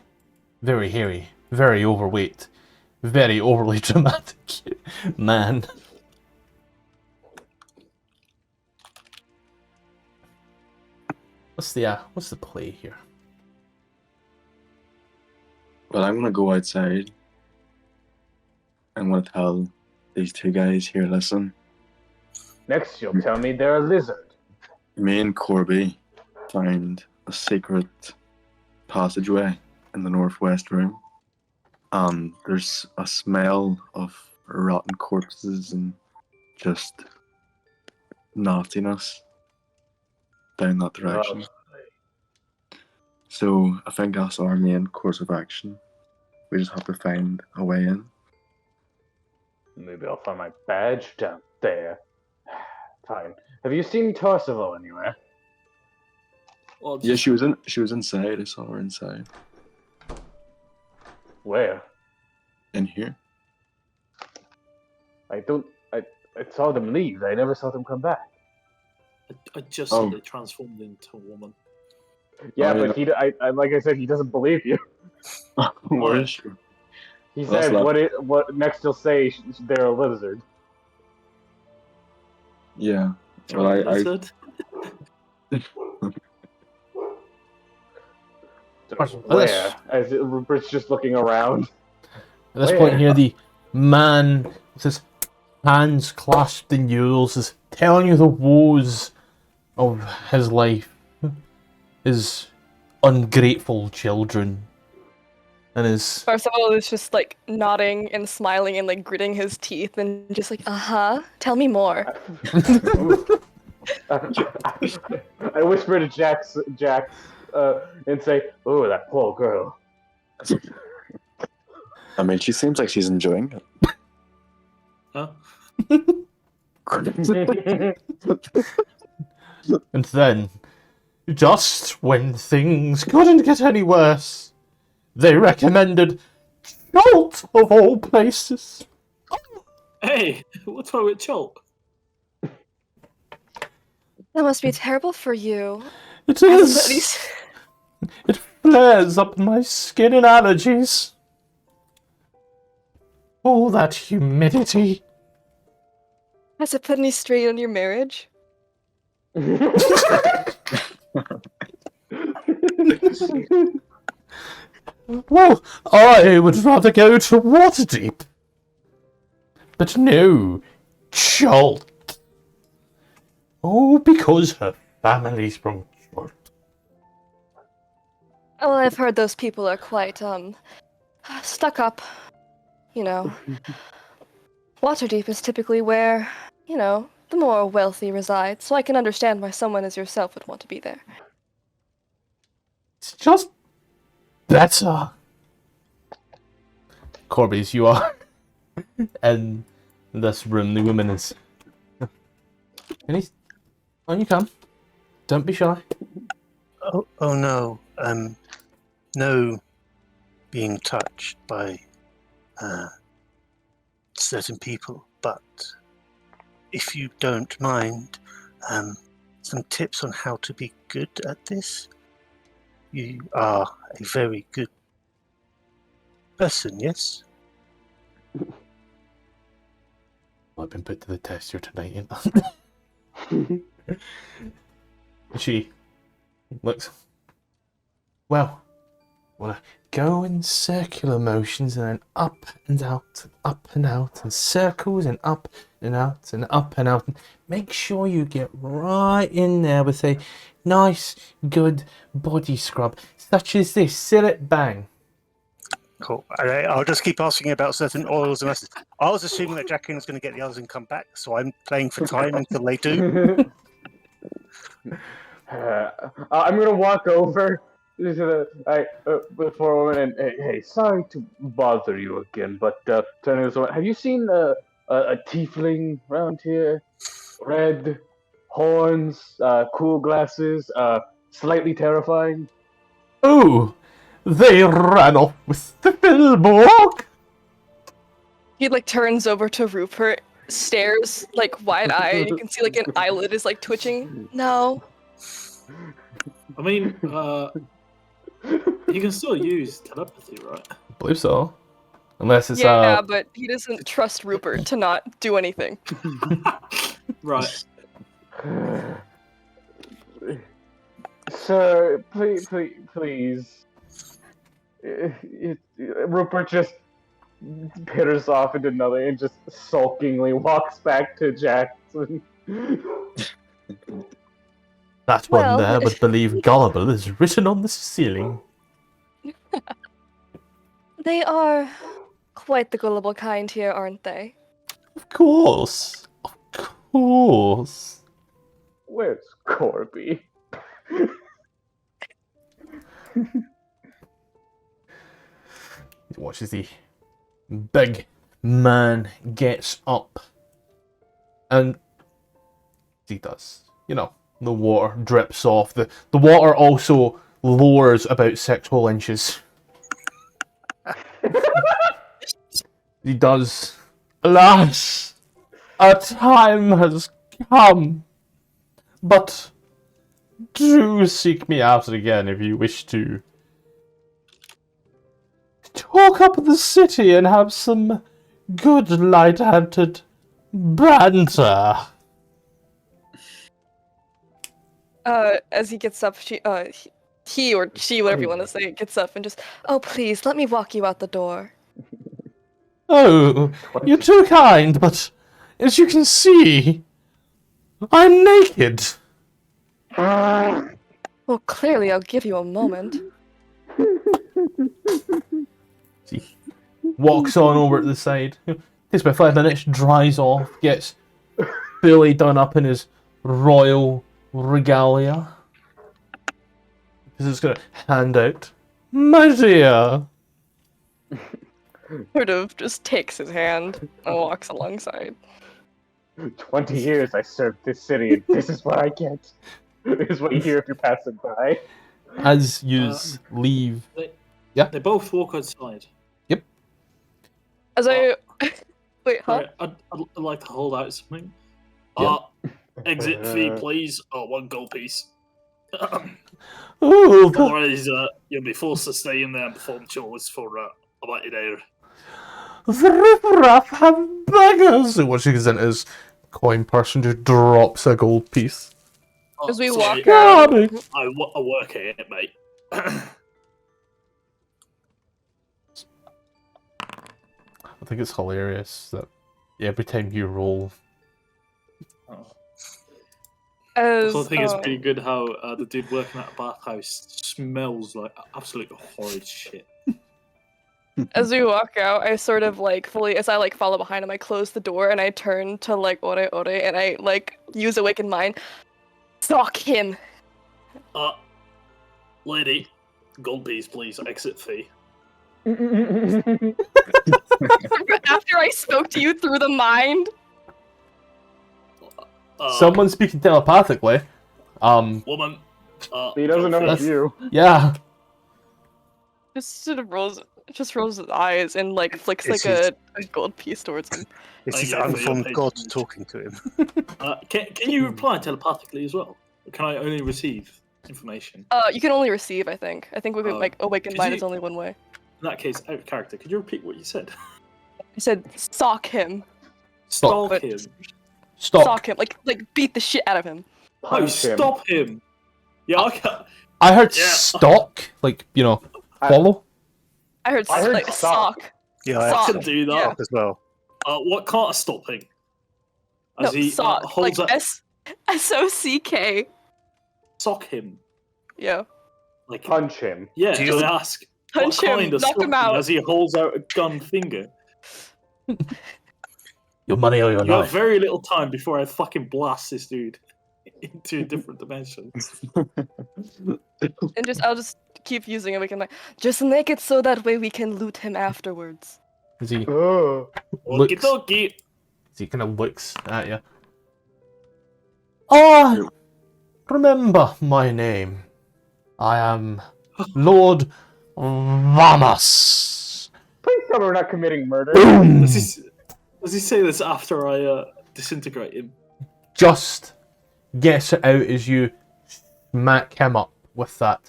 Speaker 1: very hairy, very overweight, very overly dramatic man. What's the play here?
Speaker 6: Well, I'm gonna go outside. I'm gonna tell these two guys here. Listen,
Speaker 2: Next, you'll tell me they're a lizard.
Speaker 6: me and Corby found a secret passageway in the northwest room. There's a smell of rotten corpses and just nastiness down that direction. So I think that's our main course of action. We just have to find a way in.
Speaker 2: Maybe I'll find my badge down there. Fine. Have you seen Tarsival anywhere?
Speaker 4: Well,
Speaker 6: Yeah, she was inside. I saw her inside.
Speaker 2: Where?
Speaker 6: In here.
Speaker 2: I saw them leave. I never saw them come back.
Speaker 4: I just
Speaker 6: Oh.
Speaker 4: said it transformed into a woman.
Speaker 2: Yeah,
Speaker 6: Oh,
Speaker 2: but like I said, he doesn't believe you.
Speaker 6: Where is she?
Speaker 2: He
Speaker 6: Well, that's
Speaker 2: said, "What next? You'll say they're a lizard."
Speaker 6: Yeah. Well, I
Speaker 4: Lizard?
Speaker 2: Where? As Rupert's just looking around.
Speaker 1: At this
Speaker 2: Where?
Speaker 1: point here, the man with his hands clasped in yours is telling you the woes of his life, his ungrateful children, and his...
Speaker 3: Barcelona is just like nodding and smiling and like gritting his teeth and just like, tell me more.
Speaker 2: I whisper to Jax, and say, "Oh, that poor girl."
Speaker 6: I mean, she seems like she's enjoying it.
Speaker 4: Huh?
Speaker 1: And then, just when things couldn't get any worse, they recommended Jolt of all places.
Speaker 4: Hey, what's wrong with Cholt?
Speaker 3: That must be terrible for you.
Speaker 1: It
Speaker 3: At
Speaker 1: is.
Speaker 3: least
Speaker 1: It flares up my skin in allergies. All that humidity.
Speaker 3: has it put any strain on your marriage?
Speaker 1: Well, I would rather go to Waterdeep. But no, Jolt. Oh, because her family's from short.
Speaker 3: Well, I've heard those people are quite, stuck up. You know, Waterdeep is typically where, the more wealthy reside, so I can understand why someone as yourself would want to be there.
Speaker 1: It's just better. Corby's, you are in this room. The woman is. On you come. Don't be shy.
Speaker 5: Oh no. No being touched by certain people, but if you don't mind, some tips on how to be good at this. You are a very good person, yes?
Speaker 1: I've been put to the test here tonight. She looks. Well, wanna go in circular motions and then up and out, and circles and up and out and up and out. And make sure you get right in there with a nice, good body scrub, such as this. Seal it, bang.
Speaker 5: Cool. I'll just keep asking about certain oils and acids. I was assuming that Jacqueline's going to get the others and come back, so I'm playing for time until they do.
Speaker 2: I'm gonna walk over to the before a woman and hey, sorry to bother you again, but turning this one, have you seen a tiefling around here? Red horns, cool glasses, slightly terrifying.
Speaker 1: Oh, they ran off with the billboard.
Speaker 3: He, turns over to Rupert, stares, wide-eyed. You can see, an eyelid is, twitching. No.
Speaker 4: I mean, you can still use telepathy, right?
Speaker 1: I believe so. Unless it's
Speaker 3: Yeah, but he doesn't trust Rupert to not do anything.
Speaker 4: Right.
Speaker 2: Sir, please. Rupert just pitters off into another and just sulkingly walks back to Jackson.
Speaker 1: that
Speaker 3: Well,
Speaker 1: one there would believe gullible is written on the ceiling.
Speaker 3: They are quite the gullible kind here, aren't they?
Speaker 1: Of course. Of course.
Speaker 2: Where's Corby?
Speaker 1: He watches the big man gets up. And he does. The water drips off. The water also lowers about 6 whole inches. He does. Alas, a time has come. But do seek me out again if you wish to talk up the city and have some good light-hearted banter.
Speaker 3: As he gets up, he or she, whatever you want to say, gets up and just, oh, please, let me walk you out the door.
Speaker 1: Oh, you're too kind, but as you can see, I'm naked.
Speaker 3: Well, clearly I'll give you a moment.
Speaker 1: He walks on over to the side. Takes about 5 minutes, dries off, gets fully done up in his royal regalia. He's just gonna hand out, my dear.
Speaker 3: Sort of just takes his hand and walks alongside.
Speaker 2: 20 years I served this city, and this is what I get. This is what you hear if you're passing by.
Speaker 1: As you leave.
Speaker 4: They both walk outside.
Speaker 1: Yep.
Speaker 3: As I... Wait, huh?
Speaker 4: Sorry, I'd like to hold out something.
Speaker 1: Yeah.
Speaker 4: Exit fee, please. 1 gold piece.
Speaker 1: Oh,
Speaker 4: Otherwise, you'll be forced to stay in there and perform chores for about a day.
Speaker 1: the riffraff have beggars. And what she gets in his coin purse and just drops a gold piece.
Speaker 3: As we
Speaker 4: Sorry,
Speaker 3: walk out...
Speaker 4: I work here, mate.
Speaker 1: I think it's hilarious that every time you roll,
Speaker 3: As,
Speaker 4: Also, I think it's pretty good how the dude working at a bathhouse smells like absolute horrid shit.
Speaker 3: as we walk out, I sort of like fully, as I like follow behind him, I close the door and I turn to like Ore and I like use Awakened Mind. Stalk him!
Speaker 4: Lady, gold piece, please. Exit fee.
Speaker 3: After I spoke to you through the mind?
Speaker 1: Someone speaking telepathically.
Speaker 4: Woman.
Speaker 2: He doesn't know
Speaker 1: That's-
Speaker 2: it's you.
Speaker 1: Yeah.
Speaker 3: Just sort of rolls his eyes and like flicks
Speaker 5: It's
Speaker 3: like a gold piece towards him.
Speaker 5: It's his
Speaker 4: Thank you for your
Speaker 5: unformed god
Speaker 4: patience.
Speaker 5: talking to him.
Speaker 4: Can you reply telepathically as well? Or can I only receive information?
Speaker 3: You can only receive, I think. I think like Awakened
Speaker 4: could
Speaker 3: Mind
Speaker 4: you-
Speaker 3: is only one way.
Speaker 4: In that case, out of character, could you repeat what you said?
Speaker 3: I said stalk him.
Speaker 4: Stalk
Speaker 3: But-
Speaker 4: him.
Speaker 1: Stop.
Speaker 3: Stalk him. Like beat the shit out of him.
Speaker 4: Oh,
Speaker 2: Punch him.
Speaker 4: stop him. Yeah, I can't.
Speaker 1: I heard
Speaker 4: Yeah.
Speaker 1: stalk, like, you know, follow.
Speaker 3: I heard,
Speaker 2: I heard
Speaker 3: like
Speaker 2: sock.
Speaker 3: sock.
Speaker 5: Yeah,
Speaker 4: I
Speaker 3: Sock.
Speaker 4: can do that.
Speaker 5: as well.
Speaker 4: What can't I stop him?
Speaker 3: No,
Speaker 4: As he
Speaker 3: sock.
Speaker 4: holds
Speaker 3: Like
Speaker 4: up,
Speaker 3: SOCK.
Speaker 4: sock him.
Speaker 3: Yeah.
Speaker 4: Like,
Speaker 2: Punch him.
Speaker 4: yeah,
Speaker 5: Do
Speaker 4: just
Speaker 5: you-
Speaker 4: ask.
Speaker 3: Punch
Speaker 4: what
Speaker 3: him.
Speaker 4: kind of
Speaker 3: Knock him
Speaker 4: stocking
Speaker 3: out.
Speaker 4: As he holds out a gun finger.
Speaker 1: Your money or your
Speaker 4: You have
Speaker 1: knife.
Speaker 4: very little time before I fucking blast this dude into a different dimension.
Speaker 3: And I'll just keep using Awakened Mind. Just make it so that way we can loot him afterwards.
Speaker 1: As he
Speaker 2: Oh.
Speaker 4: Okie
Speaker 1: looks,
Speaker 4: dokie.
Speaker 1: as he kind of looks at you. Ah, remember my name. I am Lord Vamas.
Speaker 2: Please tell me we're not committing murder.
Speaker 1: Boom!
Speaker 4: Does he say this after I disintegrate him?
Speaker 1: Just gets it out as you smack him up with that.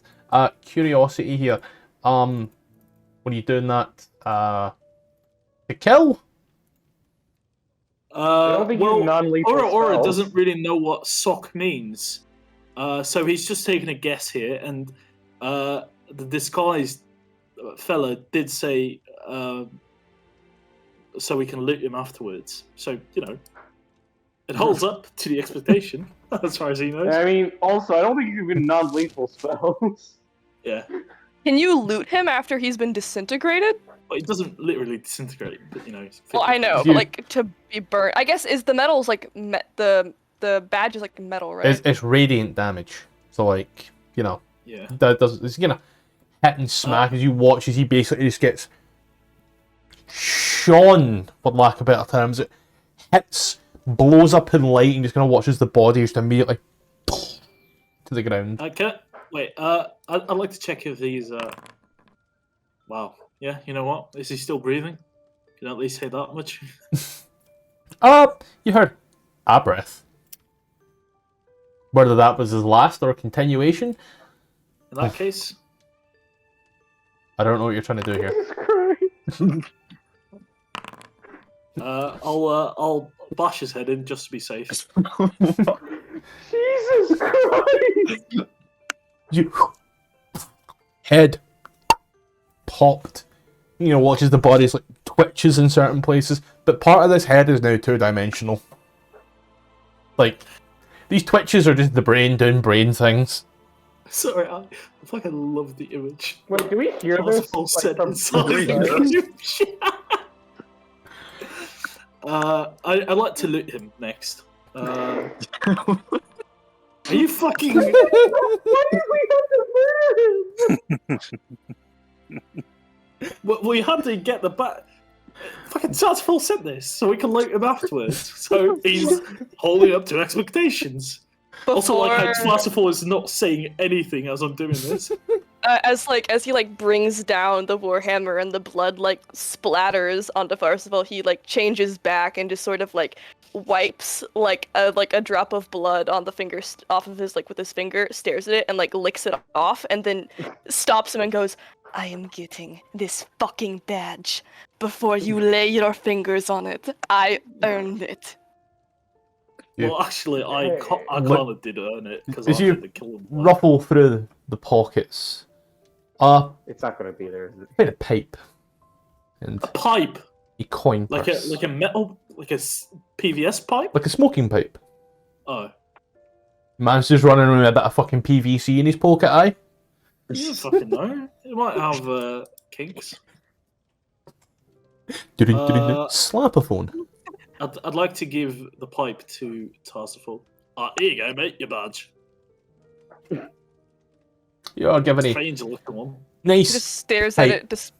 Speaker 1: Curiosity here. When are you doing that? To kill?
Speaker 2: I don't think you non-lethal
Speaker 4: Aura
Speaker 2: spells.
Speaker 4: doesn't really know what sock means. So he's just taking a guess here, and the disguised fella did say so we can loot him afterwards. So, you know, it holds up to the expectation, as far as he knows.
Speaker 2: I mean, also, I don't think you can non-lethal spells.
Speaker 4: Yeah.
Speaker 3: Can you loot him after he's been disintegrated?
Speaker 4: But it doesn't literally disintegrate, but, you know. it's
Speaker 3: Well, I know,
Speaker 1: You-
Speaker 3: but like to be burnt. I guess is the metal's like the badge is like metal, right?
Speaker 1: It's radiant damage. So, like, you know,
Speaker 4: Yeah.
Speaker 1: that does it's gonna hit and smack as you watch as he basically just gets shone, for lack of better terms. It hits, blows up in light, and just gonna watch as the body just immediately to the ground.
Speaker 4: Wait, I'd like to check if he's, wow. Yeah, you know what? Is he still breathing? Can I at least say that much?
Speaker 1: You heard a breath. Whether that was his last or a continuation,
Speaker 4: In that case,
Speaker 1: I don't know what you're trying to do here.
Speaker 2: Jesus Christ.
Speaker 4: I'll bash his head in just to be safe.
Speaker 2: Jesus Christ.
Speaker 1: You head popped. You know, watches the body's like twitches in certain places, but part of this head is now 2-dimensional. Like, these twitches are just the brain doing brain things.
Speaker 4: Sorry, I fucking love the image.
Speaker 2: Wait, do we hear
Speaker 4: That was
Speaker 2: this?
Speaker 4: a full
Speaker 2: Like,
Speaker 4: sentence.
Speaker 2: from
Speaker 4: I'd like to loot him next. Are you fucking?
Speaker 2: Why did we have to murder him?
Speaker 4: We had to get the back. Fucking Zodge full sent this so we can loot him afterwards. So he's holding up to expectations. Also, like how Merciful is not saying anything as I'm doing this.
Speaker 3: As he like brings down the warhammer and the blood like splatters onto Farcival, he like changes back and just sort of like wipes like a drop of blood on the finger off of his with his finger, stares at it and like licks it off, and then stops him and goes, "I am getting this fucking badge before you lay your fingers on it. I earned it."
Speaker 1: Yeah.
Speaker 4: Well, actually, I
Speaker 2: Hey.
Speaker 4: kind of did earn it because I
Speaker 1: As you
Speaker 4: had to kill him.
Speaker 1: Ruffle through the pockets.
Speaker 2: It's not gonna be there, is it?
Speaker 1: Bit of pipe. And
Speaker 4: A pipe,
Speaker 1: a coin
Speaker 4: like
Speaker 1: purse.
Speaker 4: a metal, PVS pipe.
Speaker 1: Like a smoking pipe.
Speaker 4: Oh,
Speaker 1: Man's just running around with a bit of fucking PVC in his pocket eye.
Speaker 4: You don't fucking know. You might have kinks.
Speaker 1: Slapaphone.
Speaker 4: I'd like to give the pipe to Tarsifal. Here you go, mate. Your badge.
Speaker 1: You're giving it
Speaker 4: Strange looking one.
Speaker 3: He
Speaker 1: nice
Speaker 3: just stares at it. Just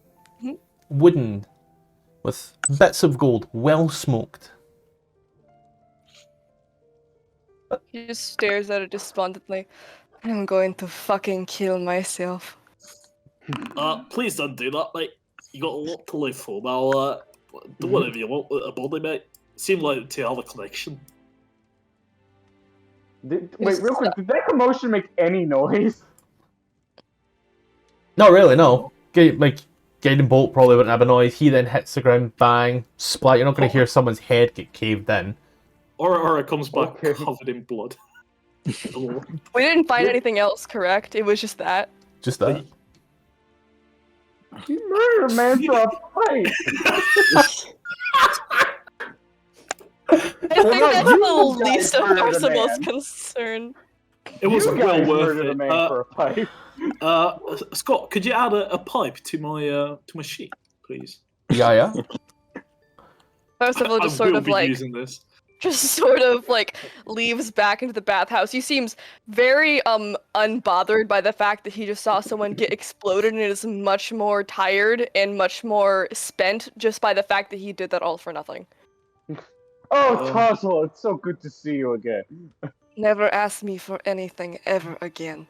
Speaker 1: wooden with bits of gold, well smoked.
Speaker 3: he just stares at it despondently. I'm going to fucking kill myself.
Speaker 4: Please don't do that, mate. You got a lot to live for. Now, do whatever you want with a body, mate. Seem like to have a connection.
Speaker 2: Wait, real quick, did that commotion make any noise?
Speaker 1: Not really, no. Guiding bolt probably wouldn't have a noise. He then hits the ground, bang, splat. You're not going to hear someone's head get caved in.
Speaker 4: Or it comes back covered in blood.
Speaker 3: We didn't find anything else, correct? It was just that.
Speaker 1: Just that.
Speaker 2: You murdered a man for a pipe!
Speaker 3: I think that's the least of Arsebal's concern.
Speaker 4: It was
Speaker 2: You
Speaker 4: well
Speaker 2: guys
Speaker 4: worth
Speaker 2: murdered a
Speaker 4: it.
Speaker 2: man for a pipe.
Speaker 4: Scott, could you add a pipe to my sheet, please?
Speaker 1: Yeah.
Speaker 3: Percival just
Speaker 4: I
Speaker 3: sort
Speaker 4: will
Speaker 3: of
Speaker 4: be
Speaker 3: like
Speaker 4: using this.
Speaker 3: leaves back into the bathhouse. He seems very unbothered by the fact that he just saw someone get exploded and is much more tired and much more spent just by the fact that he did that all for nothing.
Speaker 2: Oh, Tozzle, it's so good to see you again.
Speaker 3: Never ask me for anything ever again.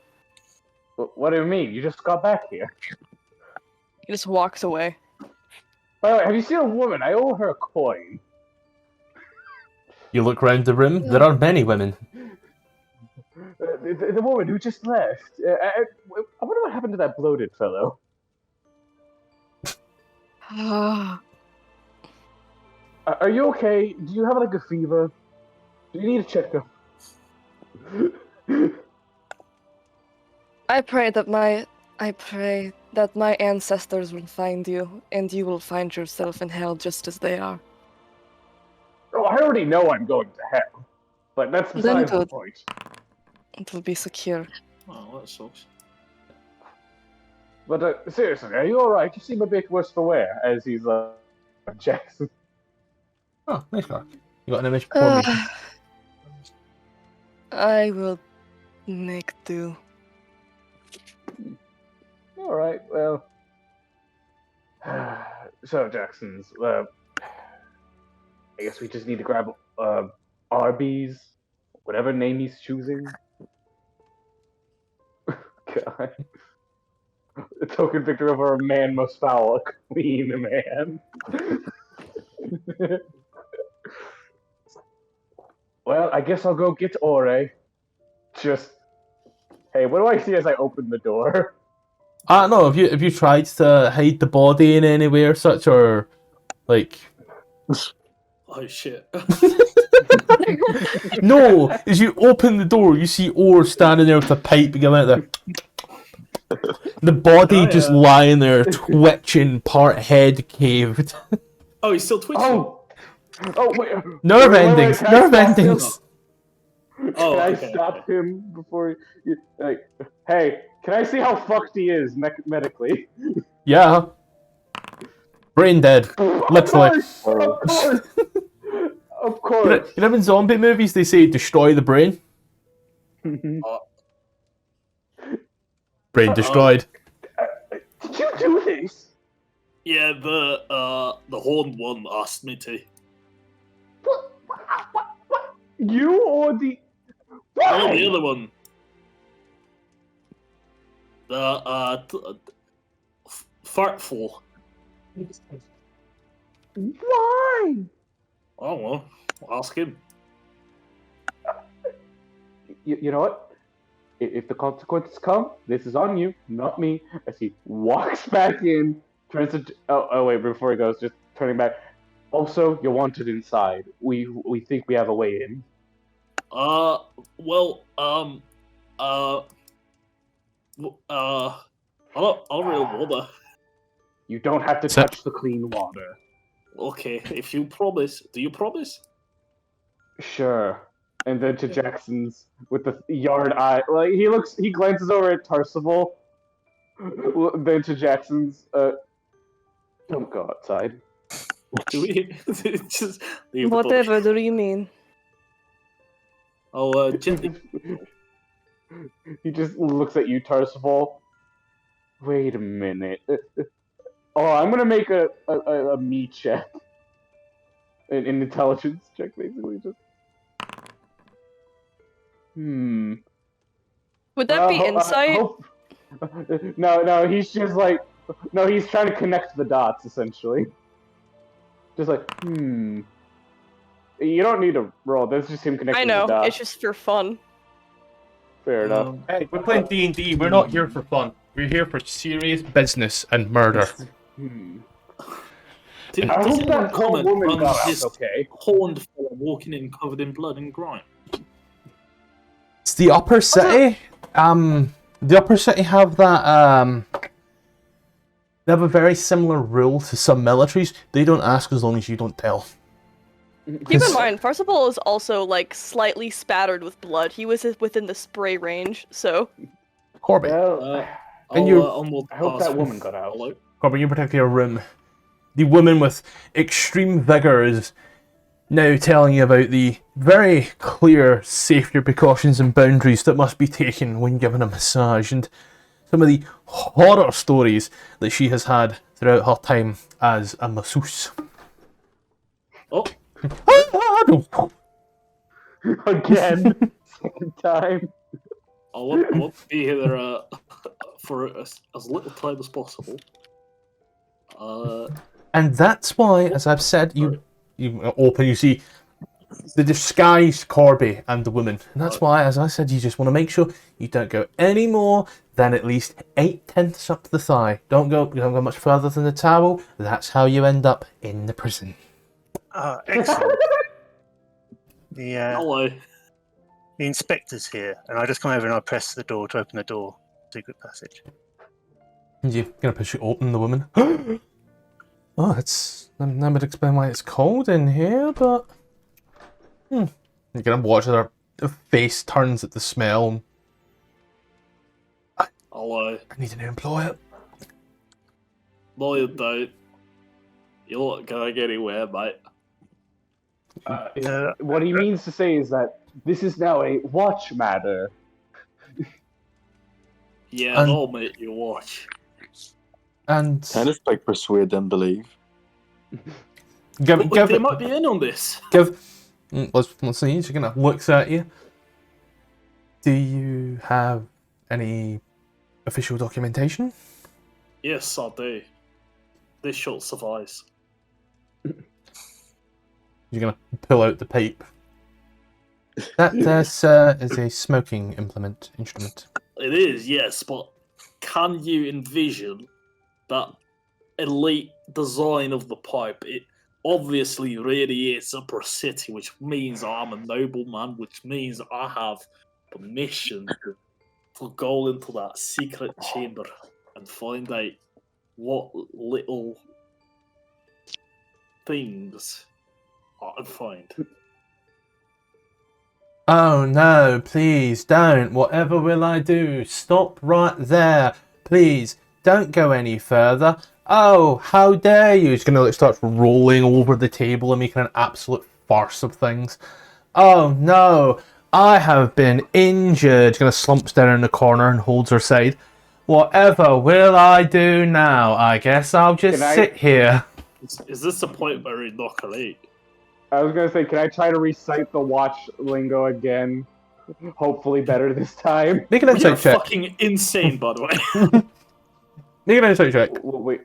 Speaker 2: What do you mean? You just got back here.
Speaker 3: He just walks away.
Speaker 2: By the way, have you seen a woman? I owe her a coin.
Speaker 1: You look round the room, there are many women.
Speaker 2: The woman who just left. I wonder what happened to that bloated fellow. Are you okay? Do you have like a fever? Do you need a checkup?
Speaker 3: I pray that my ancestors will find you, and you will find yourself in hell just as they are.
Speaker 2: Oh, I already know I'm going to hell. But that's besides the
Speaker 3: good.
Speaker 2: point.
Speaker 3: It will be secure.
Speaker 4: Oh, that sucks.
Speaker 2: But seriously, are you alright? You seem a bit worse for wear, as he's Jackson.
Speaker 1: Oh, nice car. You got an image before me.
Speaker 3: I will make do.
Speaker 2: Alright, well. So, Jackson's, I guess we just need to grab Arby's, whatever name he's choosing. God. A token victor over a man most foul, a clean man. Well, I guess I'll go get Ore. Just, hey, what do I see as I open the door?
Speaker 1: No, have you tried to hide the body in any way or such, or like?
Speaker 4: Oh shit.
Speaker 1: No, as you open the door, you see Orr standing there with a pipe going out there. The body just lying there, twitching, part head caved.
Speaker 4: Oh, he's still twitching.
Speaker 2: Oh, wait.
Speaker 1: Nerve
Speaker 2: wait,
Speaker 1: endings,
Speaker 2: can I
Speaker 1: nerve
Speaker 2: stop him?
Speaker 1: endings.
Speaker 4: Oh,
Speaker 2: Can I
Speaker 4: okay,
Speaker 2: stop him before you, like, hey, can I see how fucked he is medically?
Speaker 1: Yeah. Brain dead. Literally.
Speaker 2: Of course! Of course!
Speaker 1: You know in zombie movies they say destroy the brain? Brain destroyed.
Speaker 2: Did you do this?
Speaker 4: Yeah, the horned one asked me to.
Speaker 2: What? You or the...
Speaker 4: Oh,
Speaker 2: Why?
Speaker 4: the other one. The fartful.
Speaker 2: Why?
Speaker 4: Oh well, ask him.
Speaker 2: You know what? If the consequences come, this is on you, not me. As he walks back in, turns to... Oh, wait, before he goes, just turning back. Also, you're wanted inside. We think we have a way in.
Speaker 4: Well, I don't really wanna.
Speaker 2: You don't have to touch the clean water.
Speaker 4: Okay, if you promise. Do you promise?
Speaker 2: Sure. And then to Jackson's with the yard eye. Like he glances over at Tarsival. Then to Jackson's. Don't go outside.
Speaker 4: Do we just leave the door?
Speaker 3: Whatever do you mean?
Speaker 4: Oh, gently.
Speaker 2: He just looks at you, Tarsival. Wait a minute. Oh, I'm gonna make a me check. An intelligence check, basically. Just.
Speaker 3: Would that be insight?
Speaker 2: No, he's just like. No, he's trying to connect the dots, essentially. Just like, You don't need to roll. That's just him connecting
Speaker 3: I know,
Speaker 2: the dots.
Speaker 3: it's just for fun.
Speaker 2: Fair enough.
Speaker 1: Hey, we're playing D&D. We're not here for fun. We're here for serious business and murder.
Speaker 4: Did
Speaker 2: I hope
Speaker 4: anyone
Speaker 2: that poor
Speaker 4: comment
Speaker 2: woman
Speaker 4: on
Speaker 2: got out
Speaker 4: this
Speaker 2: okay.
Speaker 4: horned fella walking in covered in blood and grime?
Speaker 1: It's the upper city. The upper city have that. They have a very similar rule to some militaries. They don't ask as long as you don't tell.
Speaker 3: Keep in mind, Parsifal is also, like, slightly spattered with blood. He was within the spray range, so...
Speaker 1: Corby.
Speaker 2: Well,
Speaker 1: And you-
Speaker 2: I hope that woman got out.
Speaker 4: Hello?
Speaker 1: Corby, in particular room. The woman with extreme vigor is now telling you about the very clear safety precautions and boundaries that must be taken when given a massage, and some of the horror stories that she has had throughout her time as a masseuse.
Speaker 4: Oh,
Speaker 2: Again. Second time.
Speaker 4: I want to be here for as little time as possible.
Speaker 1: And that's why, as I've said, you open, you see the disguised Corby and the woman. And that's why, as I said, you just want to make sure you don't go any more than at least 8/10 up the thigh. Don't go much further than the towel. That's how you end up in the prison.
Speaker 5: Excellent.
Speaker 4: hello.
Speaker 5: The inspector's here, and I just come over and I press the door to open the door. Secret passage.
Speaker 1: And you're going to push it open, the woman. Oh, that would explain why it's cold in here, but... You're going to watch her face turns at the smell.
Speaker 4: Hello.
Speaker 1: I need a new employer.
Speaker 4: No, you don't. You're not going anywhere, mate.
Speaker 2: What he means to say is that this is now a watch matter.
Speaker 4: Yeah, I'll make you watch.
Speaker 1: And
Speaker 6: Kind of like persuade them believe.
Speaker 4: They might be in on this.
Speaker 1: Let's see. She's gonna looks at you. Do you have any official documentation?
Speaker 4: Yes, I do. This shall suffice.
Speaker 1: You're gonna pull out the pipe. That is a smoking instrument.
Speaker 4: It is, yes, but can you envision that elite design of the pipe? It obviously radiates upper city, which means I'm a nobleman, which means I have permission to go into that secret chamber and find out what little things I can find.
Speaker 1: Oh no, please don't. Whatever will I do? Stop right there. Please, don't go any further. Oh, how dare you? He's gonna start rolling over the table and making an absolute farce of things. Oh no, I have been injured. He's gonna slumps down in the corner and holds her side. Whatever will I do now? I guess I'll just sit here.
Speaker 4: Is this the point where we knock her out?
Speaker 2: I was gonna say, can I try to recite the watch lingo again? Hopefully better this time.
Speaker 1: Make an
Speaker 4: You're
Speaker 1: insight check.
Speaker 4: fucking insane, by the way.
Speaker 1: Make an insight check.
Speaker 2: Wait.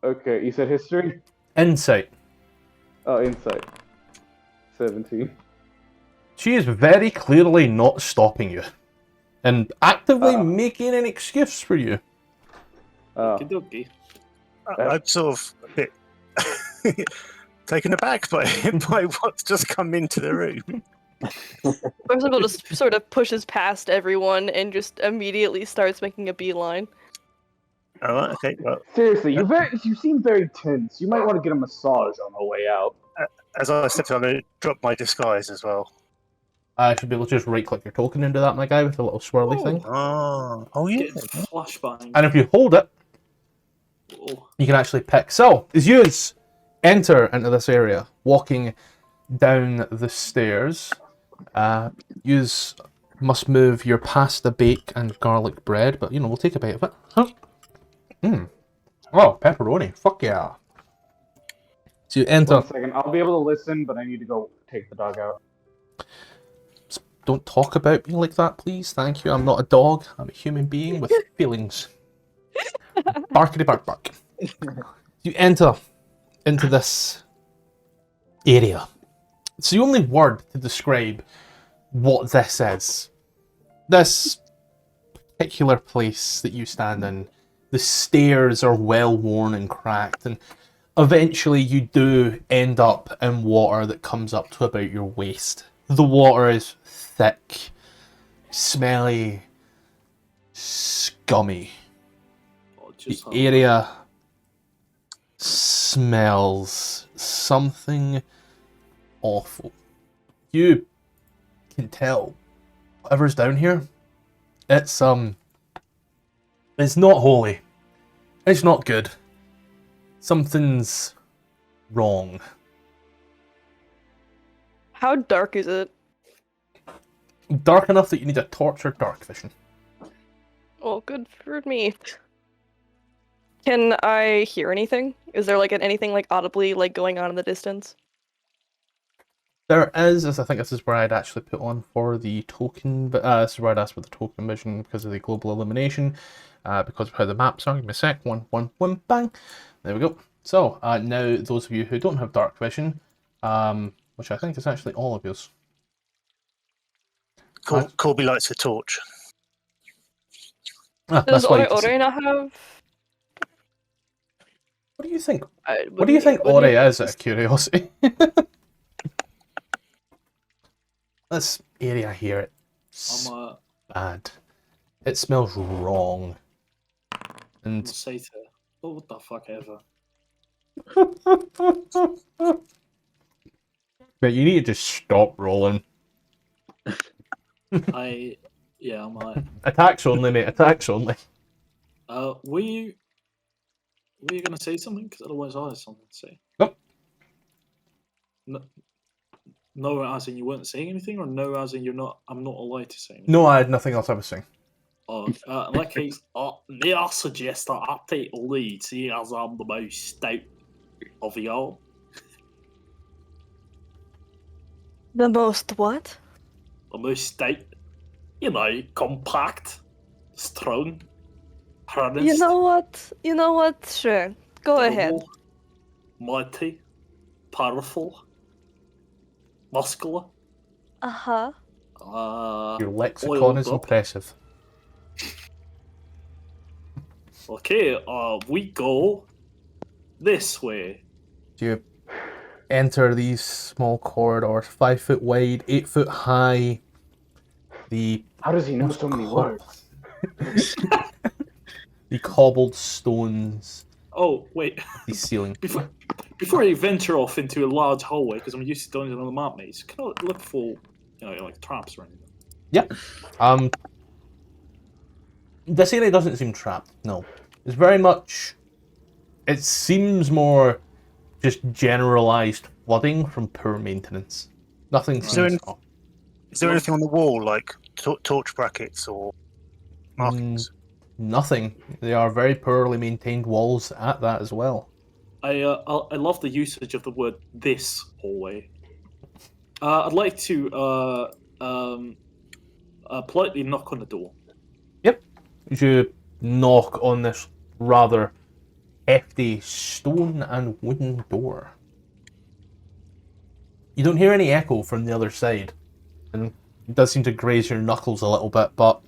Speaker 2: Okay, you said history?
Speaker 1: Insight.
Speaker 2: Oh, insight. 17.
Speaker 1: She is very clearly not stopping you. And actively making an excuse for you.
Speaker 2: Oh.
Speaker 4: Okie-dokie.
Speaker 5: I'm sort of a bit taken aback by what's just come into the room.
Speaker 3: Percival just sort of pushes past everyone and just immediately starts making a beeline.
Speaker 5: All right, okay, well,
Speaker 2: Seriously, you seem very tense. You might want to get a massage on the way out.
Speaker 5: as I stepped on, I dropped my disguise as well.
Speaker 1: I should be able to just right-click your token into that, my guy, with a little swirly thing.
Speaker 5: Oh yeah.
Speaker 4: Get flashbang.
Speaker 1: And if you hold it,
Speaker 4: Oh,
Speaker 1: you can actually pick. So, as you enter into this area, walking down the stairs, you must move your pasta bake and garlic bread, but we'll take a bite of it. Huh? Oh, pepperoni. Fuck yeah. So you enter.
Speaker 2: 1 second. I'll be able to listen, but I need to go take the dog out.
Speaker 1: Don't talk about me like that, please. Thank you. I'm not a dog. I'm a human being with feelings. Barkity bark bark. You enter into this area. It's the only word to describe what this is. This particular place that you stand in, the stairs are well worn and cracked, and eventually you do end up in water that comes up to about your waist. The water is thick, smelly, scummy. The area smells something awful. You can tell whatever's down here, it's not holy. It's not good. Something's wrong.
Speaker 3: How dark is it?
Speaker 1: Dark enough that you need a torch or dark vision.
Speaker 3: Oh, good for me. Can I hear anything? Is there anything audibly going on in the distance?
Speaker 1: There is, I think this is where I'd actually put on for the token, but this is where I'd ask for the token vision because of the global illumination, because of how the maps are. Give me a sec. One, bang. There we go. So now those of you who don't have dark vision, which I think is actually all of yours.
Speaker 5: Corby lights a torch.
Speaker 1: That's
Speaker 3: Does
Speaker 1: why you can see.
Speaker 3: Ore not have?
Speaker 1: What do you think? What do you think Ore is, out of curiosity? This area here, it's bad. It smells wrong. And
Speaker 4: say to her, oh, what the fuck ever.
Speaker 1: but you need to just stop rolling.
Speaker 4: I'm like,
Speaker 1: Attacks only, mate. Attacks only.
Speaker 4: were you gonna say something? Because otherwise I have something to say.
Speaker 1: Nope.
Speaker 4: No, as in you weren't saying anything, or no, as in I'm not allowed to say anything?
Speaker 1: No, I had nothing else I was saying.
Speaker 4: Oh, in that case, may I suggest that I take the lead, seeing as I'm the most stout of y'all?
Speaker 3: The most what?
Speaker 4: The most stout. Compact, strong, harnessed.
Speaker 3: You know what? Sure. Go ahead.
Speaker 4: durable, mighty, powerful, muscular.
Speaker 3: Uh-huh.
Speaker 1: Your lexicon
Speaker 4: oiled
Speaker 1: is
Speaker 4: up.
Speaker 1: impressive.
Speaker 4: Okay, we go this way.
Speaker 1: You enter these small corridors, 5 foot wide, 8 foot high.
Speaker 2: How does he know so many words?
Speaker 1: The cobbled stones,
Speaker 4: Oh, wait.
Speaker 1: the ceiling.
Speaker 4: Before I venture off into a large hallway, because I'm used to dungeons on the map maze, can I look for, traps or anything?
Speaker 1: Yeah. This area doesn't seem trapped, no. It's very much... It seems more just generalised flooding from poor maintenance. Nothing seems...
Speaker 5: Is there anything on the wall, like torch brackets or markings?
Speaker 1: Nothing. They are very poorly maintained walls at that as well.
Speaker 4: I love the usage of the word "this" hallway. I'd like to politely knock on the door.
Speaker 1: Yep. You knock on this rather hefty stone and wooden door. You don't hear any echo from the other side. And it does seem to graze your knuckles a little bit, but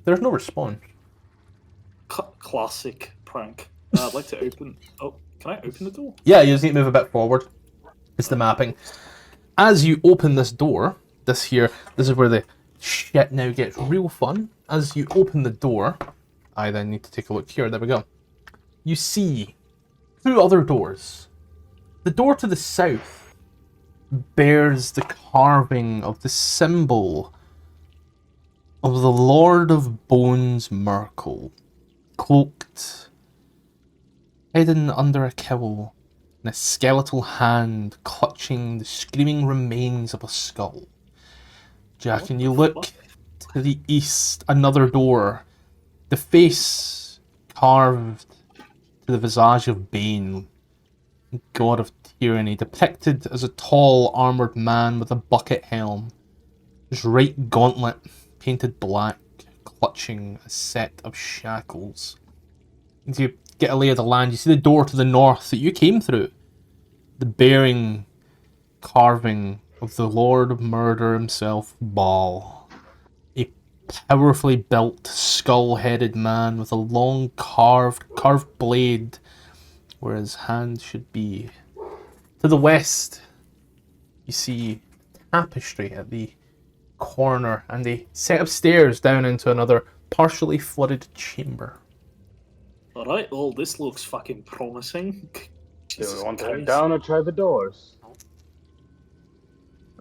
Speaker 1: there's no response.
Speaker 4: Classic prank. I'd like to open... Oh, can I open the door?
Speaker 1: Yeah, you just need to move a bit forward. It's the mapping. As you open this door, this is where the shit now gets real fun. As you open the door, I then need to take a look here. There we go. You see 2 other doors. The door to the south bears the carving of the symbol of the Lord of Bones Merkel, cloaked, hidden under a cowl, and a skeletal hand clutching the screaming remains of a skull. Jack, and you look to the east, another door, the face carved to the visage of Bane, god of tyranny, depicted as a tall, armoured man with a bucket helm, his right gauntlet painted black, clutching a set of shackles. As you get a lay of the land, you see the door to the north that you came through. The bearing carving of the Lord of Murder himself, Baal. A powerfully built, skull-headed man with a long curved blade where his hand should be. To the west, you see tapestry at the corner and a set of stairs down into another partially flooded chamber.
Speaker 4: Alright, well, this looks fucking promising.
Speaker 2: Do
Speaker 4: Jesus
Speaker 2: we want to head
Speaker 4: Christ.
Speaker 2: down or try the doors?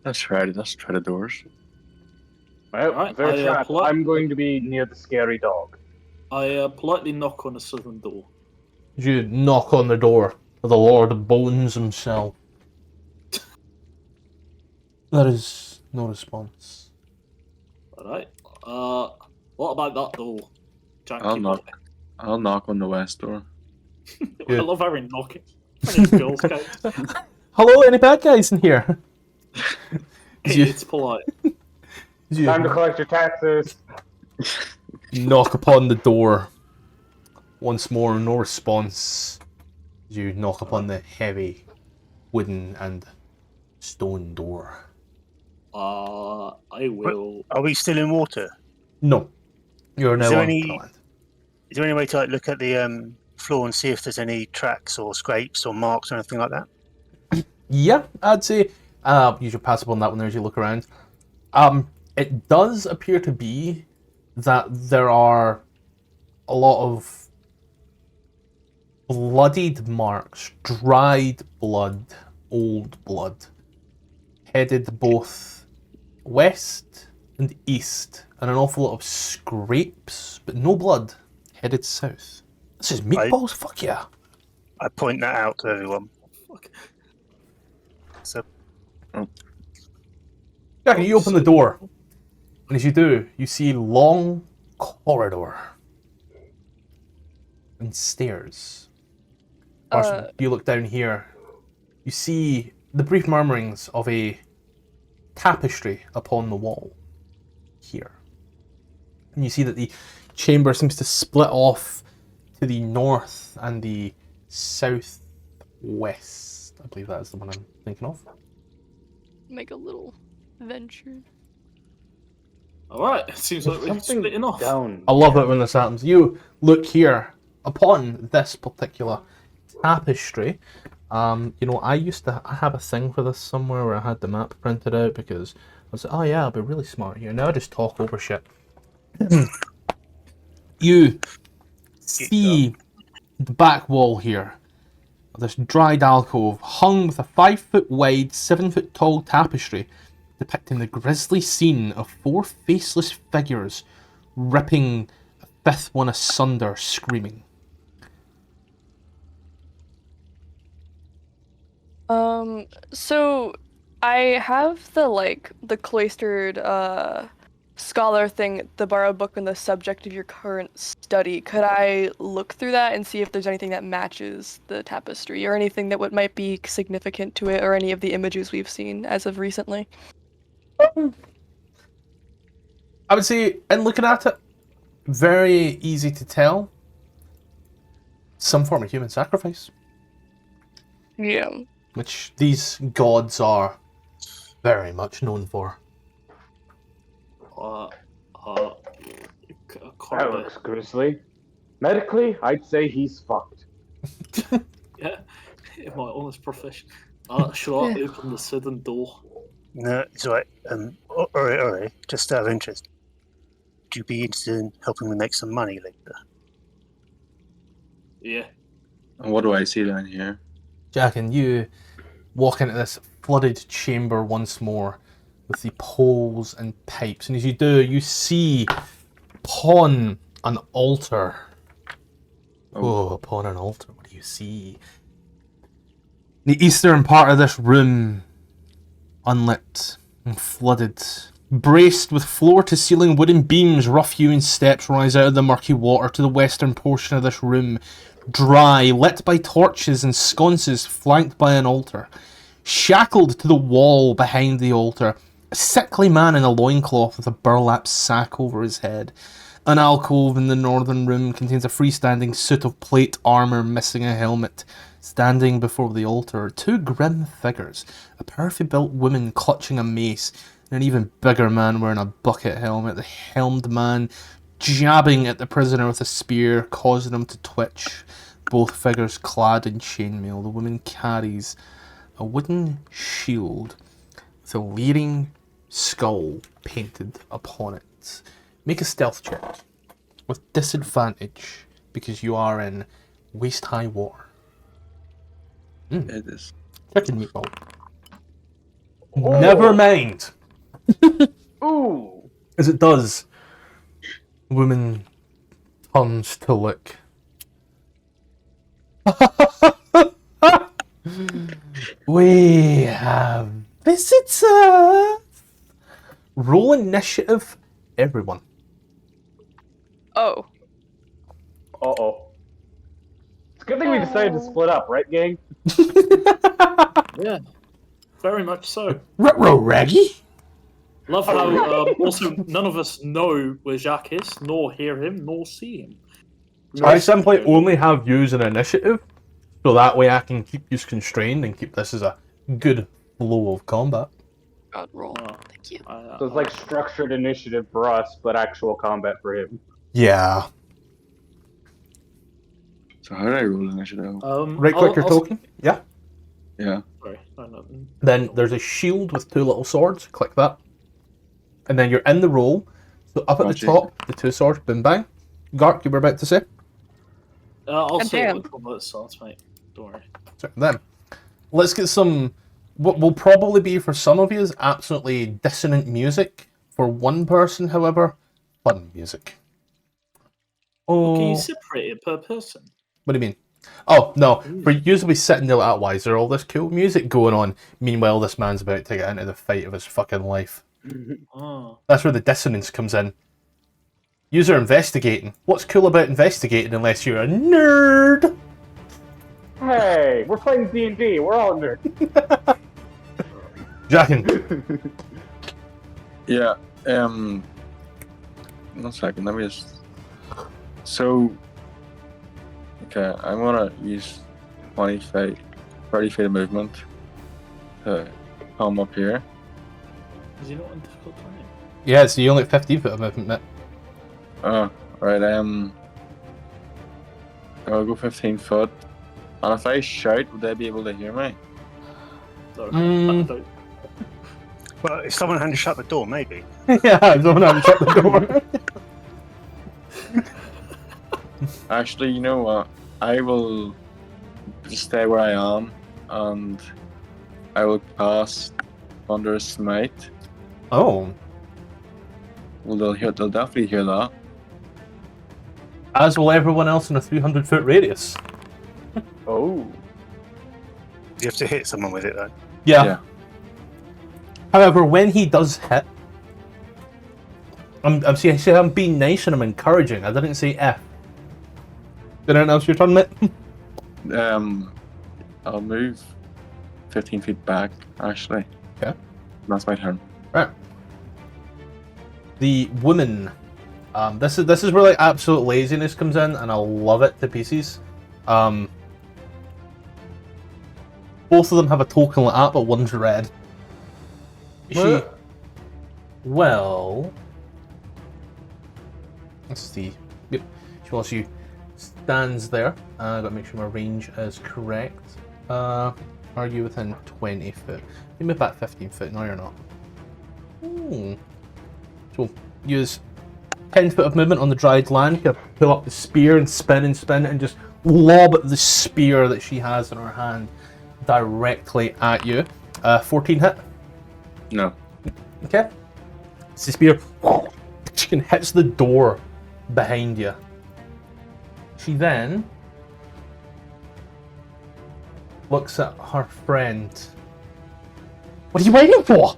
Speaker 6: Let's try the doors.
Speaker 2: Well,
Speaker 4: Alright,
Speaker 2: they're
Speaker 4: I,
Speaker 2: trapped.
Speaker 4: pull up-
Speaker 2: I'm going to be near the scary dog.
Speaker 4: I politely knock on the southern door.
Speaker 1: You knock on the door of the Lord of Bones himself. There is no response.
Speaker 4: Alright, what about that door? Jack,
Speaker 6: I'll
Speaker 4: you
Speaker 6: knock.
Speaker 4: got
Speaker 6: I'll knock on the west door.
Speaker 4: it. I love having knocking. Fucking Girl Scouts.
Speaker 1: Hello, any bad guys in here?
Speaker 4: It's polite.
Speaker 1: You
Speaker 2: Time to collect your taxes.
Speaker 1: knock upon the door. Once more, no response. You knock upon the heavy wooden and stone door.
Speaker 4: I will.
Speaker 5: Are we still in water?
Speaker 1: No. You're now
Speaker 5: there
Speaker 1: on
Speaker 5: any-
Speaker 1: the land.
Speaker 5: Is there any way to like, look at the floor and see if there's any tracks or scrapes or marks or anything like that?
Speaker 1: Yeah, I'd say use your passive on that one there as you look around. It does appear to be that there are a lot of bloodied marks, dried blood, old blood, headed both west and east, and an awful lot of scrapes, but no blood, headed south. This is meatballs, fuck yeah.
Speaker 5: I point that out to everyone.
Speaker 4: Fuck.
Speaker 5: So
Speaker 1: Jack, you open the door, and as you do, you see long corridor and stairs. First, you look down here, you see the brief murmurings of a tapestry upon the wall here. And you see that the chamber seems to split off to the north and the southwest. I believe that is the one I'm thinking of.
Speaker 3: Make a little venture.
Speaker 4: Alright, it seems like we're
Speaker 2: Something
Speaker 4: splitting off.
Speaker 2: down.
Speaker 1: I love it when this happens. You look here upon this particular tapestry. I have a thing for this somewhere where I had the map printed out because I was like, oh yeah, I'll be really smart here. Now I just talk over shit. You see the back wall here of this dried alcove hung with a 5-foot wide, 7-foot tall tapestry depicting the grisly scene of 4 faceless figures ripping a 5th one asunder, screaming.
Speaker 3: So I have the cloistered scholar thing, the borrowed book and the subject of your current study. Could I look through that and see if there's anything that matches the tapestry or anything that might be significant to it or any of the images we've seen as of recently?
Speaker 1: I would say, in looking at it, very easy to tell. Some form of human sacrifice,
Speaker 3: Yeah.
Speaker 1: which these gods are very much known for.
Speaker 2: That looks grisly. Medically, I'd say he's fucked.
Speaker 4: Yeah, in my honest profession. Should I open the southern door?
Speaker 5: no, it's all right. All right. Just out of interest, would you be interested in helping me make some money later?
Speaker 4: Yeah.
Speaker 6: And what do I see down here?
Speaker 1: Jack, and you walk into this flooded chamber once more. with the poles and pipes. And as you do, you see upon an altar. Oh, upon an altar, what do you see? The eastern part of this room, unlit and flooded, braced with floor-to-ceiling wooden beams, rough-hewn steps rise out of the murky water to the western portion of this room, dry, lit by torches and sconces flanked by an altar. Shackled to the wall behind the altar, a sickly man in a loincloth with a burlap sack over his head. An alcove in the northern room contains a freestanding suit of plate armour missing a helmet. Standing before the altar are two grim figures, a powerfully built woman clutching a mace, and an even bigger man wearing a bucket helmet. The helmed man jabbing at the prisoner with a spear, causing him to twitch. Both figures clad in chainmail. The woman carries a wooden shield with a leering skull painted upon it. Make a stealth check with disadvantage because you are in waist-high water.
Speaker 6: It is.
Speaker 1: Chicken meatball. Never mind.
Speaker 2: Ooh.
Speaker 1: As it does, the woman turns to look. We have visitors. Roll initiative, everyone.
Speaker 3: Oh.
Speaker 2: Uh-oh. It's a good thing we decided to split up, right, gang?
Speaker 4: Yeah, very much so.
Speaker 1: Ruh-roh, Raggy.
Speaker 4: Love how also none of us know where Jacques is, nor hear him, nor see him.
Speaker 1: I simply only have yous in initiative, so that way I can keep yous constrained and keep this as a good flow of combat.
Speaker 7: God roll. Thank you.
Speaker 2: So it's like structured initiative for us, but actual combat for him.
Speaker 1: Yeah.
Speaker 6: So how do I roll initiative?
Speaker 1: Right click your token. Yeah.
Speaker 6: Yeah.
Speaker 4: Sorry, no, no.
Speaker 1: Then there's a shield with two little swords. Click that. And then you're in the roll. So up at the
Speaker 6: Gotcha.
Speaker 1: top, the two swords, boom bang. Gark, you were about to say?
Speaker 4: I'll say
Speaker 3: damn.
Speaker 4: what combat starts, mate. Don't worry.
Speaker 1: So then, let's get some, what will probably be for some of you is absolutely dissonant music. For one person, however, fun music. Oh,
Speaker 4: Can you separate it per person?
Speaker 1: what do you mean? Oh, no. For usually sitting there like, why is there all this cool music going on? Meanwhile, this man's about to get into the fight of his fucking life.
Speaker 4: Oh.
Speaker 1: That's where the dissonance comes in. User investigating. What's cool about investigating unless you're a nerd?
Speaker 2: Hey, we're playing D&D. We're all nerds.
Speaker 1: Jackin.
Speaker 6: Yeah. 1 second. Let me just. So. Okay, I'm gonna use 20 feet, 30 feet of movement to come up here.
Speaker 4: Is he not in difficult time?
Speaker 1: Yeah, so you only have 15 foot of movement, mate.
Speaker 6: Oh, right. I'll go 15 foot. And if I shout, would they be able to hear me?
Speaker 4: No,
Speaker 1: Mm.
Speaker 5: Well, if someone had to shut the door, maybe.
Speaker 1: Yeah, someone had to shut the door.
Speaker 6: Actually, you know what? I will just stay where I am, and I will cast Thunderous Smite.
Speaker 1: Oh.
Speaker 6: Well, they'll definitely hear that.
Speaker 1: As will everyone else in a 300 foot radius.
Speaker 2: Oh.
Speaker 5: You have to hit someone with it, though.
Speaker 1: Yeah. However, when he does hit, I'm being nice and I'm encouraging. I didn't say F. Did anyone else your turn, mate?
Speaker 6: I'll move 15 feet back, actually.
Speaker 1: Okay.
Speaker 6: That's my turn.
Speaker 1: Right. The woman. This is where like absolute laziness comes in, and I love it to pieces. Both of them have a token like that, but one's red. She. Well. Let's see. Yep. She stands there. Gotta make sure my range is correct. Are you within 20 foot? You move back 15 foot. No, you're not. So use 10 foot of movement on the dried land. You pull up the spear and spin and just lob the spear that she has in her hand directly at you. 14 hit.
Speaker 6: No.
Speaker 1: Okay. The spear hits the door behind you. She then looks at her friend. What are you waiting for?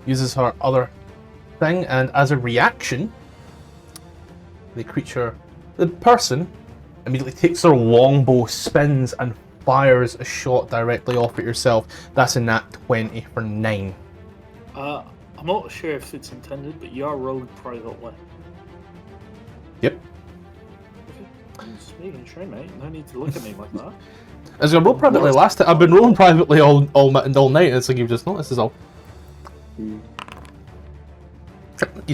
Speaker 1: Uses her other thing, and as a reaction, the person immediately takes their longbow, spins, and fires a shot directly off at yourself. That's a nat 20 for 9.
Speaker 4: I'm not sure if it's intended, but you are rolling privately.
Speaker 1: Yep.
Speaker 4: I'm just making sure, mate. No need to look at me like that.
Speaker 1: As I rolled privately last time, I've been rolling privately all night, and it's like you've just noticed is all. You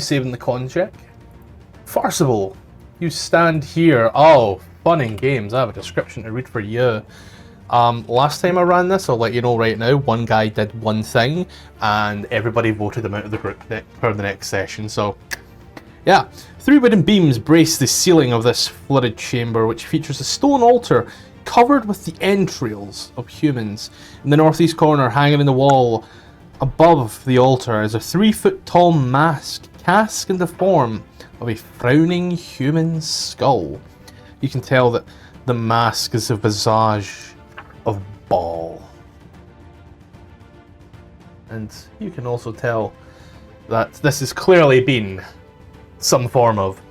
Speaker 1: saving the con check? Farcival, you stand here. Oh, fun and games. I have a description to read for you. Last time I ran this, I'll let you know right now, one guy did one thing, and everybody voted him out of the group for the next session, so... Yeah. 3 wooden beams brace the ceiling of this flooded chamber, which features a stone altar covered with the entrails of humans. In the northeast corner, hanging in the wall above the altar, is a 3-foot-tall mask cast in the form of a frowning human skull. You can tell that the mask is a visage of Baal. And you can also tell that this has clearly been some form of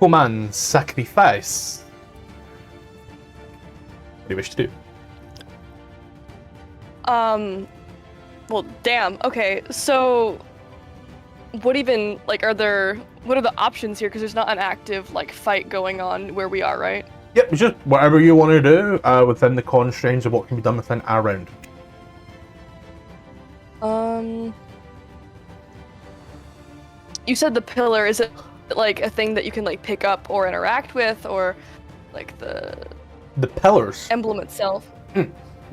Speaker 1: human sacrifice. What do you wish to do?
Speaker 3: Well, damn. Okay, so what even, like, what are the options here? Because there's not an active, like, fight going on where we are, right?
Speaker 1: Yep, it's just whatever you want to do within the constraints of what can be done within our round.
Speaker 3: You said the pillar, is it like a thing that you can like pick up or interact with, or like the
Speaker 1: pillars
Speaker 3: emblem itself?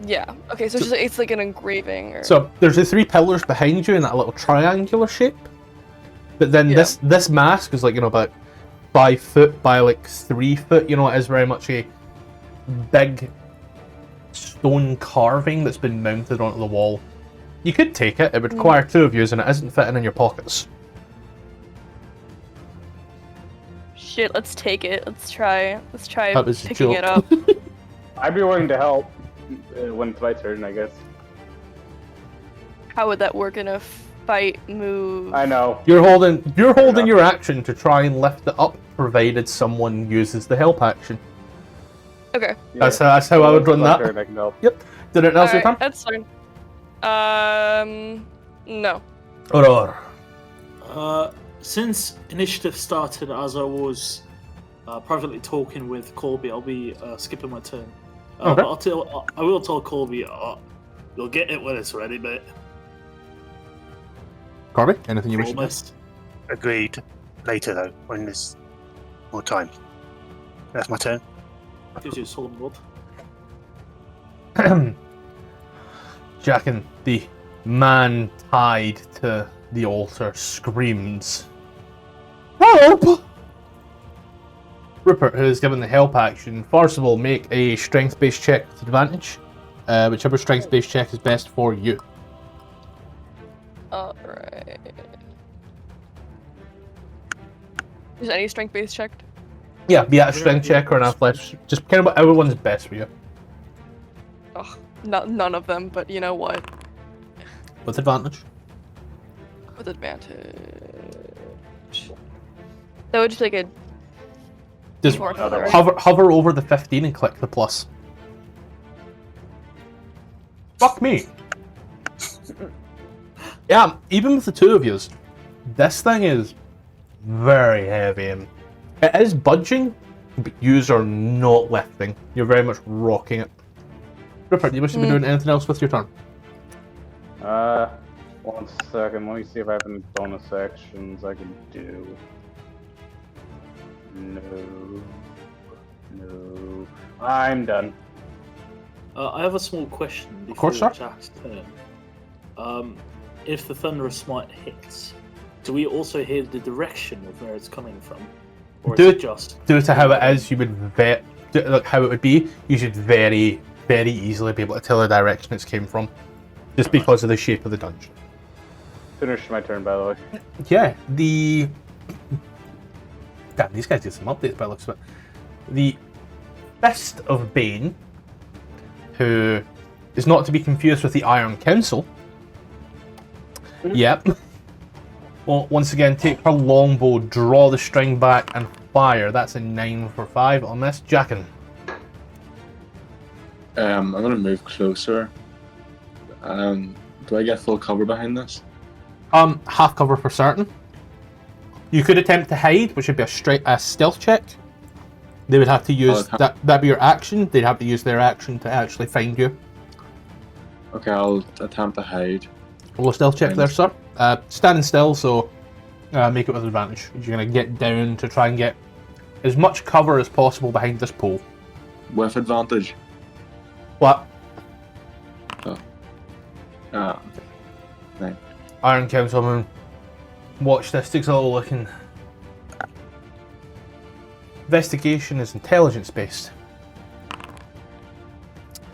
Speaker 3: Yeah. Okay, so it's like an engraving or...
Speaker 1: So there's the 3 pillars behind you in that little triangular shape. But then this mask is like, about 5 foot by like 3 foot, it is very much a big stone carving that's been mounted onto the wall. You could take it, it would require 2 of you, and it isn't fitting in your pockets.
Speaker 3: Shit, let's take it. Let's try
Speaker 1: That was a
Speaker 3: picking
Speaker 1: joke.
Speaker 3: it up.
Speaker 2: I'd be willing to help when it's my turn, I guess.
Speaker 3: How would that work in a fight move?
Speaker 2: I know.
Speaker 1: You're holding your action to try and lift it up, provided someone uses the help action.
Speaker 3: Okay.
Speaker 2: Yeah.
Speaker 1: That's how I would run that.
Speaker 2: Turn, I can help.
Speaker 1: Yep. Did it else your turn?
Speaker 3: That's fine. No.
Speaker 1: Aurora.
Speaker 4: Since initiative started as I was privately talking with Corby, I'll be skipping my turn.
Speaker 1: Okay.
Speaker 4: But I will tell Corby, you'll get it when it's ready, mate.
Speaker 1: Corby, anything you wish to do?
Speaker 4: Promise.
Speaker 5: Agreed. Later, though, when there's more time. That's my turn.
Speaker 4: Gives you a solemn nod.
Speaker 1: Jack and the man tied to the altar screams, "Help!" Rupert, who is given the help action, Farcival, make a strength-based check with advantage. Whichever strength-based check is best for you.
Speaker 3: Alright. Is any strength-based checked?
Speaker 1: Yeah, be that a strength check or an athletics. Just kind of whatever one's best for you.
Speaker 3: Ugh, none of them, but you know what?
Speaker 1: With advantage.
Speaker 3: With advantage. That would just like a...
Speaker 1: Just
Speaker 3: D4 color.
Speaker 1: hover over the 15 and click the plus. Fuck me. Yeah, even with the 2 of yous, this thing is very heavy and it is budging, but yous are not lifting. You're very much rocking it. Rupert, you wish to be doing anything else with your turn?
Speaker 2: 1 second. Let me see if I have any bonus actions I can do. No. I'm done.
Speaker 4: I have a small question before
Speaker 1: Of course, sir.
Speaker 4: Jack's turn. If the Thunderous Smite hits, do we also hear the direction of where it's coming from? Or
Speaker 1: Do
Speaker 4: is
Speaker 1: it-
Speaker 4: it just...
Speaker 1: Due to how it is, you would how it would be, you should very, very easily be able to tell the direction it's came from. Just because of the shape of the dungeon.
Speaker 2: finished my turn, by the way.
Speaker 1: Yeah, damn, these guys did some updates by the looks of it. The Fist of Bane, who is not to be confused with the Iron Council. Yep. Well, once again, take her longbow, draw the string back, and fire. That's a 9 for 5 on this. Jackin.
Speaker 6: I'm gonna move closer. Do I get full cover behind this?
Speaker 1: Half cover for certain. You could attempt to hide, which would be a stealth check. They would have to use that'd be your action. They'd have to use their action to actually find you.
Speaker 6: Okay, I'll attempt to hide.
Speaker 1: Roll a stealth check there, sir. Standing still, so make it with advantage. You're gonna get down to try and get as much cover as possible behind this pole.
Speaker 6: With advantage.
Speaker 1: What?
Speaker 6: Ah. Right.
Speaker 1: Iron Councilman, watch this. Takes a little look and investigation is intelligence based.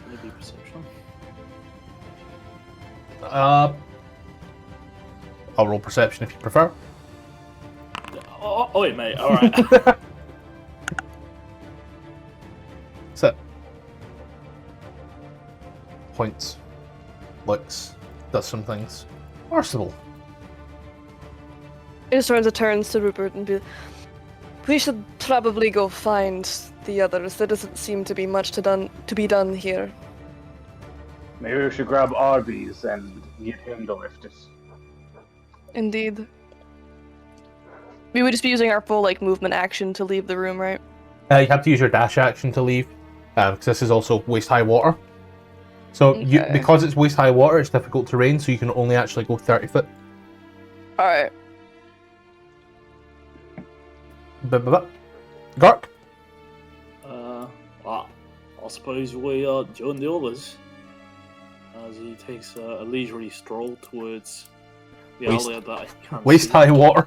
Speaker 4: Maybe perception.
Speaker 1: I'll roll perception if you prefer.
Speaker 4: Oh wait, mate. All right.
Speaker 1: Sit. Points. Looks. Does some things. Arsenal.
Speaker 3: He just turns to Rupert and be, we should probably go find the others. There doesn't seem to be much to be done here.
Speaker 2: Maybe we should grab Arby's and get him to lift us.
Speaker 3: Indeed. We would just be using our full movement action to leave the room, right?
Speaker 1: You have to use your dash action to leave, because this is also waist high water. So because it's waist high water, it's difficult terrain, so you can only actually go 30 foot.
Speaker 3: Alright.
Speaker 1: Gark?
Speaker 4: Well, I suppose we join the others as he takes a leisurely stroll towards the alley that I can't
Speaker 1: Waist
Speaker 4: see.
Speaker 1: high water.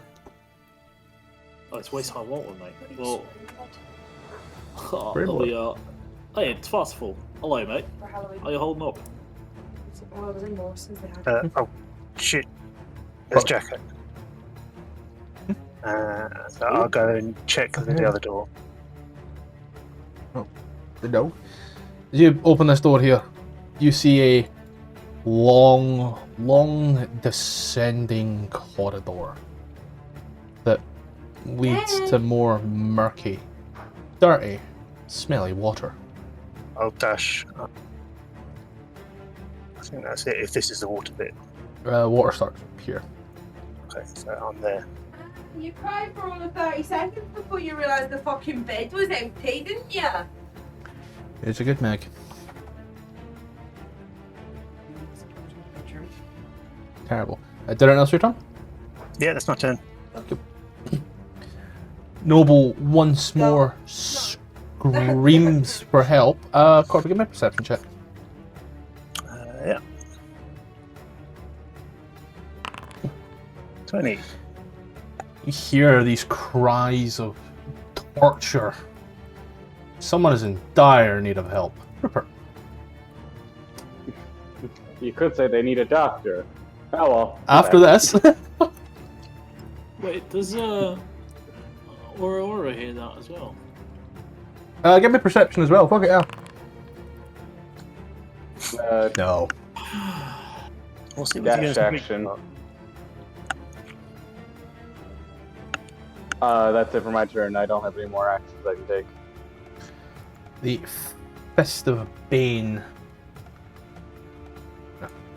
Speaker 4: Oh, it's waist high water, mate. Well,
Speaker 1: Very
Speaker 4: hey, it's fastful. Hello, mate. How you holding up?
Speaker 5: Oh, shit. There's Jacket. So I'll go and check the other door.
Speaker 1: No. As you open this door here, you see a long descending corridor that leads to more murky, dirty, smelly water.
Speaker 5: I'll dash. I think that's it, if this is the water bit.
Speaker 1: Water starts up here.
Speaker 5: Okay, so I'm there.
Speaker 8: You cried for only 30 seconds before you realised the fucking bed was empty, didn't you?
Speaker 1: It's a good mag. Terrible. Did anyone else your turn?
Speaker 5: Yeah, that's my turn.
Speaker 1: Noble once more screams for help. Corby, give me a perception check.
Speaker 5: Yeah. 20.
Speaker 1: You hear these cries of torture. Someone is in dire need of help. Rupert.
Speaker 2: You could say they need a doctor. Oh well.
Speaker 1: After this.
Speaker 4: Wait, does Aurora hear that as well?
Speaker 1: Give me perception as well. Fuck it, yeah. No.
Speaker 5: We'll see what
Speaker 2: Dash action. That's it for my turn. I don't have any more actions I can take.
Speaker 1: The Fist of Bane.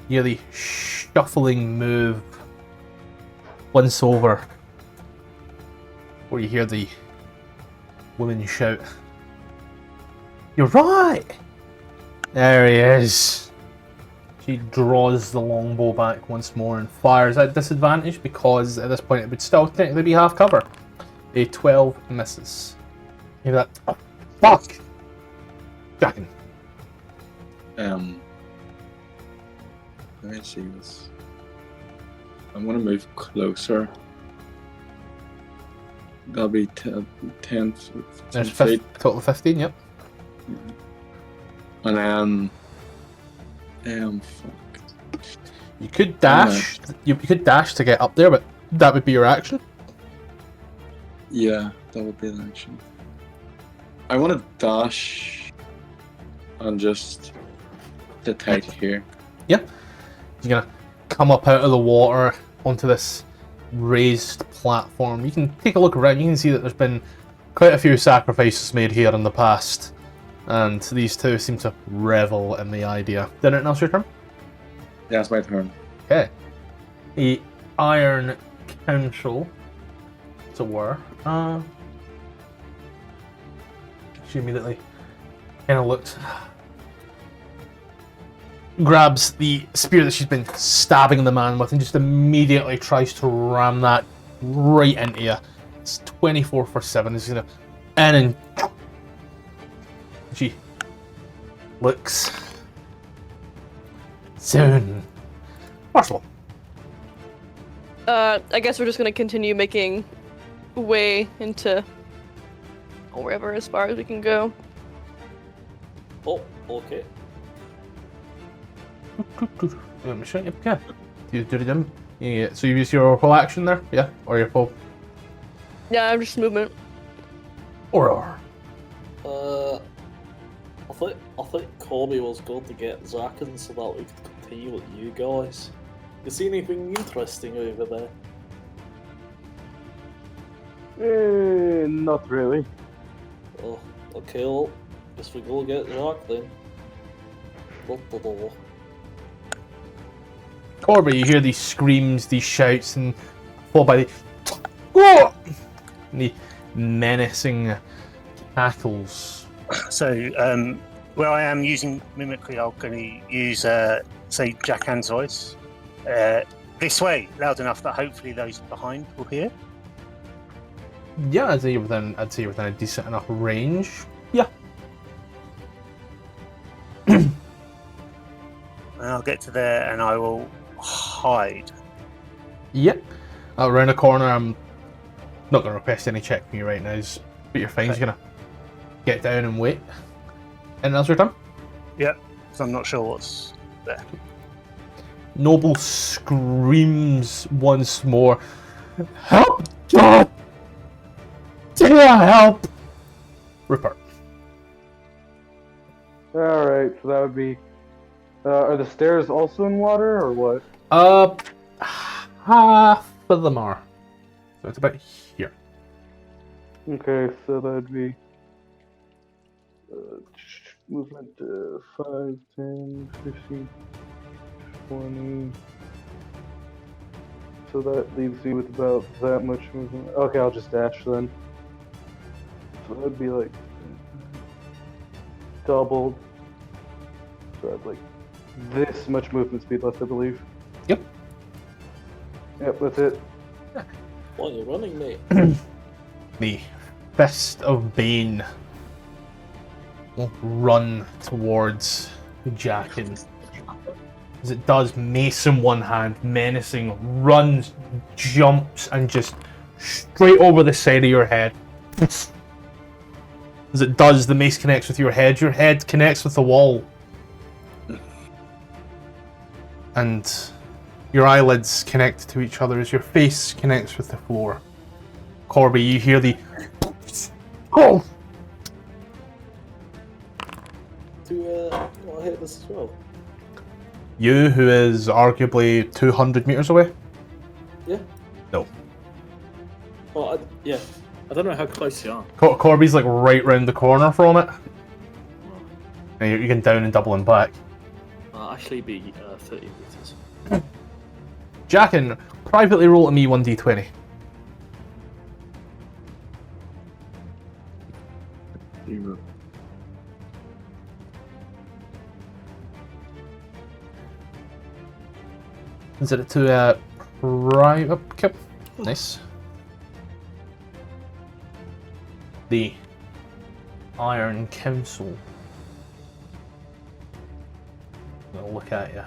Speaker 1: You hear the shuffling move once over, where you hear the woman shout, "You're right!" There he is. She draws the longbow back once more and fires at disadvantage because at this point it would still technically be half cover. A 12 misses. You hear that? Oh, fuck! Jackin.
Speaker 6: Let me see this. I'm gonna move closer. That'll be 10
Speaker 1: There's
Speaker 6: feet.
Speaker 1: total 15, yep.
Speaker 6: And then fuck.
Speaker 1: You could dash. You could dash to get up there, but that would be your action.
Speaker 6: Yeah, that would be an action. I want to dash and just detect here.
Speaker 1: Yeah. You're gonna come up out of the water onto this raised platform. You can take a look around. You can see that there's been quite a few sacrifices made here in the past, and these two seem to revel in the idea. Did it now's your turn?
Speaker 6: Yeah, it's my turn.
Speaker 1: Okay. The Iron Council, as it were. She immediately kind of looks, grabs the spear that she's been stabbing the man with, and just immediately tries to ram that right into you. It's 24 for 7. It's gonna, and then she looks soon. Possible.
Speaker 3: I guess we're just gonna continue making way into wherever as far as we can go.
Speaker 4: Oh, okay.
Speaker 1: Yeah. You do them. Yeah. So you use your whole action there, yeah, or your full.
Speaker 3: Yeah, I'm just movement.
Speaker 1: Or.
Speaker 4: I think Corby was going to get Zach in so that we could continue with you guys. You see anything interesting over there?
Speaker 2: Not really.
Speaker 4: Oh, okay, well, guess we go get Zach then.
Speaker 1: Corby, you hear these screams, these shouts, and followed by the whoa! And the menacing cackles.
Speaker 5: So, where I am using mimicry, I'm going to use, say, Jackhan's voice. This way, loud enough that hopefully those behind will hear.
Speaker 1: Yeah, I'd say you're within a decent enough range. Yeah.
Speaker 5: And I'll get to there and I will hide.
Speaker 1: Yep. Around the corner, I'm not going to request any check from you right now. Just put your fine.
Speaker 5: Okay.
Speaker 1: You're going to get down and wait. And that's your turn.
Speaker 5: Yep, so I'm not sure what's there.
Speaker 1: Noble screams once more. Help! God! Dear help! Rupert.
Speaker 2: Alright, so that would be... are the stairs also in water, or what?
Speaker 1: Half of them are. So it's about here.
Speaker 2: Okay, so that'd be... movement 5, 10, 15, 20... So that leaves you with about that much movement. Okay, I'll just dash then. So that'd be like... doubled. So I'd like this much movement speed left, I believe.
Speaker 1: Yep.
Speaker 2: Yep, that's it.
Speaker 4: What are you running, mate?
Speaker 1: The Fist of Bane will run towards Jackin. As it does, mace in one hand, menacing, runs, jumps, and just straight over the side of your head. As it does, the mace connects with your head connects with the wall. And your eyelids connect to each other as your face connects with the floor. Corby, you hear the... Oh!
Speaker 4: I'll hit this as well.
Speaker 1: You, who is arguably 200 meters away?
Speaker 4: Yeah.
Speaker 1: No.
Speaker 4: Oh, yeah. I don't know how close you are.
Speaker 1: Corby's like right round the corner from it. And you can down and double him back.
Speaker 4: I'll actually be 30 meters.
Speaker 1: Jackin, privately roll to me 1d20.
Speaker 6: Zero.
Speaker 1: Is it to private? Okay. Nice. The Iron Council. I'm gonna look at you.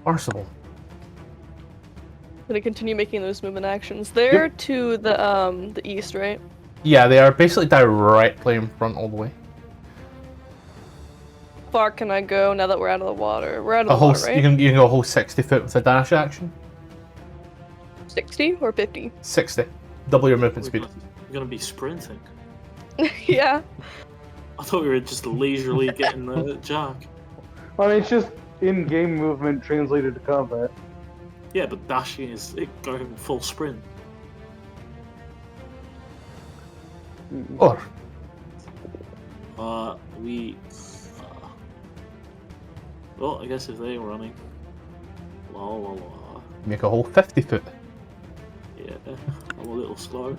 Speaker 1: Arsenal.
Speaker 3: gonna continue making those movement actions. They're to the east, right?
Speaker 1: Yeah, they are basically directly in front all the way.
Speaker 3: How far can I go now that we're out of the water? We're out of
Speaker 1: A
Speaker 3: the
Speaker 1: whole,
Speaker 3: water, right?
Speaker 1: you can go a whole 60 foot with a dash action.
Speaker 3: 60 or 50?
Speaker 1: 60. Double your movement speed.
Speaker 4: You're gonna be sprinting.
Speaker 3: Yeah.
Speaker 4: I thought we were just leisurely getting the jack.
Speaker 2: I mean, it's just in-game movement translated to combat.
Speaker 4: Yeah, but dashing is going full sprint.
Speaker 1: Or
Speaker 4: Well, I guess if they're running. La la la.
Speaker 1: make a whole 50 foot.
Speaker 4: Yeah, I'm a little slow.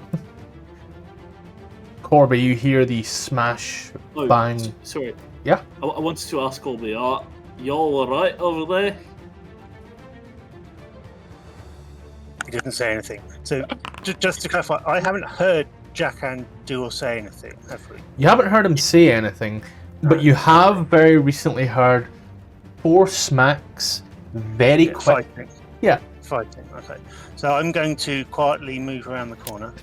Speaker 1: Corby, you hear the smash,
Speaker 4: Oh,
Speaker 1: bang.
Speaker 4: sorry.
Speaker 1: Yeah?
Speaker 4: I wanted to ask Corby, are y'all alright over there?
Speaker 5: He doesn't say anything. So, just to clarify, I haven't heard Jack and Duel say anything, have we?
Speaker 1: You haven't heard him say anything, but you have very recently heard 4 smacks very quick.
Speaker 5: Fighting.
Speaker 1: Yeah.
Speaker 5: Fighting, okay. So I'm going to quietly move around the corner.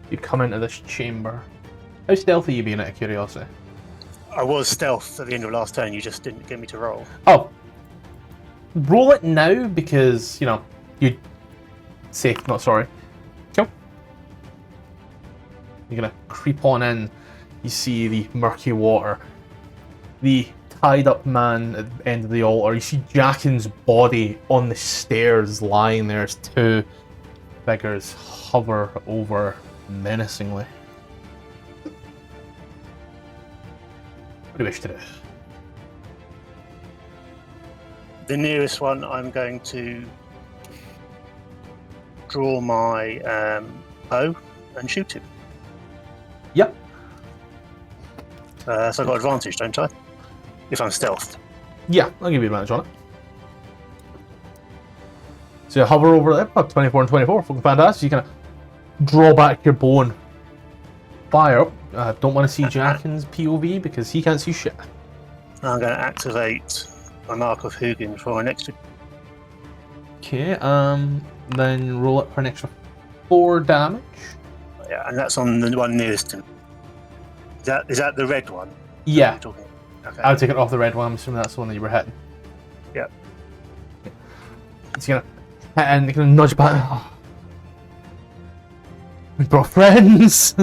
Speaker 1: You come into this chamber. How stealthy are you being, out of curiosity?
Speaker 5: I was stealth at the end of last turn, you just didn't get me to roll.
Speaker 1: Oh. Roll it now because, you know, you safe, not sorry. Cool. You're gonna creep on in. You see the murky water. The tied up man at the end of the altar. You see Jackin's body on the stairs lying there as 2 figures hover over menacingly. What do you wish to do?
Speaker 5: The nearest one, I'm going to draw my bow and shoot him.
Speaker 1: Yep.
Speaker 5: So I've got advantage, don't I? If I'm stealthed.
Speaker 1: Yeah, I'll give you advantage on it. So you hover over there, up 24 and 24, fucking fantastic. You kind of draw back your bow and fire. Don't want to see Jackin's POV because he can't see shit.
Speaker 5: I'm going to activate my Mark of Hugin for an extra.
Speaker 1: Okay, then roll it for an extra 4 damage.
Speaker 5: Yeah, and that's on the one nearest to me. Is that the red one?
Speaker 1: Yeah,
Speaker 5: You're talking? Okay.
Speaker 1: I'll take it off the red one. I'm assuming that's the one that you were hitting.
Speaker 5: Yep.
Speaker 1: It's gonna hit and they're gonna nudge back. Oh. We brought friends!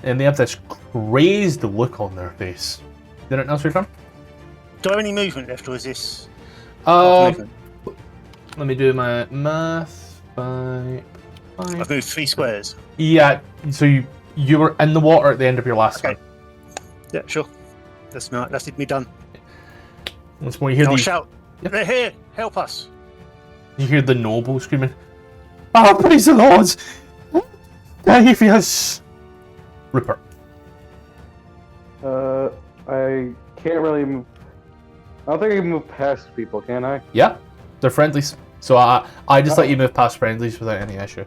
Speaker 1: And they have this crazed look on their face. Did it else return?
Speaker 5: Do I have any movement left, or is this half movement?
Speaker 1: Let me do my math. 5.
Speaker 5: I've moved 3 squares.
Speaker 1: Yeah, so you were in the water at the end of your last
Speaker 5: Okay.
Speaker 1: one.
Speaker 5: Yeah, sure. That's me done.
Speaker 1: Once more, you hear
Speaker 5: I'll
Speaker 1: the
Speaker 5: shout.
Speaker 1: Yep.
Speaker 5: They're here. Help us.
Speaker 1: you hear the noble screaming, "Ah, praise the Lord! Davius!" Rupert.
Speaker 2: I can't really move. I don't think I can move past people, can I?
Speaker 1: Yeah, they're friendlies. So I just let you move past friendlies without any issue.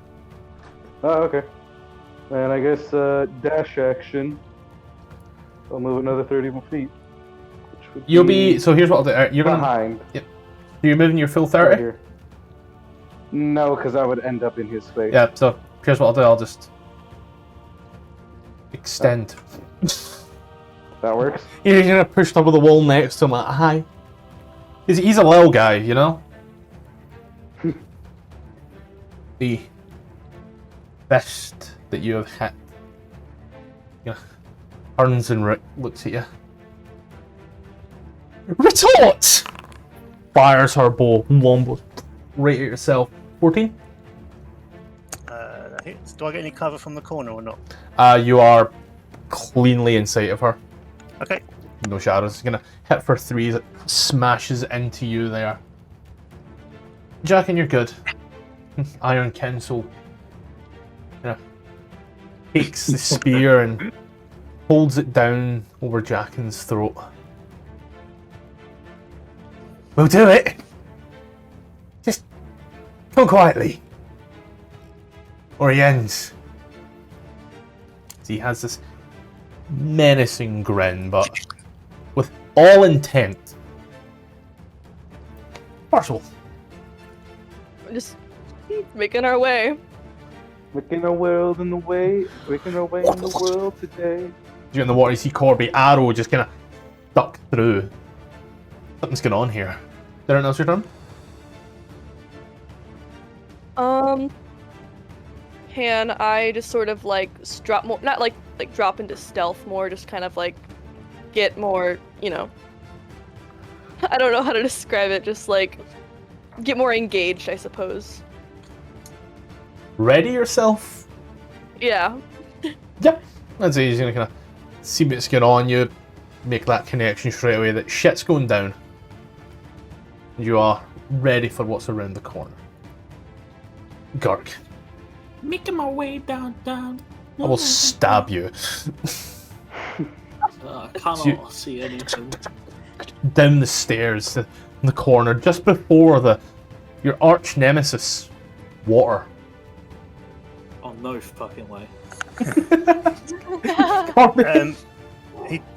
Speaker 2: Oh, okay. And I guess dash action. I'll move another 30 feet. Which would
Speaker 1: You'll be so. Here's what I'll do. You're gonna.
Speaker 2: behind.
Speaker 1: You're moving your full
Speaker 2: Right
Speaker 1: 30.
Speaker 2: here. No, because I would end up in his face.
Speaker 1: Yeah. So here's what I'll do. I'll just extend.
Speaker 2: That works.
Speaker 1: You're gonna push over the wall next to him like, hi. He's a little guy, you know? The fist that you have hit, turns and looks at you. Retort! Fires her bow, longbow, right at yourself. 14?
Speaker 5: That hits. Do I get any cover from the corner or not?
Speaker 1: You are cleanly in sight of her.
Speaker 5: Okay.
Speaker 1: No shadows. Gonna hit for 3 as it smashes into you there. Jack, and you're good. Iron Kensel takes the spear and holds it down over Jackin's throat. We'll do it. Just come quietly. Or he ends. He has this menacing grin, but with all intent. Parcel.
Speaker 3: Just making our way.
Speaker 2: Making our world in the way, making our way in the world today.
Speaker 1: You're in the water, you see Corby, arrow just kind of stuck through. Something's going on here. Anyone else your turn?
Speaker 3: Can I just sort of like drop more, not like drop into stealth more, just kind of like get more, you know, I don't know how to describe it, just like get more engaged, I suppose.
Speaker 1: Ready yourself?
Speaker 3: Yeah.
Speaker 1: Yeah. That's it. You're going to kind of see what's going on. You make that connection straight away that shit's going down. You are ready for what's around the corner. Gark.
Speaker 4: Making my way down.
Speaker 1: I will stab you.
Speaker 4: I cannot see anything.
Speaker 1: Down the stairs in the corner, just before your arch nemesis, water.
Speaker 4: Oh, no fucking way.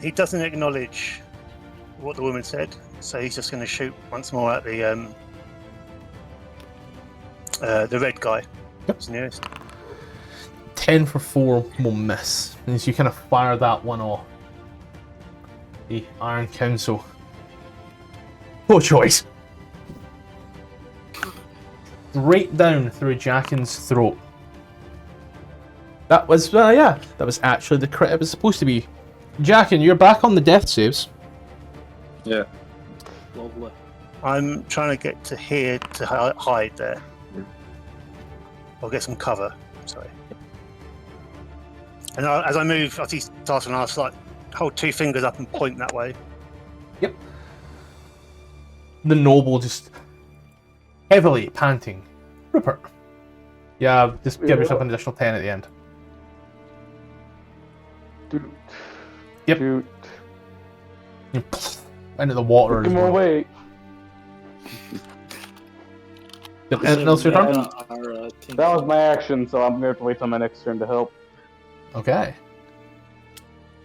Speaker 5: He doesn't acknowledge what the woman said, so he's just going to shoot once more at the red guy. Who's nearest.
Speaker 1: 10 for 4 will miss. And as you kind of fire that one off, the Iron Council. No choice. Right down through Jackin's throat. That was, that was actually the crit it was supposed to be. Jackin, you're back on the death saves.
Speaker 6: Yeah.
Speaker 4: Lovely.
Speaker 5: I'm trying to get to here to hide there. I'll get some cover. Sorry. And as I move, I see Tartan, I'll just like hold 2 fingers up and point that way.
Speaker 1: Yep. The noble just heavily panting. Rupert. Yeah, just give yourself an additional 10 at the end.
Speaker 2: Dude.
Speaker 1: Yep.
Speaker 2: Dude.
Speaker 1: Into the water as
Speaker 2: Making my
Speaker 1: well.
Speaker 2: way.
Speaker 1: Yep, anything else your turn?
Speaker 2: That was my action, so I'm gonna have to wait till my next turn to help.
Speaker 1: Okay.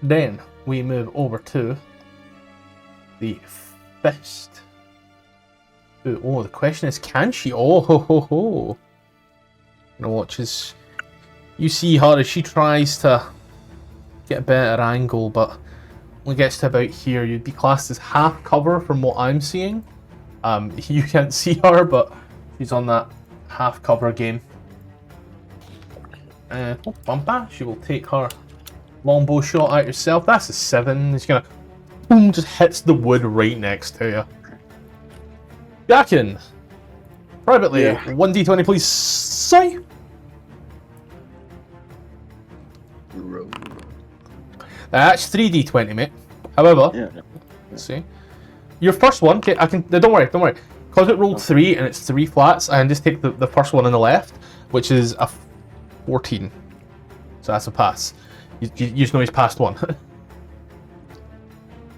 Speaker 1: Then we move over to the fist. Ooh, oh, the question is, can she? Oh, ho, ho, ho. Gonna watch as you see her as she tries to get a better angle, but when it gets to about here, you'd be classed as half cover from what I'm seeing. You can't see her, but she's on that half cover game. Bumper, she will take her longbow shot at yourself. That's a 7. It's gonna boom, just hits the wood right next to you. Jackin, privately, 1d20 please. Say. That's 3d20, mate. However, let's see. Your first one, okay, don't worry. Because it rolled 3 and it's 3 flats, I can just take the first one on the left, which is a 14. So that's a pass. You just know he's passed one.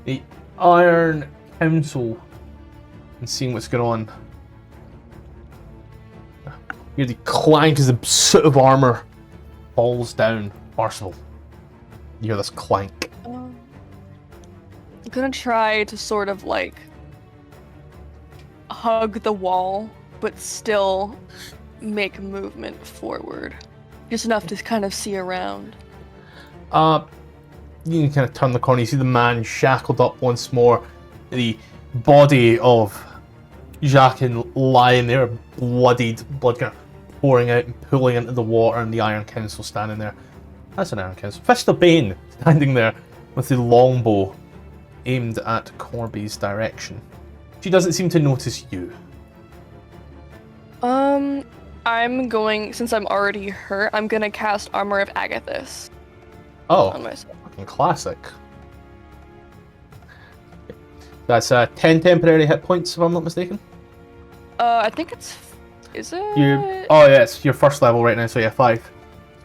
Speaker 1: The Iron Council and seeing what's going on. You hear the clank as the suit of armor falls down. Arsenal. You hear this clank.
Speaker 3: I'm gonna try to sort of like hug the wall, but still make movement forward. Just enough to kind of see around.
Speaker 1: You can kind of turn the corner, you see the man shackled up once more. The body of Jackin lying there, bloodied, blood kind of pouring out and pulling into the water, and the Iron Council standing there. That's an Iron Council. Fist of Bane standing there with the longbow aimed at Corby's direction. She doesn't seem to notice you.
Speaker 3: I'm going, since I'm already hurt, I'm gonna cast Armor of Agathis on
Speaker 1: Oh,
Speaker 3: myself.
Speaker 1: fucking classic. That's 10 temporary hit points, if I'm not mistaken.
Speaker 3: I think it's, is it?
Speaker 1: Oh yeah, it's your first level right now, so yeah, 5. You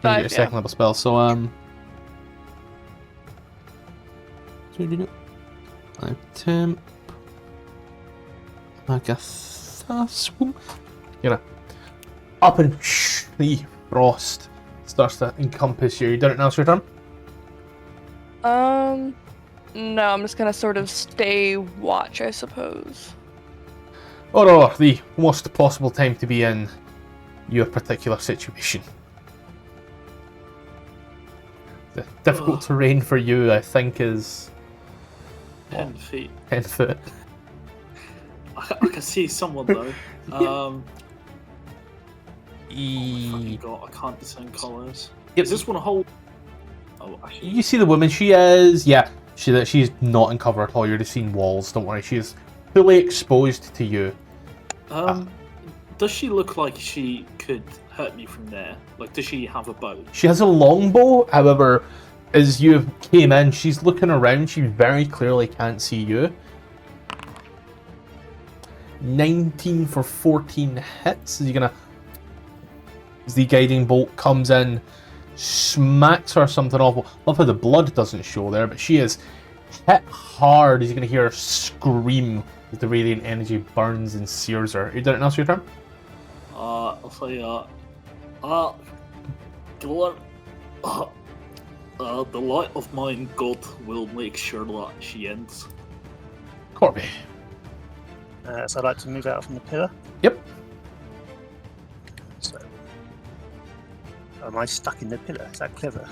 Speaker 3: 5,
Speaker 1: get your second level spell, so I temp. Agathis. You know, up and the frost starts to encompass you. You done it now, it's your turn?
Speaker 3: No, I'm just gonna sort of stay watch, I suppose.
Speaker 1: or the worst possible time to be in your particular situation. The difficult terrain for you, I think, is
Speaker 4: 10 feet.
Speaker 1: 10 foot.
Speaker 4: I can see someone though. I can't discern colours.
Speaker 1: Yep.
Speaker 4: Is this one a whole? Oh, actually.
Speaker 1: You see the woman, she's not in cover at all, you're just seeing walls, don't worry, she is fully exposed to you.
Speaker 4: Does she look like she could hurt me from there? Like, does she have a bow?
Speaker 1: She has a longbow, however, as you came in, she's looking around, she very clearly can't see you. 19 for 14 hits. As the guiding bolt comes in, smacks her something awful. Love how the blood doesn't show there, but she is hit hard as you're going to hear her scream as the radiant energy burns and sears her. You done it now, your turn?
Speaker 4: I'll say, the light of mine God will make sure that she ends.
Speaker 1: Corby.
Speaker 5: So I'd like to move out from the pillar.
Speaker 1: Yep.
Speaker 5: So, am I stuck in the pillar? Is that clever?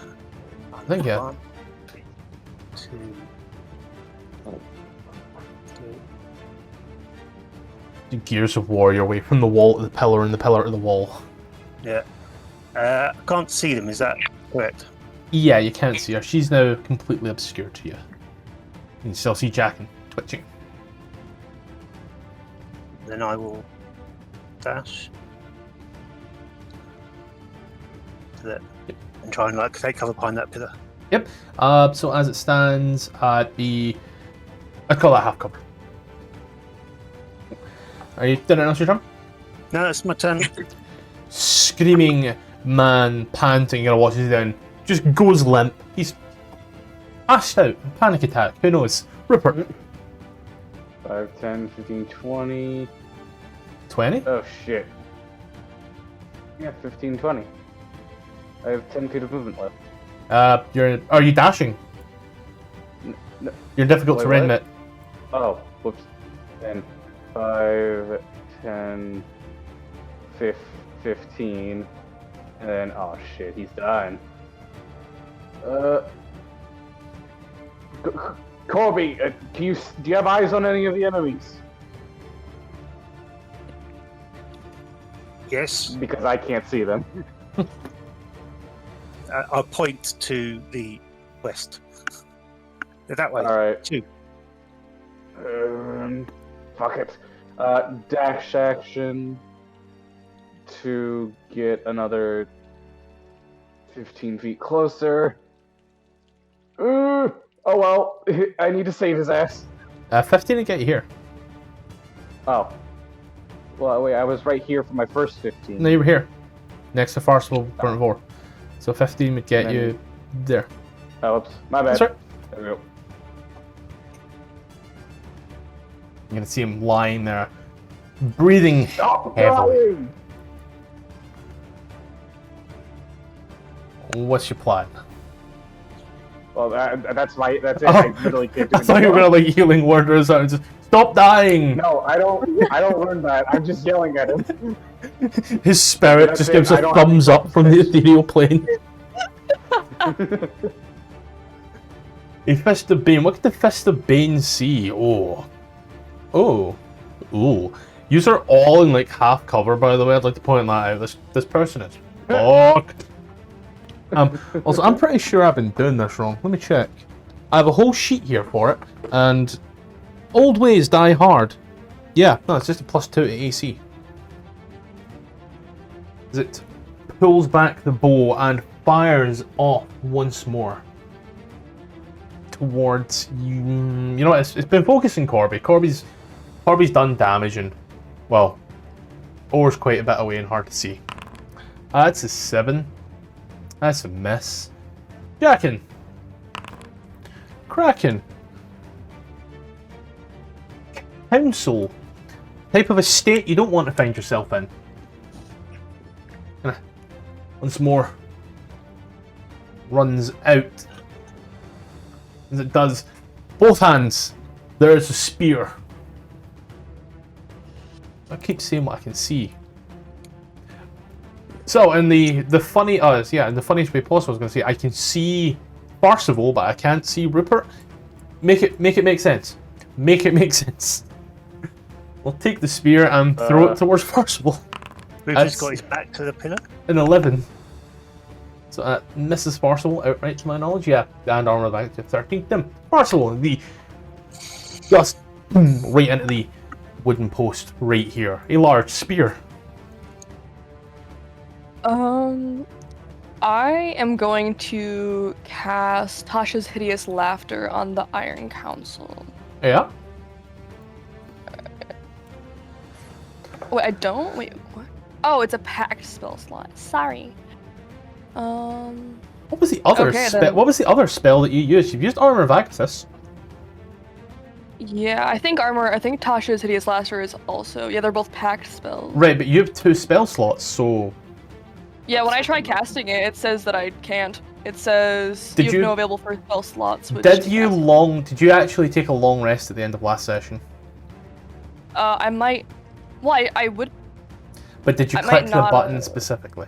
Speaker 1: I think, yeah.
Speaker 5: 1, 2, 3.
Speaker 1: Gears of War your way from the wall to the pillar and the pillar to the wall.
Speaker 5: Yeah. I can't see them, is that correct?
Speaker 1: Yeah, you can't see her. She's now completely obscured to you. You can still see Jackin twitching.
Speaker 5: Then I will dash to that and try and take cover behind that pillar.
Speaker 1: Yep. So as it stands, I'd call that half cover. Are you done it now, your turn?
Speaker 5: No, it's my turn.
Speaker 1: Screaming man, panting, you're watching him down, just goes limp. He's passed out, panic attack, who knows? Rupert.
Speaker 2: 5, 10, 15, 20.
Speaker 1: 20?
Speaker 2: Oh shit. Yeah, 15, 20. I have 10 feet of movement left.
Speaker 1: Are you dashing?
Speaker 2: No.
Speaker 1: You're difficult
Speaker 2: Wait,
Speaker 1: terrain,
Speaker 2: what?
Speaker 1: mate.
Speaker 2: Oh, whoops. Then 5, 10, 15, and then, oh shit, he's dying. Corby, do you have eyes on any of the enemies?
Speaker 5: Yes.
Speaker 2: Because I can't see them.
Speaker 5: I'll point to the west. That way.
Speaker 2: Alright.
Speaker 5: 2.
Speaker 2: Fuck it. Dash action to get another 15 feet closer. Oh well, I need to save his ass.
Speaker 1: 15 to get you here.
Speaker 2: Oh. Well, wait, I was right here for my first 15.
Speaker 1: No, you were here. Next to Farcical Carnivore. So 15 would get you there.
Speaker 2: Oh, oops. My bad.
Speaker 1: That's right.
Speaker 2: There we go.
Speaker 1: You're going to see him lying there, breathing
Speaker 2: Stop
Speaker 1: heavily.
Speaker 2: dying!
Speaker 1: What's your plan?
Speaker 2: Well, that's it.
Speaker 1: Oh,
Speaker 2: I literally can't do
Speaker 1: I thought you were going to healing word or something. Just, stop dying!
Speaker 2: No, I don't learn that. I'm just yelling at him.
Speaker 1: His spirit
Speaker 2: That's
Speaker 1: just
Speaker 2: it,
Speaker 1: gives a
Speaker 2: I don't
Speaker 1: thumbs
Speaker 2: have
Speaker 1: up from the ethereal plane. A Fist of Bane. What could the Fist of Bane see? Oh. Yous are all in like half cover, by the way. I'd like to point that out. This person is fucked. Also, I'm pretty sure I've been doing this wrong. Let me check. I have a whole sheet here for it, and old ways die hard. Yeah, no, it's just a +2 to AC. As it pulls back the bow and fires off once more towards you. You know what? It's been focusing Corby. Corby's done damage, and well, Or's quite a bit away and hard to see. That's a 7. That's a miss. Jackin. Kraken. Council. Type of estate you don't want to find yourself in. Once more. Runs out. As it does. Both hands. There is a spear. I keep saying what I can see. So, in the funny, in the funniest way possible, I was going to say I can see Parsival, but I can't see Rupert. Make it make sense. Make it make sense. We'll take the spear and throw it towards Parsival.
Speaker 5: Rupert's got his back to the pillar.
Speaker 1: An 11. So misses Parsival outright, to my knowledge. Yeah, and armor back to 13. Then Parsival, just right into the wooden post right here. A large spear.
Speaker 3: I am going to cast Tasha's Hideous Laughter on the Iron Council.
Speaker 1: Yeah.
Speaker 3: Wait, I don't? Wait, what? Oh, it's a packed spell slot. Sorry.
Speaker 1: What was the other
Speaker 3: Okay,
Speaker 1: spell?
Speaker 3: then.
Speaker 1: What was the other spell that you used? You've used Armor of Actus.
Speaker 3: Yeah, I think Tasha's Hideous Laughter is also... Yeah, they're both packed spells.
Speaker 1: Right, but you have 2 spell slots, so...
Speaker 3: Yeah, when I try casting it, it says that I can't. It says
Speaker 1: Did
Speaker 3: you
Speaker 1: you-
Speaker 3: have no available for spell slots. Which
Speaker 1: Did
Speaker 3: to
Speaker 1: you
Speaker 3: cast.
Speaker 1: Did you actually take a long rest at the end of last session?
Speaker 3: I might... Well, I would...
Speaker 1: But did you
Speaker 3: I might
Speaker 1: click the
Speaker 3: not,
Speaker 1: button specifically?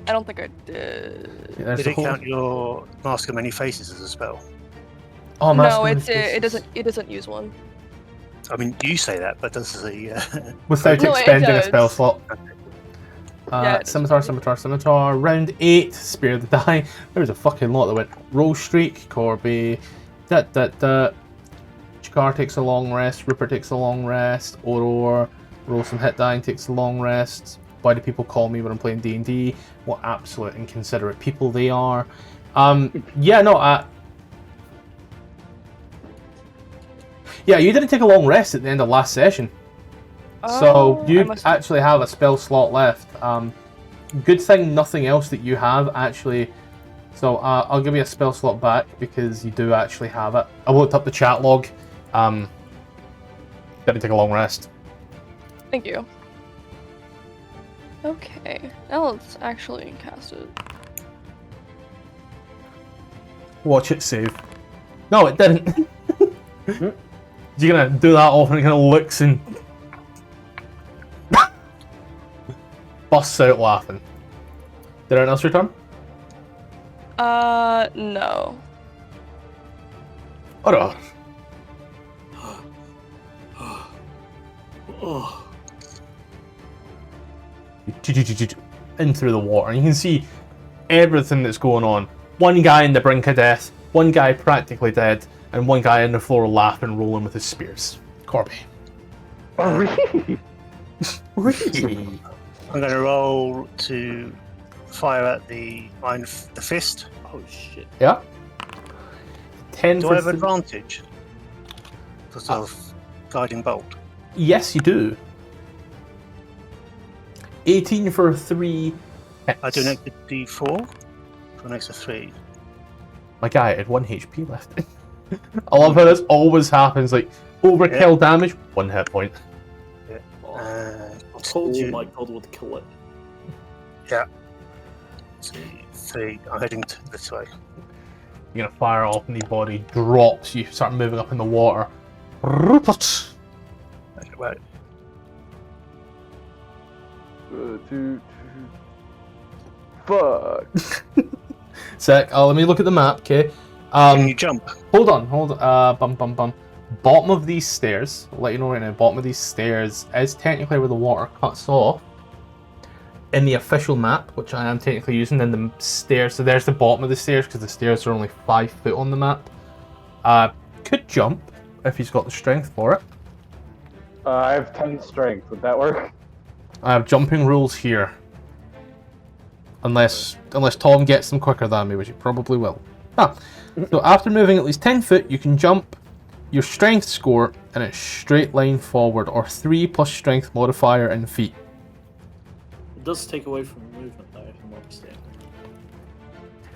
Speaker 3: I don't think I did.
Speaker 1: Yeah, there's
Speaker 5: Did
Speaker 1: a
Speaker 5: it
Speaker 1: whole-
Speaker 5: count your Mask of Many Faces as a spell?
Speaker 1: Oh,
Speaker 3: No,
Speaker 1: Mask of
Speaker 3: it
Speaker 1: Faces.
Speaker 3: doesn't use one.
Speaker 5: I mean, you say that, but does the
Speaker 1: Without
Speaker 3: No, it
Speaker 1: expending a
Speaker 3: does.
Speaker 1: spell slot.
Speaker 3: Yeah, it does.
Speaker 1: Scimitar. Round 8, Spear the Die. There was a fucking lot that went. Roll Streak, Corby. Chikar takes a long rest. Rupert takes a long rest. Auror. Roll some hit die and takes a long rest. Why do people call me when I'm playing D&D? What absolute inconsiderate people they are. Yeah, you didn't take a long rest at the end of last session. So
Speaker 3: Oh,
Speaker 1: you
Speaker 3: I must-
Speaker 1: actually have a spell slot left. Good thing nothing else that you have actually. So I'll give you a spell slot back because you do actually have it. I looked up the chat log. Didn't take a long rest.
Speaker 3: Thank you. Okay, now let's actually cast it.
Speaker 1: Watch it save. No, it didn't. You're gonna do that often. It kind of looks and busts out laughing. Did anyone else return?
Speaker 3: No.
Speaker 1: Oh,
Speaker 4: Oh,
Speaker 1: in through the water. And you can see everything that's going on. One guy on the brink of death, one guy practically dead, and one guy on the floor laughing, rolling with his spears. Corby.
Speaker 5: I'm going to roll to fire at the fist.
Speaker 4: oh shit.
Speaker 1: Yeah. 10
Speaker 5: Do
Speaker 1: for
Speaker 5: I have
Speaker 1: th-
Speaker 5: advantage because of guiding bolt?
Speaker 1: Yes, you do. 18 for 3 hits.
Speaker 5: I do an extra D4 for an extra 3.
Speaker 1: My guy had 1 HP left. I love how this always happens. Like, overkill damage, 1 hit point.
Speaker 4: Oh, I told you my god would kill it.
Speaker 5: Yeah. 3. I'm heading this way.
Speaker 1: You're gonna fire off and the body drops. You start moving up in the water. Rupert!
Speaker 5: Right.
Speaker 2: Fuck.
Speaker 1: Sec, let me look at the map, okay?
Speaker 5: Can you jump?
Speaker 1: Hold on. Bottom of these stairs, I'll let you know right now, bottom of these stairs is technically where the water cuts off. In the official map, which I am technically using, in the stairs, so there's the bottom of the stairs, because the stairs are only 5 foot on the map. Could jump, if he's got the strength for it.
Speaker 2: I have 10 strength. Would that work?
Speaker 1: I have jumping rules here. Unless Tom gets them quicker than me, which he probably will. So after moving at least 10 foot, you can jump your strength score in a straight line forward, or 3 plus strength modifier in feet.
Speaker 4: It does take away from movement though, if I'm not mistaken.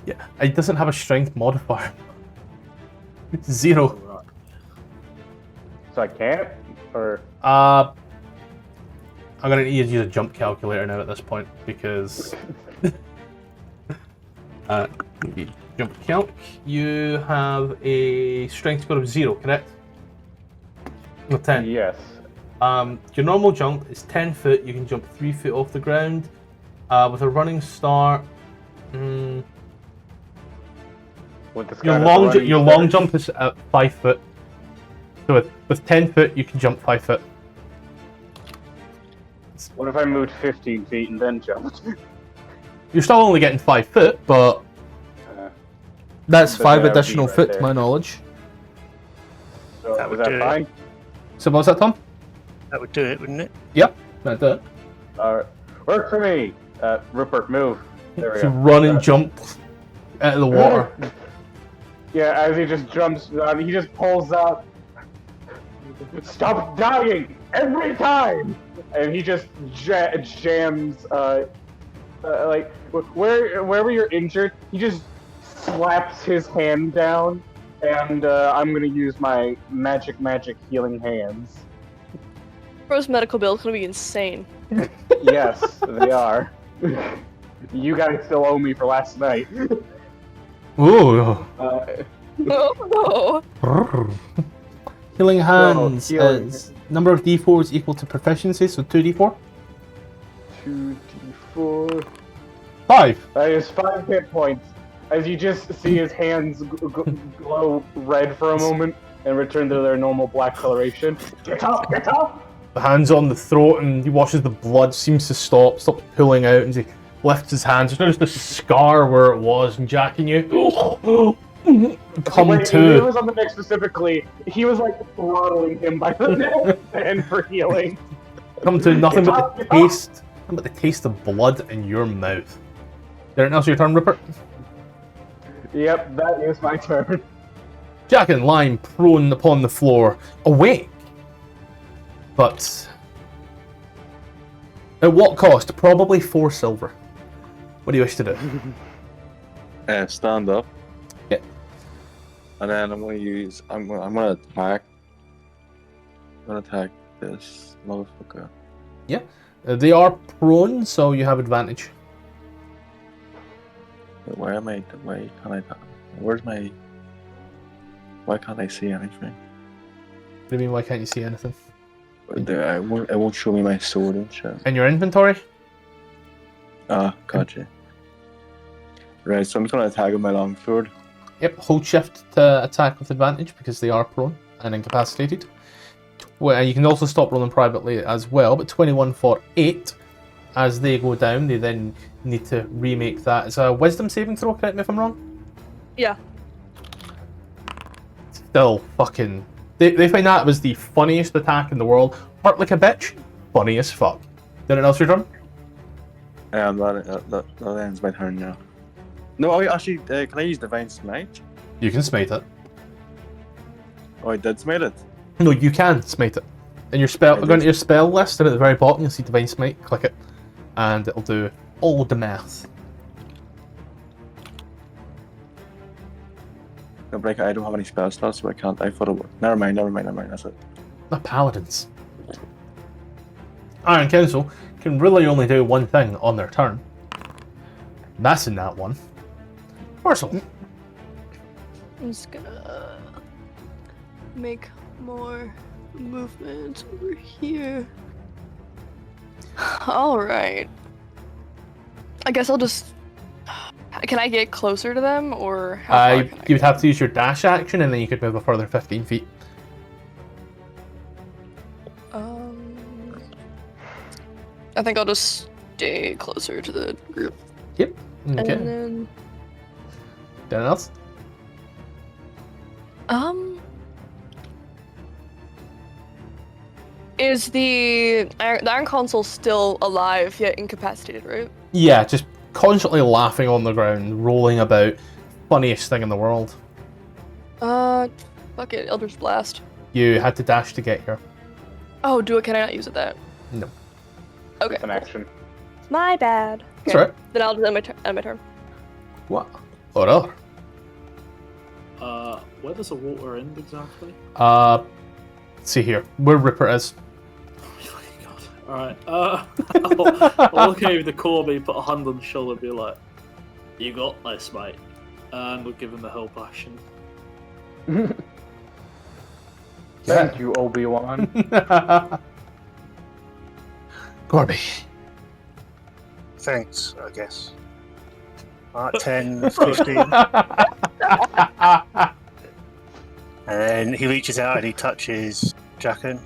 Speaker 1: Yeah, it doesn't have a strength modifier. It's 0.
Speaker 4: Oh, right.
Speaker 2: So I can't? Or.
Speaker 1: I'm gonna need to use a jump calculator now at this point, because jump calc, you have a strength score of 0, correct? No, 10.
Speaker 2: Yes.
Speaker 1: Your normal jump is 10 foot. You can jump 3 foot off the ground. With a running start,
Speaker 2: With this
Speaker 1: your
Speaker 2: kind of
Speaker 1: long
Speaker 2: running
Speaker 1: your
Speaker 2: start.
Speaker 1: long jump is at 5 foot. So with 10 foot, you can jump 5 foot.
Speaker 2: What if I moved 15 feet and then jumped?
Speaker 1: You're still only getting 5 foot, but that's
Speaker 2: but
Speaker 1: 5
Speaker 2: that would be
Speaker 1: additional
Speaker 2: right
Speaker 1: foot to
Speaker 2: there.
Speaker 1: my knowledge.
Speaker 2: So
Speaker 5: That
Speaker 2: is
Speaker 5: would
Speaker 2: that
Speaker 5: do it.
Speaker 2: fine?
Speaker 1: So what was that, Tom?
Speaker 5: That would do it, wouldn't it?
Speaker 1: Yep, that's it.
Speaker 2: Alright. Work for me! Rupert, move. There we
Speaker 1: So
Speaker 2: go.
Speaker 1: run and jump out of the water.
Speaker 2: Yeah, as he just jumps, he just pulls out. Stop dying every time, and he just jams. Like wherever you're injured, he just slaps his hand down, and I'm gonna use my magic healing hands.
Speaker 3: Bro's medical bill is gonna be insane.
Speaker 2: Yes, they are. You guys still owe me for last night.
Speaker 1: Ooh.
Speaker 3: Oh no!
Speaker 1: Healing hands
Speaker 2: healing.
Speaker 1: is number of d4s equal to proficiency, so 2d4.
Speaker 2: 2d4.
Speaker 1: 5.
Speaker 2: That is 5 hit points. As you just see his hands glow red for a moment and return to their normal black coloration. Get up! Get up!
Speaker 1: The hands on the throat, and he watches the blood seems to stops pulling out, and he lifts his hands. There's just a scar where it was, and jacking you. Come
Speaker 2: Wait, He
Speaker 1: to.
Speaker 2: was on the neck specifically. He was like throttling him by the neck and for healing.
Speaker 1: Come to nothing
Speaker 2: Get
Speaker 1: but
Speaker 2: up,
Speaker 1: the
Speaker 2: get up.
Speaker 1: taste. Nothing but the taste of blood in your mouth. There, now's your turn, Rupert.
Speaker 2: Yep, that is my turn.
Speaker 1: Jack and lying prone upon the floor, awake. But at what cost? Probably 4 silver. What do you wish to do?
Speaker 6: Stand up.
Speaker 1: Yeah.
Speaker 6: And then I'm gonna attack. I'm gonna attack this motherfucker.
Speaker 1: They are prone, so you have advantage.
Speaker 6: Wait, where am I? Why can't I? Where's my? Why can't I see anything?
Speaker 1: What do you mean? Why can't you see anything?
Speaker 6: It won't show me my sword and shit.
Speaker 1: In your inventory?
Speaker 6: Ah, gotcha. Right, so I'm just gonna attack with my longsword.
Speaker 1: Yep. Hold shift to attack with advantage because they are prone and incapacitated. Well, you can also stop rolling privately as well, but 21 for 8. As they go down, they then need to remake that. It's a wisdom saving throw, correct me if I'm wrong?
Speaker 3: Yeah.
Speaker 1: Still fucking... They find that was the funniest attack in the world. Hurt like a bitch, funny as fuck. Anything else your turn?
Speaker 6: That ends my turn now. No, actually, can I use Divine Smite?
Speaker 1: You can smite it.
Speaker 6: Oh, I did smite it.
Speaker 1: No, you can smite it. In your spell, go into your spell list, and at the very bottom you'll see Divine Smite. Click it, and it'll do all the math.
Speaker 6: No, but I don't have any spell slots, so I can't. I thought it would. Never mind. That's it.
Speaker 1: The paladins. Iron Council can really only do one thing on their turn. That's in that one. Parcel.
Speaker 3: I'm just gonna make more movement over here. Alright. I guess I'll just... Can I get closer to them, or how far can I
Speaker 1: You would have to use your dash action, and then you could move a further 15 feet.
Speaker 3: I think I'll just stay closer to the group.
Speaker 1: Yep. Okay.
Speaker 3: And then...
Speaker 1: Anything else?
Speaker 3: Is the Iron Console still alive yet incapacitated, right?
Speaker 1: Yeah, just constantly laughing on the ground, rolling about. Funniest thing in the world.
Speaker 3: Fuck it, Eldritch Blast.
Speaker 1: You had to dash to get here.
Speaker 3: Oh, can I not use it that?
Speaker 1: No.
Speaker 3: Okay.
Speaker 2: It's an action.
Speaker 3: My bad.
Speaker 1: That's right.
Speaker 3: Then I'll just end my turn.
Speaker 1: What? Or
Speaker 4: Where does the water end exactly?
Speaker 1: let's see here. Where Ripper is.
Speaker 4: Alright, I'll look over to Corby, put a hand on the shoulder and be like, "You got this, mate." And we'll give him the help action.
Speaker 2: Thank you, Obi-Wan.
Speaker 1: Corby.
Speaker 5: Thanks, I guess. 10, 15. And then he reaches out and he touches Jackin.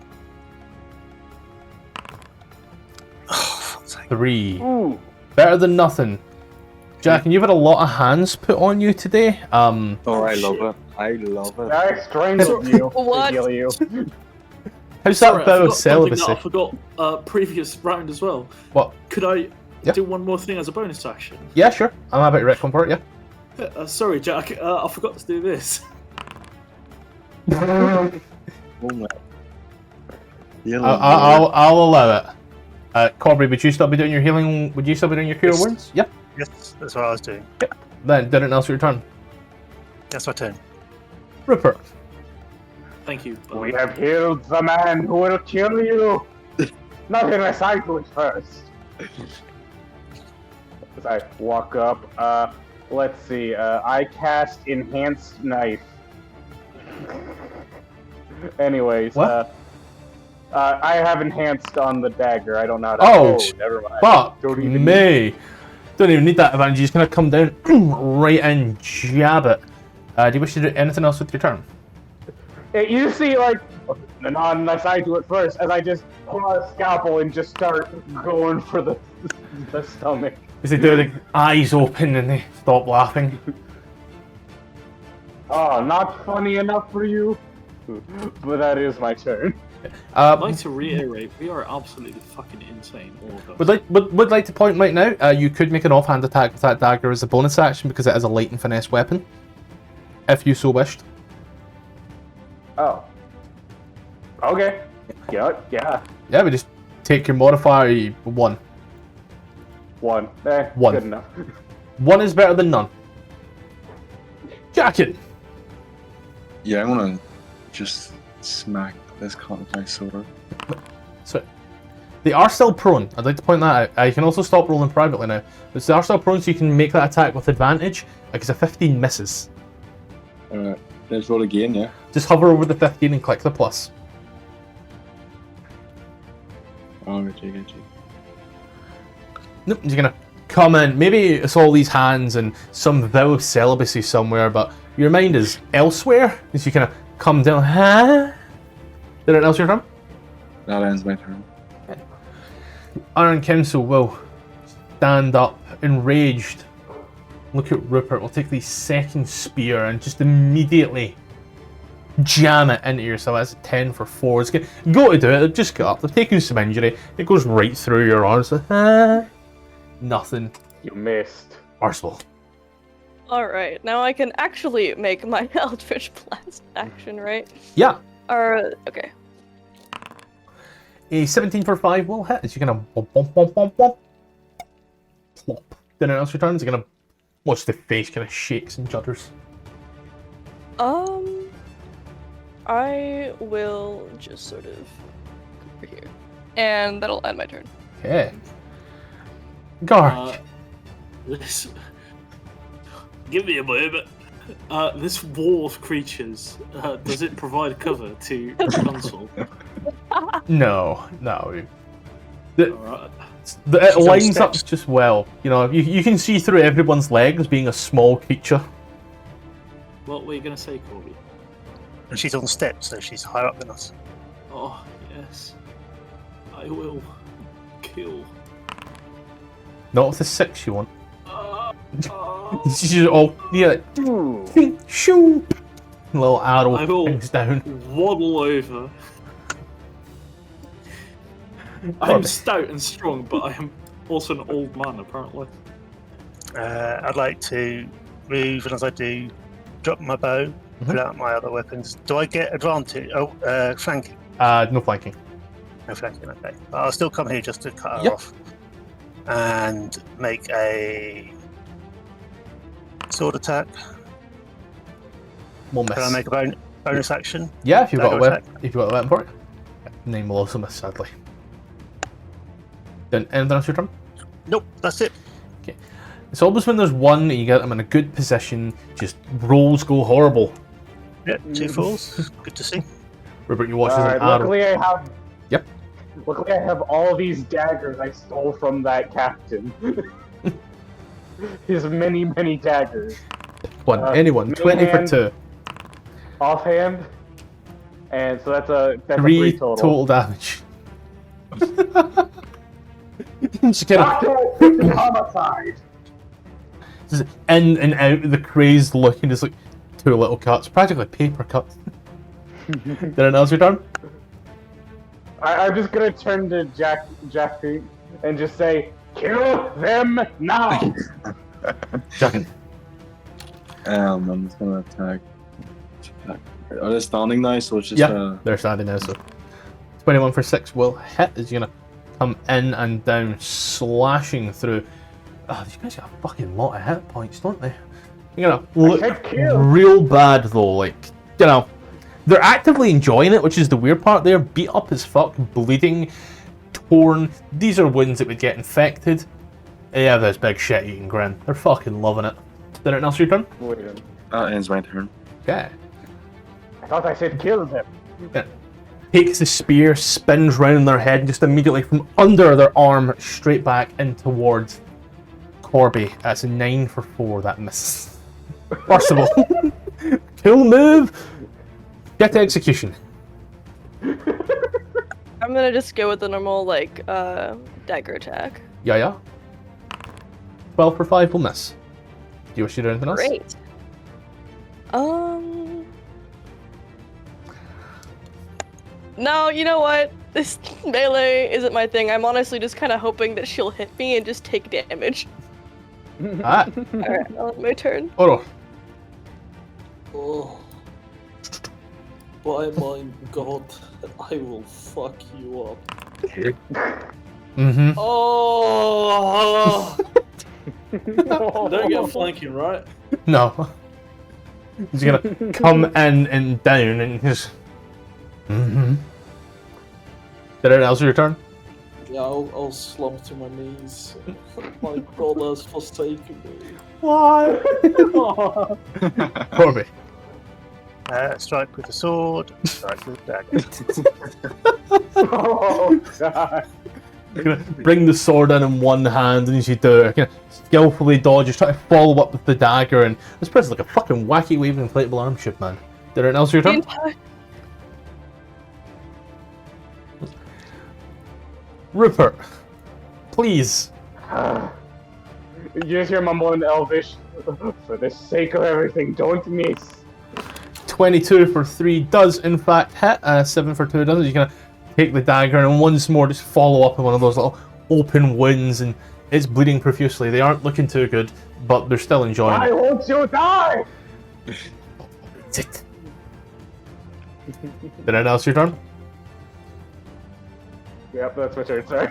Speaker 5: Oh, fuck's sake.
Speaker 1: 3.
Speaker 2: Ooh.
Speaker 1: Better than nothing. Jack, and you've had a lot of hands put on you today.
Speaker 6: Oh, I love it. I love it.
Speaker 2: I strangled you
Speaker 3: What?
Speaker 2: to heal you.
Speaker 1: How's
Speaker 4: Sorry,
Speaker 1: that
Speaker 4: I
Speaker 1: bout of
Speaker 4: forgot one thing that
Speaker 1: celibacy?
Speaker 4: I forgot previous round as well.
Speaker 1: What?
Speaker 4: Could I
Speaker 1: Yeah.
Speaker 4: do one more thing as a bonus action?
Speaker 1: Yeah, sure. I'm happy to retcon for it, yeah.
Speaker 4: Sorry, Jack. I forgot to do this.
Speaker 6: Oh my.
Speaker 1: I'll allow it. Corby, would you still be doing your healing? Would you still be doing your cure
Speaker 5: Yes.
Speaker 1: wounds? Yeah.
Speaker 5: Yes, that's what I was doing.
Speaker 1: Then, did it else your turn?
Speaker 5: That's my turn.
Speaker 1: Rupert.
Speaker 4: Thank you.
Speaker 2: We have healed the man who will kill you. Not unless I do it first. As I walk up, let's see. I cast Enhanced Knife. Anyways,
Speaker 1: What?
Speaker 2: I have enhanced on the dagger. I don't know how to.
Speaker 1: Oh,
Speaker 2: never mind.
Speaker 1: Fuck
Speaker 2: Don't even
Speaker 1: me. Don't even need that advantage. You're just gonna come down right and jab it. Do you wish to do anything else with your turn?
Speaker 2: You see, like, not unless I do it first, as I just pull out a scalpel and just start going for the stomach.
Speaker 1: As they do the eyes open and they stop laughing.
Speaker 2: Oh, not funny enough for you? But that is my turn.
Speaker 4: I'd like to reiterate, we are absolutely fucking insane, all of us.
Speaker 1: Would like to point right now, you could make an offhand attack with that dagger as a bonus action because it is a light and finesse weapon, if you so wished.
Speaker 2: Oh. Okay. Yeah.
Speaker 1: Yeah, we just take your modifier 1.
Speaker 2: 1.
Speaker 1: 1.
Speaker 2: Good enough.
Speaker 1: 1 is better than none. Jacket.
Speaker 6: Yeah, I want to just smack this cunt with my sword.
Speaker 1: So, they are still prone. I'd like to point that out. You can also stop rolling privately now. But they are still prone, so you can make that attack with advantage. Because a 15 misses.
Speaker 6: Alright, let's roll again, yeah?
Speaker 1: Just hover over the 15 and click the plus.
Speaker 6: Oh, I see.
Speaker 1: Nope, you're gonna come in. Maybe it's all these hands and some vow of celibacy somewhere, but your mind is elsewhere. As you kind of come down. Huh? Did it else your turn?
Speaker 6: That ends my turn.
Speaker 1: Iron Council will stand up, enraged. Look at Rupert. We'll take the second spear and just immediately jam it into yourself. That's a 10 for 4. It's go to do it. They've just got up. They've taken some injury. It goes right through your arms. Nothing.
Speaker 2: You missed.
Speaker 1: Arsenal.
Speaker 3: Alright, now I can actually make my Eldritch Blast action, right?
Speaker 1: Yeah.
Speaker 3: Okay.
Speaker 1: A 17 for 5 will hit. As you're gonna bump, bump, bump, bump, bump. Plop. Then it else returns. You're gonna watch the face kind of shakes and judders.
Speaker 3: I will just sort of come over here. And that'll end my turn.
Speaker 1: Okay. Gark.
Speaker 4: This. Give me a moment. This wall of creatures, does it provide cover to the console?
Speaker 1: No.
Speaker 4: Alright.
Speaker 1: It lines up just well. You know, you can see through everyone's legs being a small creature.
Speaker 4: What were you going to say, Corby?
Speaker 5: And she's on steps, so she's higher up than us.
Speaker 4: Oh, yes. I will kill.
Speaker 1: Not with the 6 you want. She's all, yeah. Shoo! Little arrow
Speaker 4: I will
Speaker 1: things down.
Speaker 4: waddle over. I am stout and strong, but I am also an old man, apparently.
Speaker 5: I'd like to move, and as I do, drop my bow, pull out my other weapons. Do I get advantage? Oh, flanking.
Speaker 1: No flanking.
Speaker 5: No flanking, okay. I'll still come here just to cut her off. And make a sword attack.
Speaker 1: We'll miss.
Speaker 5: Can I make a bonus action?
Speaker 1: Yeah, if you've got a
Speaker 5: Dagger
Speaker 1: weapon. If you've got a weapon for it. Name will also miss, sadly. Then anything else your turn?
Speaker 5: Nope, that's it.
Speaker 1: Okay. It's always when there's one and you get them in a good position, just rolls go horrible.
Speaker 5: Yep, 2 falls. Good to see.
Speaker 1: Rupert, you watch as
Speaker 2: Alright,
Speaker 1: an arrow.
Speaker 2: luckily I have.
Speaker 1: Yep.
Speaker 2: Luckily, I have all these daggers I stole from that captain. His many, many daggers.
Speaker 1: Anyone, 20 for
Speaker 2: hand,
Speaker 1: 2.
Speaker 2: Offhand. And so that's a
Speaker 1: 3
Speaker 2: 3 total.
Speaker 1: total damage. Just get
Speaker 2: Doctor homicide!
Speaker 1: just in and out of the crazed look and just like 2 little cuts, practically paper cuts. Did it else your turn?
Speaker 2: I'm just gonna turn to Jack and just say, kill them now!
Speaker 1: Jackin.
Speaker 6: I'm just gonna attack. Are they standing now? So it's just
Speaker 1: Yeah, they're standing now, so 21 for 6 will hit. Is gonna come in and down, slashing through. Oh, these guys got a fucking lot of hit points, don't they? You're gonna look real bad though, like, you know, they're actively enjoying it, which is the weird part. They're beat up as fuck, bleeding, torn. These are wounds that would get infected. Yeah, this big shit-eating grin. They're fucking loving it. Did it else your turn?
Speaker 2: Wait a minute.
Speaker 6: that ends my turn.
Speaker 1: Okay.
Speaker 2: I thought I said kill them.
Speaker 1: Yeah. Takes the spear, spins round their head, and just immediately from under their arm, straight back in towards Corby. That's a 9 for 4, that misses. First of all, cool move. Get to execution.
Speaker 3: I'm gonna just go with the normal, like, dagger attack.
Speaker 1: Yeah. 12 for 5 will miss. Do you wish to do anything else?
Speaker 3: Great. No, you know what? This melee isn't my thing. I'm honestly just kind of hoping that she'll hit me and just take damage.
Speaker 1: Alright.
Speaker 3: Alright, now it's my turn.
Speaker 1: Oro.
Speaker 4: Oh. By my god, I will fuck you up.
Speaker 1: Mm-hmm.
Speaker 4: Oh! Don't get flanking, right?
Speaker 1: No. He's gonna come in and down and just... Mm-hmm. Did it else your turn?
Speaker 4: Yeah, I'll slump to my knees. My god has forsaken me.
Speaker 1: Why? Corby.
Speaker 5: Strike with the sword, strike with the dagger.
Speaker 2: Oh, God.
Speaker 1: Gonna bring the sword in one hand, and as you do it, kind of skillfully dodge, try to follow up with the dagger, and this person's like a fucking wacky waving inflatable arm ship, man. Did it else your turn? Rupert, please.
Speaker 2: You just hear mumbling Elvish. For the sake of everything, don't miss.
Speaker 1: 22 for 3 does in fact hit. 7 for 2 doesn't. You're gonna take the dagger and once more just follow up in one of those little open wounds, and it's bleeding profusely. They aren't looking too good, but they're still enjoying
Speaker 2: Why
Speaker 1: it.
Speaker 2: won't you die?
Speaker 1: That's it. Did it else your turn?
Speaker 2: Yep, that's my turn, sorry.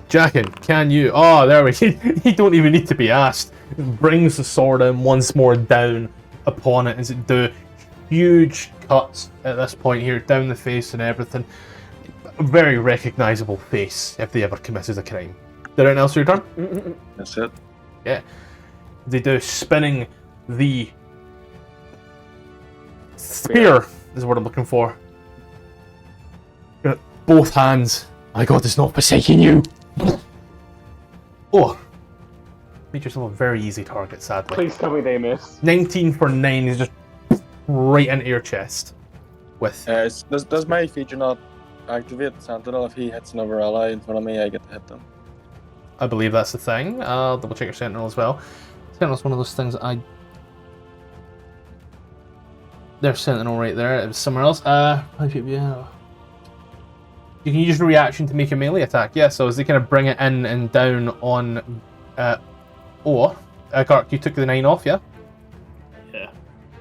Speaker 1: Jackin, can you? Oh, there we go. You don't even need to be asked. Brings the sword in once more down upon it as it do huge cuts at this point here, down the face and everything. A very recognisable face if they ever committed a crime. Did anything else your turn?
Speaker 6: That's it.
Speaker 1: Yeah. They do spinning the spear is what I'm looking for. Both hands. My god is not forsaking you. Oh. Made yourself a very easy target, sadly.
Speaker 2: Please tell me they miss.
Speaker 1: 19 for 9 is just right into your chest. With
Speaker 6: Does my feature not activate Sentinel if he hits another ally in front of me? I get to hit them.
Speaker 1: I believe that's the thing. I'll double check your Sentinel as well. Sentinel's one of those things that there's Sentinel right there. It was somewhere else. Yeah. You can use your reaction to make a melee attack. Yeah, so as they kind of bring it in and down on Gark, you took the 9 off, yeah?
Speaker 4: Yeah.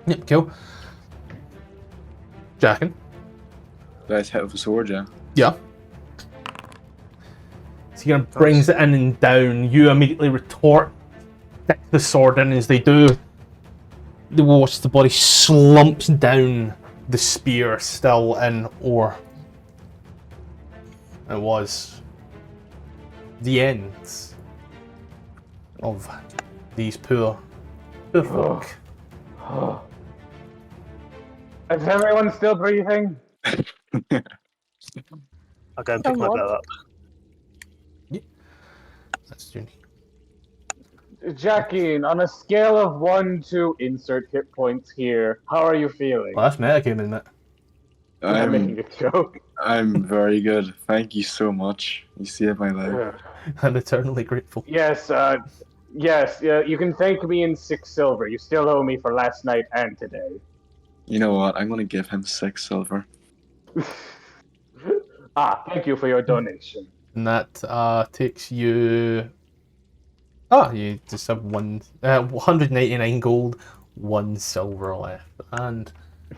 Speaker 1: Yep, cool. Jackin?
Speaker 6: Guys hit with a sword, yeah.
Speaker 1: Yeah. So he kind of brings it in and down. You immediately retort, stick the sword in as they do. They watch the body slumps down the spear still in ore. It was the end of these poor folk.
Speaker 2: Is everyone still breathing?
Speaker 5: I'll go and pick my
Speaker 3: Somewhat.
Speaker 5: bow up.
Speaker 1: That's Junie.
Speaker 2: Jackie, on a scale of 1 to insert hit points here, how are you feeling?
Speaker 1: Well, that's metagaming, mate.
Speaker 2: I'm making a joke.
Speaker 6: I'm very good. Thank you so much. You saved my life.
Speaker 1: I'm eternally grateful.
Speaker 2: Yes, you can thank me in 6 silver. You still owe me for last night and today.
Speaker 6: You know what? I'm gonna give him 6 silver.
Speaker 2: Thank you for your donation.
Speaker 1: And that takes you... you just have 199 gold, 1 silver left. And,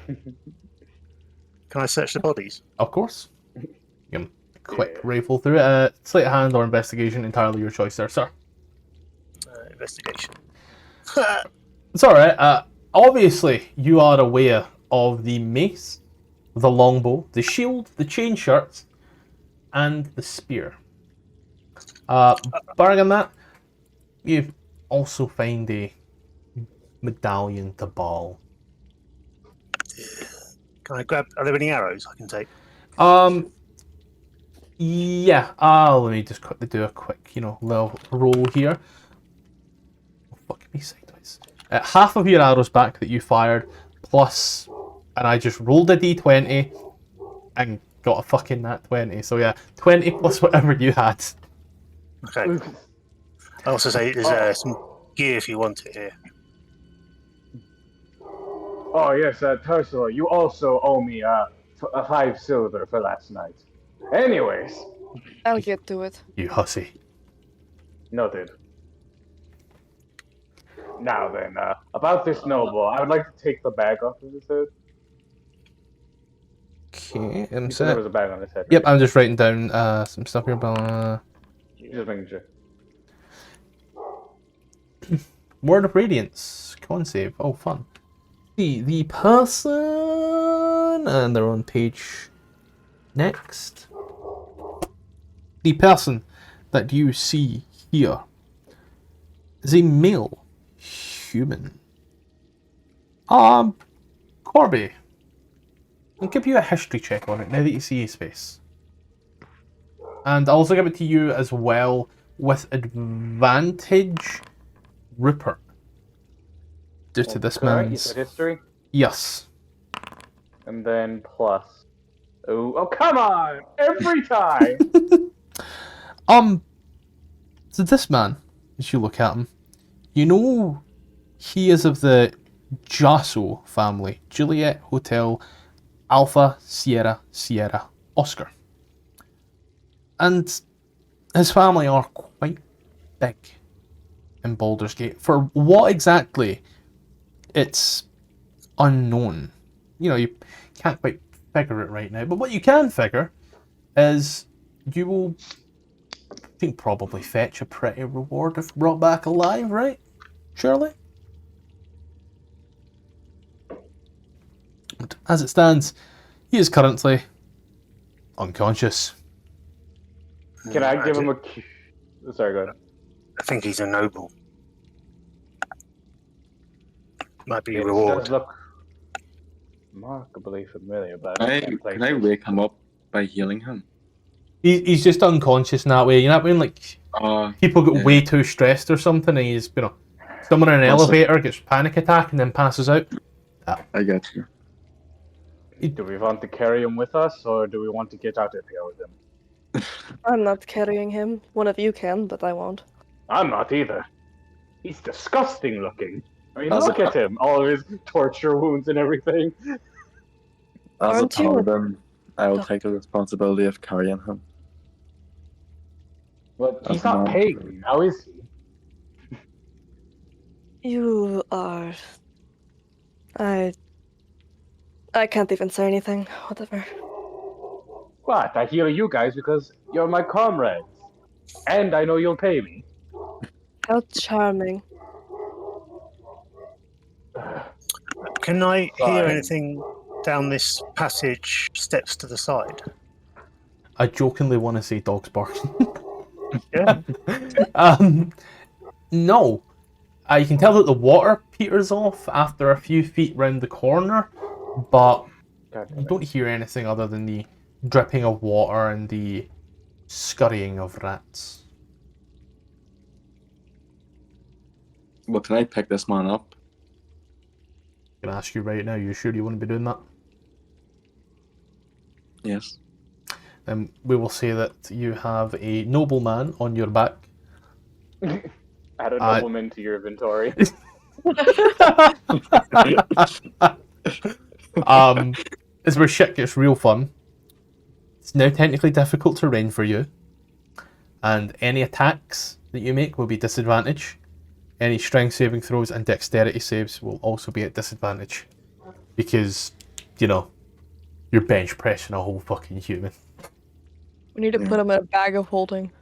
Speaker 5: Can I search the bodies?
Speaker 1: of course, you can quick
Speaker 2: Yeah.
Speaker 1: rifle through it. Sleight of hand or investigation, entirely your choice there, sir.
Speaker 5: Investigation.
Speaker 1: It's alright. Obviously, you are aware of the mace, the longbow, the shield, the chain shirts, and the spear. Barring that, you also find a medallion to Baal.
Speaker 5: Can I grab? Are there any arrows I can take?
Speaker 1: Yeah. Let me just quickly do a quick, little roll here. Oh, fuck me sideways. Half of your arrows back that you fired, plus, and I just rolled a d20 and got a fucking nat 20. So yeah, 20 plus whatever you had.
Speaker 5: Okay. I also say there's some gear if you want it here.
Speaker 2: Oh yes, Ursula, you also owe me 5 silver for last night. Anyways,
Speaker 7: I'll get to it.
Speaker 1: You hussy.
Speaker 2: noted. Now then, about this noble, I would like to take the bag off of his head.
Speaker 1: Okay,
Speaker 2: You said there was a bag on his head.
Speaker 1: Yep,
Speaker 2: right?
Speaker 1: I'm just writing down some stuff here.
Speaker 2: Just making sure.
Speaker 1: Word of Radiance. Con save. Oh, fun. The person, and they're on page next. The person that you see here is a male human. Corby, I'll give you a history check on it now that you see his face. And I'll also give it to you as well with advantage, Rupert. Due to this
Speaker 2: Okay, you
Speaker 1: man's...
Speaker 2: said history,
Speaker 1: Yes.
Speaker 2: and then plus. Oh, come on! Every time!
Speaker 1: So this man, as you look at him, you know he is of the Jasso family. Juliet Hotel Alpha Sierra Sierra Oscar. And his family are quite big in Baldur's Gate. For what exactly, it's unknown. You can't quite figure it right now. But what you can figure is you will, I think, probably fetch a pretty reward if brought back alive, right? Surely? But as it stands, he is currently unconscious.
Speaker 2: Can I give him a... Sorry, go ahead.
Speaker 5: I think he's a noble. Might be a
Speaker 2: It
Speaker 5: reward.
Speaker 2: does look remarkably familiar, but
Speaker 6: Can I wake him up by healing him?
Speaker 1: He's just unconscious in that way. You know what I mean? Like, people get
Speaker 6: yeah.
Speaker 1: way too stressed or something, and he's, someone in an
Speaker 6: That's
Speaker 1: elevator gets panic attack and then passes out.
Speaker 6: I get you.
Speaker 2: Do we want to carry him with us, or do we want to get out of here with him?
Speaker 3: I'm not carrying him. One of you can, but I won't.
Speaker 2: I'm not either. He's disgusting looking. I mean,
Speaker 6: As
Speaker 2: look
Speaker 6: a-
Speaker 2: at him. All of his torture wounds and everything.
Speaker 6: As a
Speaker 3: Aren't you-
Speaker 6: paladin, I will take the responsibility of carrying him.
Speaker 2: But he's
Speaker 6: That's
Speaker 2: not
Speaker 6: not-
Speaker 2: paying me now, is he?
Speaker 3: You are... I can't even say anything. Whatever.
Speaker 2: What? I heal you guys because you're my comrades. And I know you'll pay me.
Speaker 3: How charming.
Speaker 5: Can I hear
Speaker 2: Fine.
Speaker 5: anything down this passage, steps to the side?
Speaker 1: I jokingly want to say dogs barking.
Speaker 5: Yeah.
Speaker 1: No. You can tell that the water peters off after a few feet round the corner, but
Speaker 2: God damn
Speaker 1: you
Speaker 2: it.
Speaker 1: don't hear anything other than the dripping of water and the scurrying of rats.
Speaker 6: Well, can I pick this man up?
Speaker 1: I'm gonna ask you right now, you sure you want to be doing that?
Speaker 6: Yes.
Speaker 1: Then we will say that you have a nobleman on your back.
Speaker 2: Add a nobleman to your inventory.
Speaker 1: Is where shit gets real fun. It's now technically difficult terrain for you, and any attacks that you make will be disadvantage. Any strength saving throws and dexterity saves will also be at disadvantage, because, you know, you're bench pressing a whole fucking human.
Speaker 3: We need to put him in a bag of holding.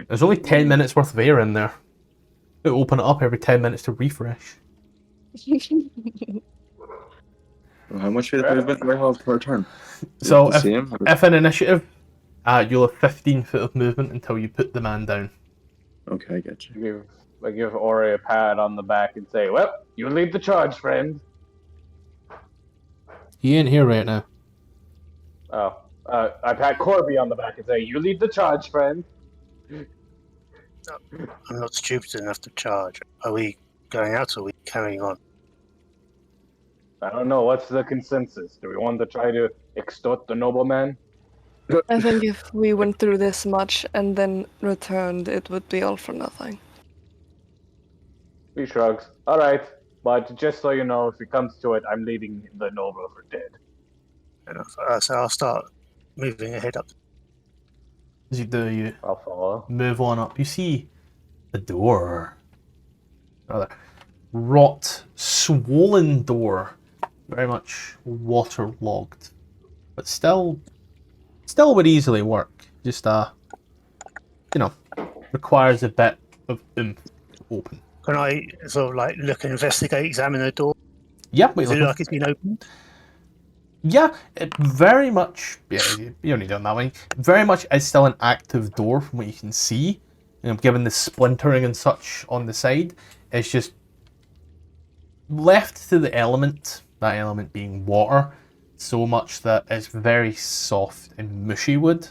Speaker 1: There's only 10 minutes worth of air in there. You open it up every 10 minutes to refresh.
Speaker 6: Well, how much movement do I have per turn?
Speaker 1: So
Speaker 6: The same?
Speaker 1: if an initiative, you'll have 15 foot of movement until you put the man down.
Speaker 6: Okay, I get you.
Speaker 2: Give Ori a pat on the back and say, "Well, you lead the charge, friend."
Speaker 1: He ain't here right now.
Speaker 2: Oh, I pat Corby on the back and say, "You lead the charge, friend."
Speaker 5: I'm not stupid enough to charge. Are we going out or are we carrying on?
Speaker 2: I don't know. What's the consensus? Do we want to try to extort the nobleman?
Speaker 3: I think if we went through this much and then returned, it would be all for nothing.
Speaker 2: He shrugs. All right, but just so you know, if it comes to it, I'm leaving the noble for dead.
Speaker 5: Enough. So I'll start moving ahead up.
Speaker 1: As you do, you
Speaker 2: I'll follow.
Speaker 1: move on up. You see the door. Rather, rot, swollen door. Very much waterlogged. But still would easily work. Just, requires a bit of oomph to open.
Speaker 5: Can I sort of like look and investigate, examine the door?
Speaker 1: Yeah,
Speaker 5: Does it look like it's been opened?
Speaker 1: Yeah, it very much. Yeah, you only done that way. Very much is still an active door from what you can see. Given the splintering and such on the side, it's just left to the element. That element being water, so much that it's very soft and mushy wood.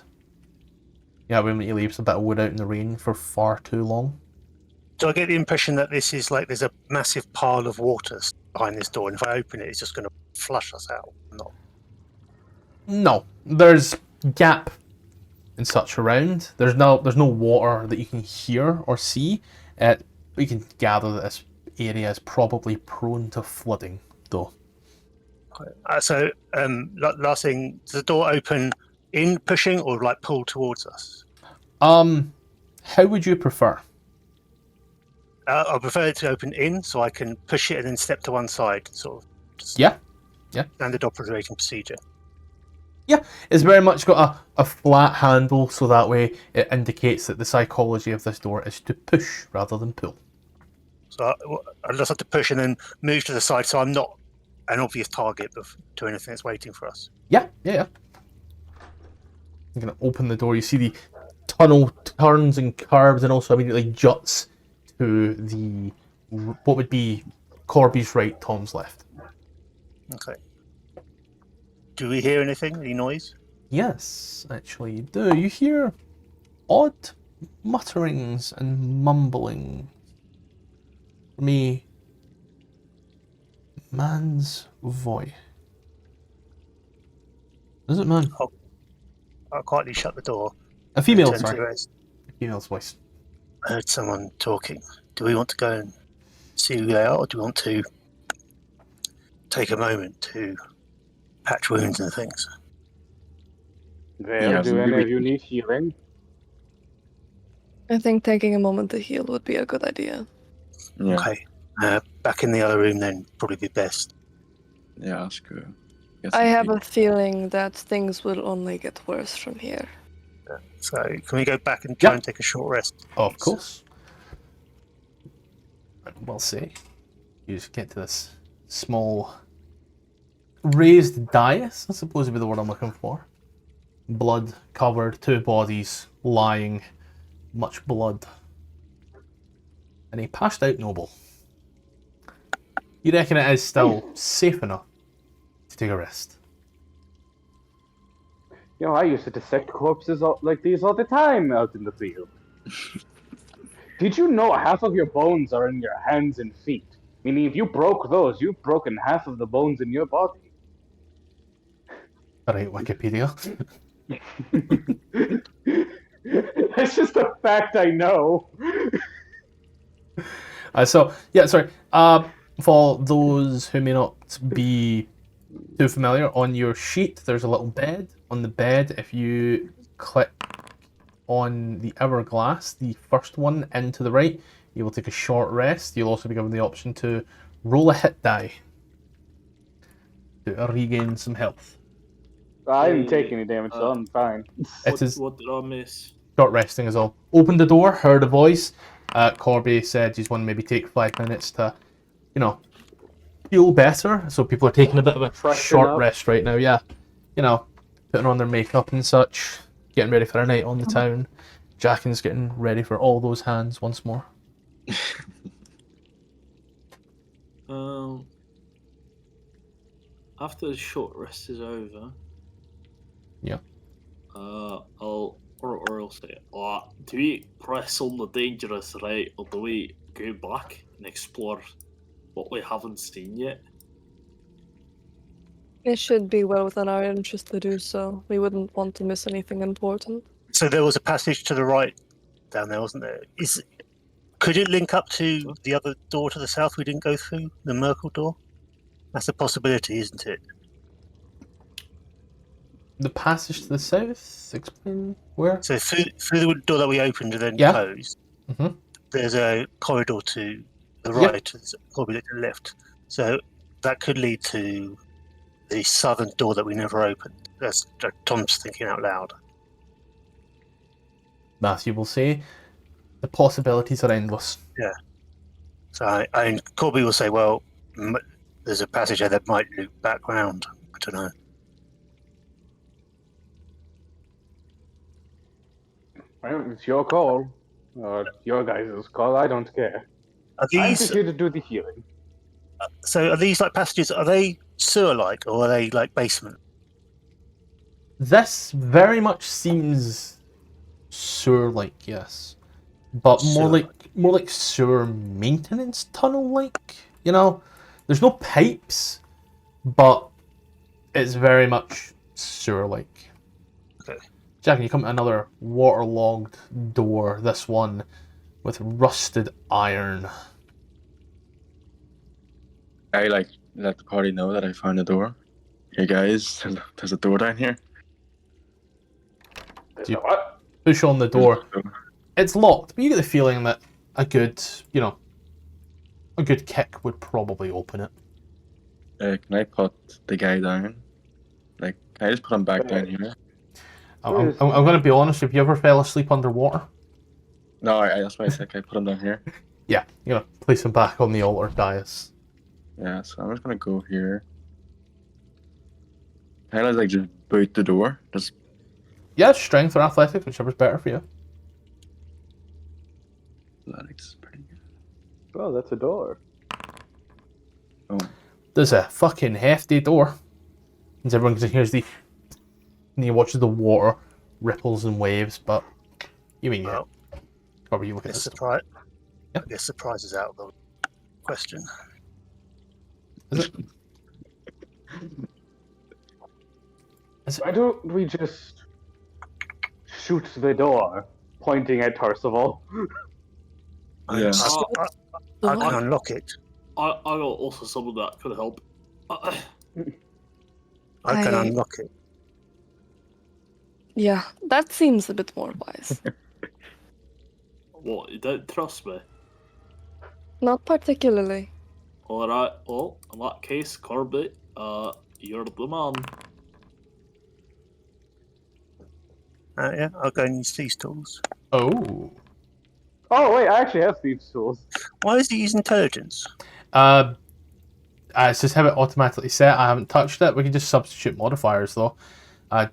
Speaker 1: Yeah, when you leave a bit of wood out in the rain for far too long.
Speaker 5: Do I get the impression that this is like there's a massive pile of water behind this door, and if I open it, it's just going to flush us out? Not.
Speaker 1: No, there's gap and such around. There's no water that you can hear or see. We can gather that this area is probably prone to flooding, though.
Speaker 5: So, last thing, does the door open in pushing or like pull towards us?
Speaker 1: How would you prefer?
Speaker 5: I prefer it to open in, so I can push it and then step to one side, sort of. Just
Speaker 1: Yeah.
Speaker 5: Standard operating procedure.
Speaker 1: Yeah, it's very much got a flat handle, so that way it indicates that the psychology of this door is to push rather than pull.
Speaker 5: So I just have to push and then move to the side, so I'm not an obvious target to anything that's waiting for us.
Speaker 1: Yeah. You're going to open the door. You see the tunnel turns and curves and also immediately juts to the what would be Corby's right, Tom's left.
Speaker 5: Okay. Do we hear anything? Any noise?
Speaker 1: Yes, actually you do. You hear odd mutterings and mumbling. For me, man's voice. Is it man?
Speaker 5: I'll quietly shut the door.
Speaker 1: A female,
Speaker 5: Turn to
Speaker 1: sorry.
Speaker 5: the rest.
Speaker 1: A female's voice.
Speaker 5: I heard someone talking. Do we want to go and see who they are, or do we want to take a moment to patch wounds and things?
Speaker 2: Well,
Speaker 6: Yeah,
Speaker 2: do any of you need healing?
Speaker 3: I think taking a moment to heal would be a good idea.
Speaker 6: Yeah.
Speaker 5: Okay. Back in the other room then, probably be best.
Speaker 6: Yeah, that's good.
Speaker 3: I have a feeling that things will only get worse from here.
Speaker 5: So can we go back and try
Speaker 1: Yep.
Speaker 5: and take a short rest?
Speaker 1: Of course. We'll see. You just get to this small raised dais, I suppose would be the word I'm looking for. Blood covered, two bodies lying, much blood. And a passed out noble. You reckon it is still safe enough to take a rest?
Speaker 2: You know, I used to dissect corpses like these all the time out in the field. Did you know half of your bones are in your hands and feet? Meaning, if you broke those, you've broken half of the bones in your body.
Speaker 1: Alright, Wikipedia.
Speaker 2: That's just a fact I know.
Speaker 1: So, yeah, sorry. For those who may not be too familiar, on your sheet there's a little bed. On the bed, if you click on the hourglass, the first one in to the right, you will take a short rest. You'll also be given the option to roll a hit die to regain some health.
Speaker 2: I didn't take any damage, so I'm fine.
Speaker 1: It is
Speaker 4: What did I miss?
Speaker 1: short resting is all. Opened the door, heard a voice. Corby said he's want to maybe take 5 minutes to, you know, feel better. So people are taking a bit of a
Speaker 2: Freshen
Speaker 1: short
Speaker 2: up.
Speaker 1: rest right now. Yeah, you know, putting on their makeup and such, getting ready for a night on the town. Jackin's getting ready for all those hands once more.
Speaker 4: After the short rest is over,
Speaker 1: Yeah.
Speaker 4: I'll say, do we press on the dangerous right, or do we go back and explore what we haven't seen yet?
Speaker 3: It should be well within our interest to do so. We wouldn't want to miss anything important.
Speaker 5: So there was a passage to the right down there, wasn't there? Could it link up to the other door to the south we didn't go through, the Merkel door? That's a possibility, isn't it?
Speaker 1: The passage to the south. Explain where.
Speaker 5: So through the door that we opened and then
Speaker 1: Yeah.
Speaker 5: closed,
Speaker 1: Mhm.
Speaker 5: there's a corridor to the
Speaker 1: Yep.
Speaker 5: right, probably to the left. So that could lead to the southern door that we never opened. That's Tom's thinking out loud.
Speaker 1: Matthew will say, the possibilities are endless.
Speaker 5: So and Corby will say, well, there's a passage there that might loop back round. I don't know.
Speaker 2: Well, it's your call. Or your guys' call, I don't care.
Speaker 5: Are
Speaker 2: I'm
Speaker 5: these
Speaker 2: just here to do the healing.
Speaker 5: so? Are these like passages? Are they sewer-like or are they like basement?
Speaker 1: This very much seems sewer-like, yes, but more like sewer maintenance tunnel-like. You know, there's no pipes, but it's very much sewer-like.
Speaker 5: Okay.
Speaker 1: Jack, you come to another waterlogged door. This one with rusted iron.
Speaker 6: I like let the party know that I found a door. Hey guys, there's a door down here.
Speaker 1: Do you-
Speaker 2: What?
Speaker 1: Push on the door. It's locked, but you get the feeling that a good kick would probably open it.
Speaker 6: Can I put the guy down? Like, can I just put him back down here?
Speaker 1: I'm going to be honest. If you ever fell asleep underwater,
Speaker 6: No, that's why I said can I put him down here.
Speaker 1: yeah, you're gonna place him back on the altar dais.
Speaker 6: Yeah, so I'm just gonna go here. Can I like just boot the door? Just
Speaker 1: Yeah, strength or athletics, whichever's better for you.
Speaker 6: athletics is pretty good.
Speaker 2: Oh, that's a door.
Speaker 6: Oh,
Speaker 1: There's a fucking hefty door. And everyone can hear the. And you watch the water ripples and waves, but you mean
Speaker 5: Well,
Speaker 1: Or were you looking at
Speaker 5: It's
Speaker 1: this?
Speaker 5: surprise.
Speaker 1: Yeah.
Speaker 5: I guess surprise is out of the question.
Speaker 1: Is it?
Speaker 2: Why don't we just shoot the door, pointing at Tarsival?
Speaker 6: yeah.
Speaker 5: I can unlock it.
Speaker 4: I got also someone that could help.
Speaker 5: I can
Speaker 7: I-
Speaker 5: unlock it.
Speaker 3: Yeah, that seems a bit more wise.
Speaker 4: What, you don't trust me?
Speaker 3: Not particularly.
Speaker 4: Alright, well, in that case, Corby, you're the man.
Speaker 5: Yeah, I'll go and use these tools.
Speaker 1: Oh.
Speaker 2: Oh wait, I actually have thieves' tools.
Speaker 5: Why is he use intelligence?
Speaker 1: It's just have it automatically set. I haven't touched it. We can just substitute modifiers though.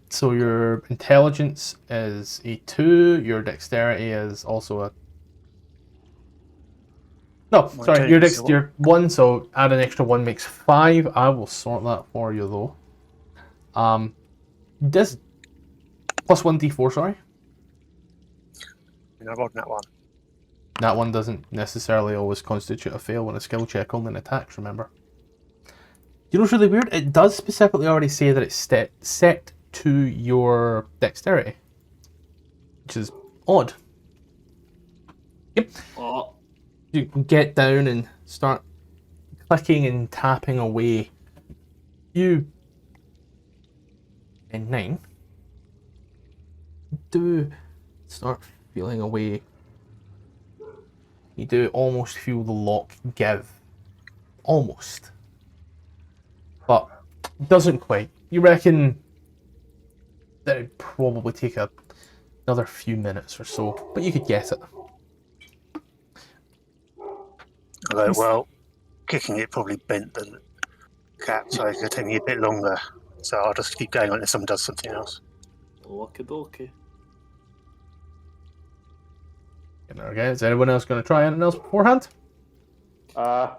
Speaker 1: So your intelligence is a 2. Your dexterity is also a. No,
Speaker 5: My
Speaker 1: sorry. Your
Speaker 5: intelligence is
Speaker 1: your 1. So add an extra 1 makes 5. I will sort that for you though. This Plus 1d4, sorry.
Speaker 5: And I rolled that one.
Speaker 1: That one doesn't necessarily always constitute a fail when a skill check, only in attacks, remember. You know what's really weird? It does specifically already say that it's set to your dexterity. Which is odd. Yep.
Speaker 4: Oh,
Speaker 1: You can get down and start clicking and tapping away. You and 9 do start feeling away. You do almost feel the lock give. Almost. But doesn't quite. You reckon that it'd probably take another few minutes or so, but you could get it.
Speaker 5: Although, well, kicking it probably bent the cap, so it's going to take me a bit longer. So I'll just keep going until someone does something else.
Speaker 4: okie dokie.
Speaker 1: Okay, is anyone else going to try anything else beforehand?
Speaker 2: I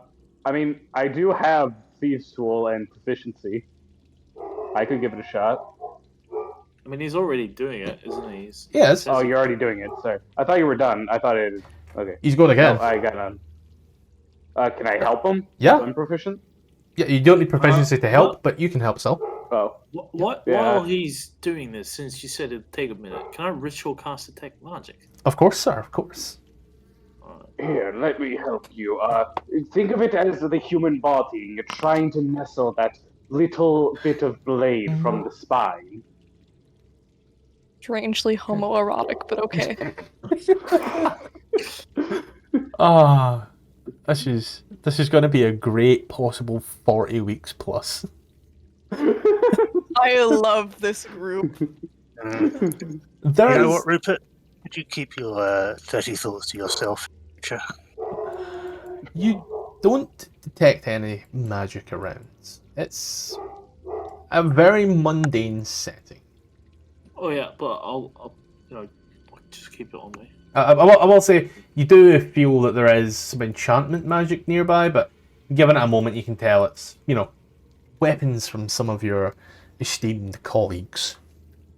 Speaker 2: mean, I do have Thieves' Tool and Proficiency. I could give it a shot.
Speaker 4: I mean, he's already doing it, isn't he?
Speaker 1: Yes.
Speaker 2: Oh, you're already doing it. Sorry. I thought you were done. I thought it. Okay.
Speaker 1: He's going again.
Speaker 2: No, I got none. Can I help him?
Speaker 1: Yeah.
Speaker 2: I'm proficient.
Speaker 1: Yeah, you don't need proficiency to help, but you can help still.
Speaker 2: Oh.
Speaker 4: What?
Speaker 2: Yeah.
Speaker 4: While he's doing this, since you said it'd take a minute, can I ritual cast detect magic?
Speaker 1: Of course, sir, of course.
Speaker 4: Alright.
Speaker 2: Here, let me help you. Think of it as the human body. You're trying to nestle that little bit of blade from the spine.
Speaker 3: Strangely homoerotic, but okay.
Speaker 1: Ah, this is going to be a great possible 40 weeks plus.
Speaker 3: I love this group.
Speaker 5: You
Speaker 1: There's,
Speaker 5: know what, Rupert? Would you keep your dirty thoughts to yourself? Sure.
Speaker 1: you don't detect any magic around. It's a very mundane setting.
Speaker 4: Oh yeah, but I'll just keep it on me.
Speaker 1: I will say, you do feel that there is some enchantment magic nearby, but given it a moment, you can tell it's, weapons from some of your esteemed colleagues.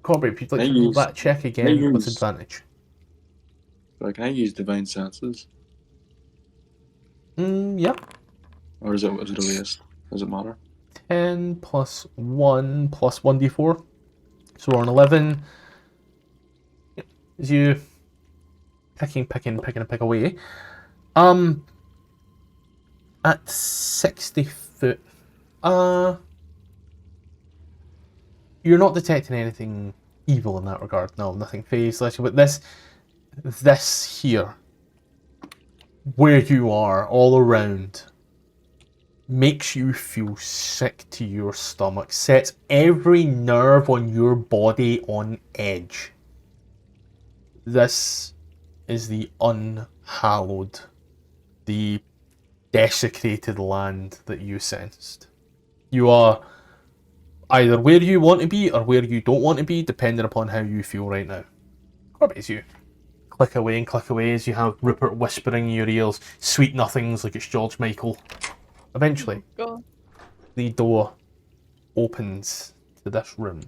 Speaker 1: Corby, if you'd like to roll that check again with advantage.
Speaker 6: Can I use divine senses,
Speaker 1: Yeah.
Speaker 6: or is it a waste? Does it matter?
Speaker 1: 10 plus 1 plus 1d4. So we're on 11. As you pick away. At 60 foot, you're not detecting anything evil in that regard. No, nothing faceless. But this here, where you are, all around, makes you feel sick to your stomach, sets every nerve on your body on edge. This is the unhallowed, the desecrated land that you sensed. You are either where you want to be or where you don't want to be, depending upon how you feel right now. Corby, as you click away as you have Rupert whispering in your ears sweet nothings like it's George Michael. Eventually,
Speaker 3: God.
Speaker 1: the door opens to this room.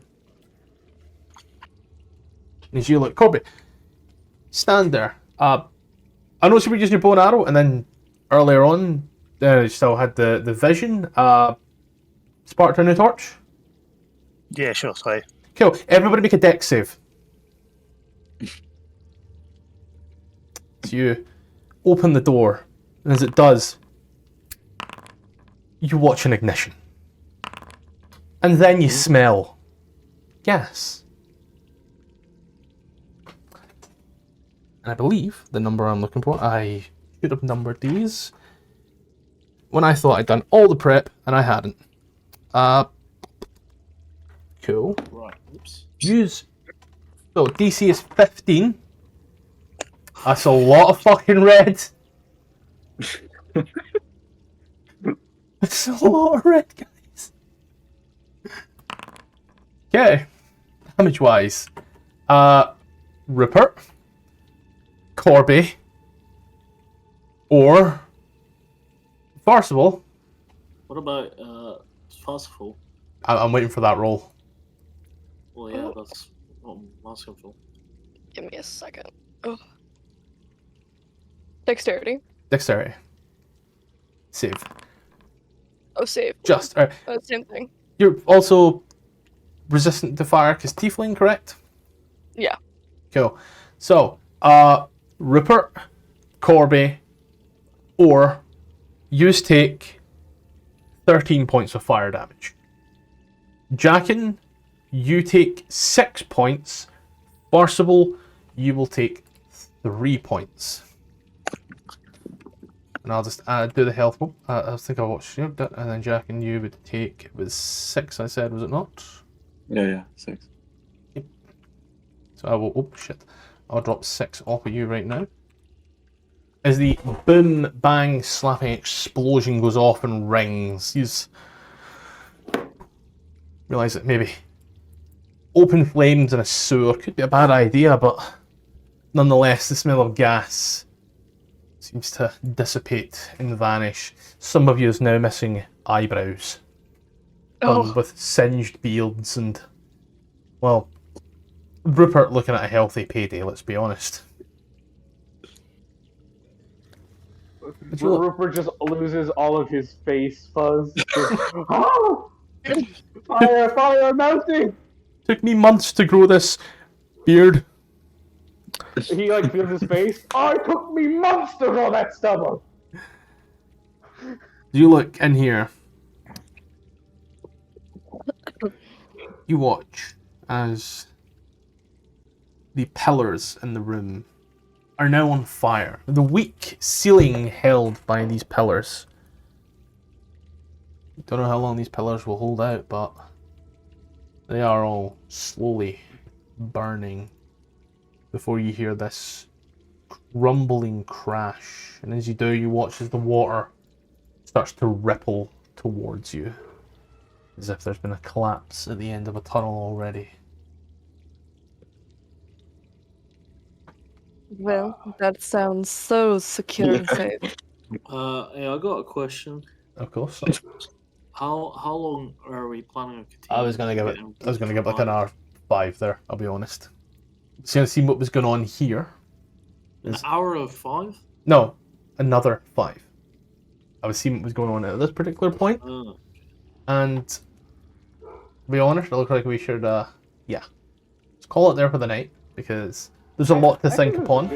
Speaker 1: And as you look, Corby, stand there. I noticed you were using your bow and arrow, and then earlier on, you still had the vision. Sparked a new torch.
Speaker 5: Yeah, sure, sorry.
Speaker 1: Cool. Everybody make a dex save. So you open the door, and as it does, you watch an ignition. And then you smell gas. And I believe the number I'm looking for, I should have numbered these when I thought I'd done all the prep, and I hadn't. Cool.
Speaker 4: Right. Oops.
Speaker 1: Use. So DC is 15. That's a lot of fucking red. It's a lot of red, guys. Okay. Damage wise. Rupert. Corby. Or Farcival.
Speaker 4: What about Parsifal?
Speaker 1: I'm waiting for that roll.
Speaker 4: Well, yeah, that's what I'm asking for.
Speaker 3: Give me a second. Oh. Dexterity.
Speaker 1: Dexterity. Save.
Speaker 3: Oh, save.
Speaker 1: Just.
Speaker 3: Same thing.
Speaker 1: You're also resistant to fire because tiefling, correct?
Speaker 3: Yeah.
Speaker 1: Cool. So, Rupert, Corby, or yous take 13 points of fire damage. Jackin, you take 6 points. Barcible, you will take 3 points. And I'll just do the health. I think I watched you, and then Jackin, you would take. It was 6, I said, was it not?
Speaker 6: Yeah, 6.
Speaker 1: So I will. Oh shit! I'll drop 6 off of you right now. As the boom, bang, slapping explosion goes off and rings, you realise that maybe open flames in a sewer could be a bad idea, but nonetheless, the smell of gas seems to dissipate and vanish. Some of you is now missing eyebrows, with singed beards and, well, Rupert looking at a healthy payday, let's be honest.
Speaker 2: Rupert just loses all of his face fuzz. Oh! Fire melting!
Speaker 1: Took me months to grow this beard.
Speaker 2: He like feels his face. Oh, it took me months to grow that stubble.
Speaker 1: You look in here. You watch as the pillars in the room are now on fire. The weak ceiling held by these pillars. Don't know how long these pillars will hold out, but they are all slowly burning before you hear this rumbling crash. And as you do, you watch as the water starts to ripple towards you, as if there's been a collapse at the end of a tunnel already.
Speaker 3: Well, that sounds so secure and safe.
Speaker 4: Yeah, I got a question.
Speaker 1: Of course.
Speaker 4: How long are we planning on continuing?
Speaker 1: I was gonna give like an hour 5 there, I'll be honest. So you see what was going on here.
Speaker 4: An hour of 5?
Speaker 1: No, another 5. I was seeing what was going on at this particular point. And to be honest, it looks like we should let's call it there for the night, because there's a lot to think upon.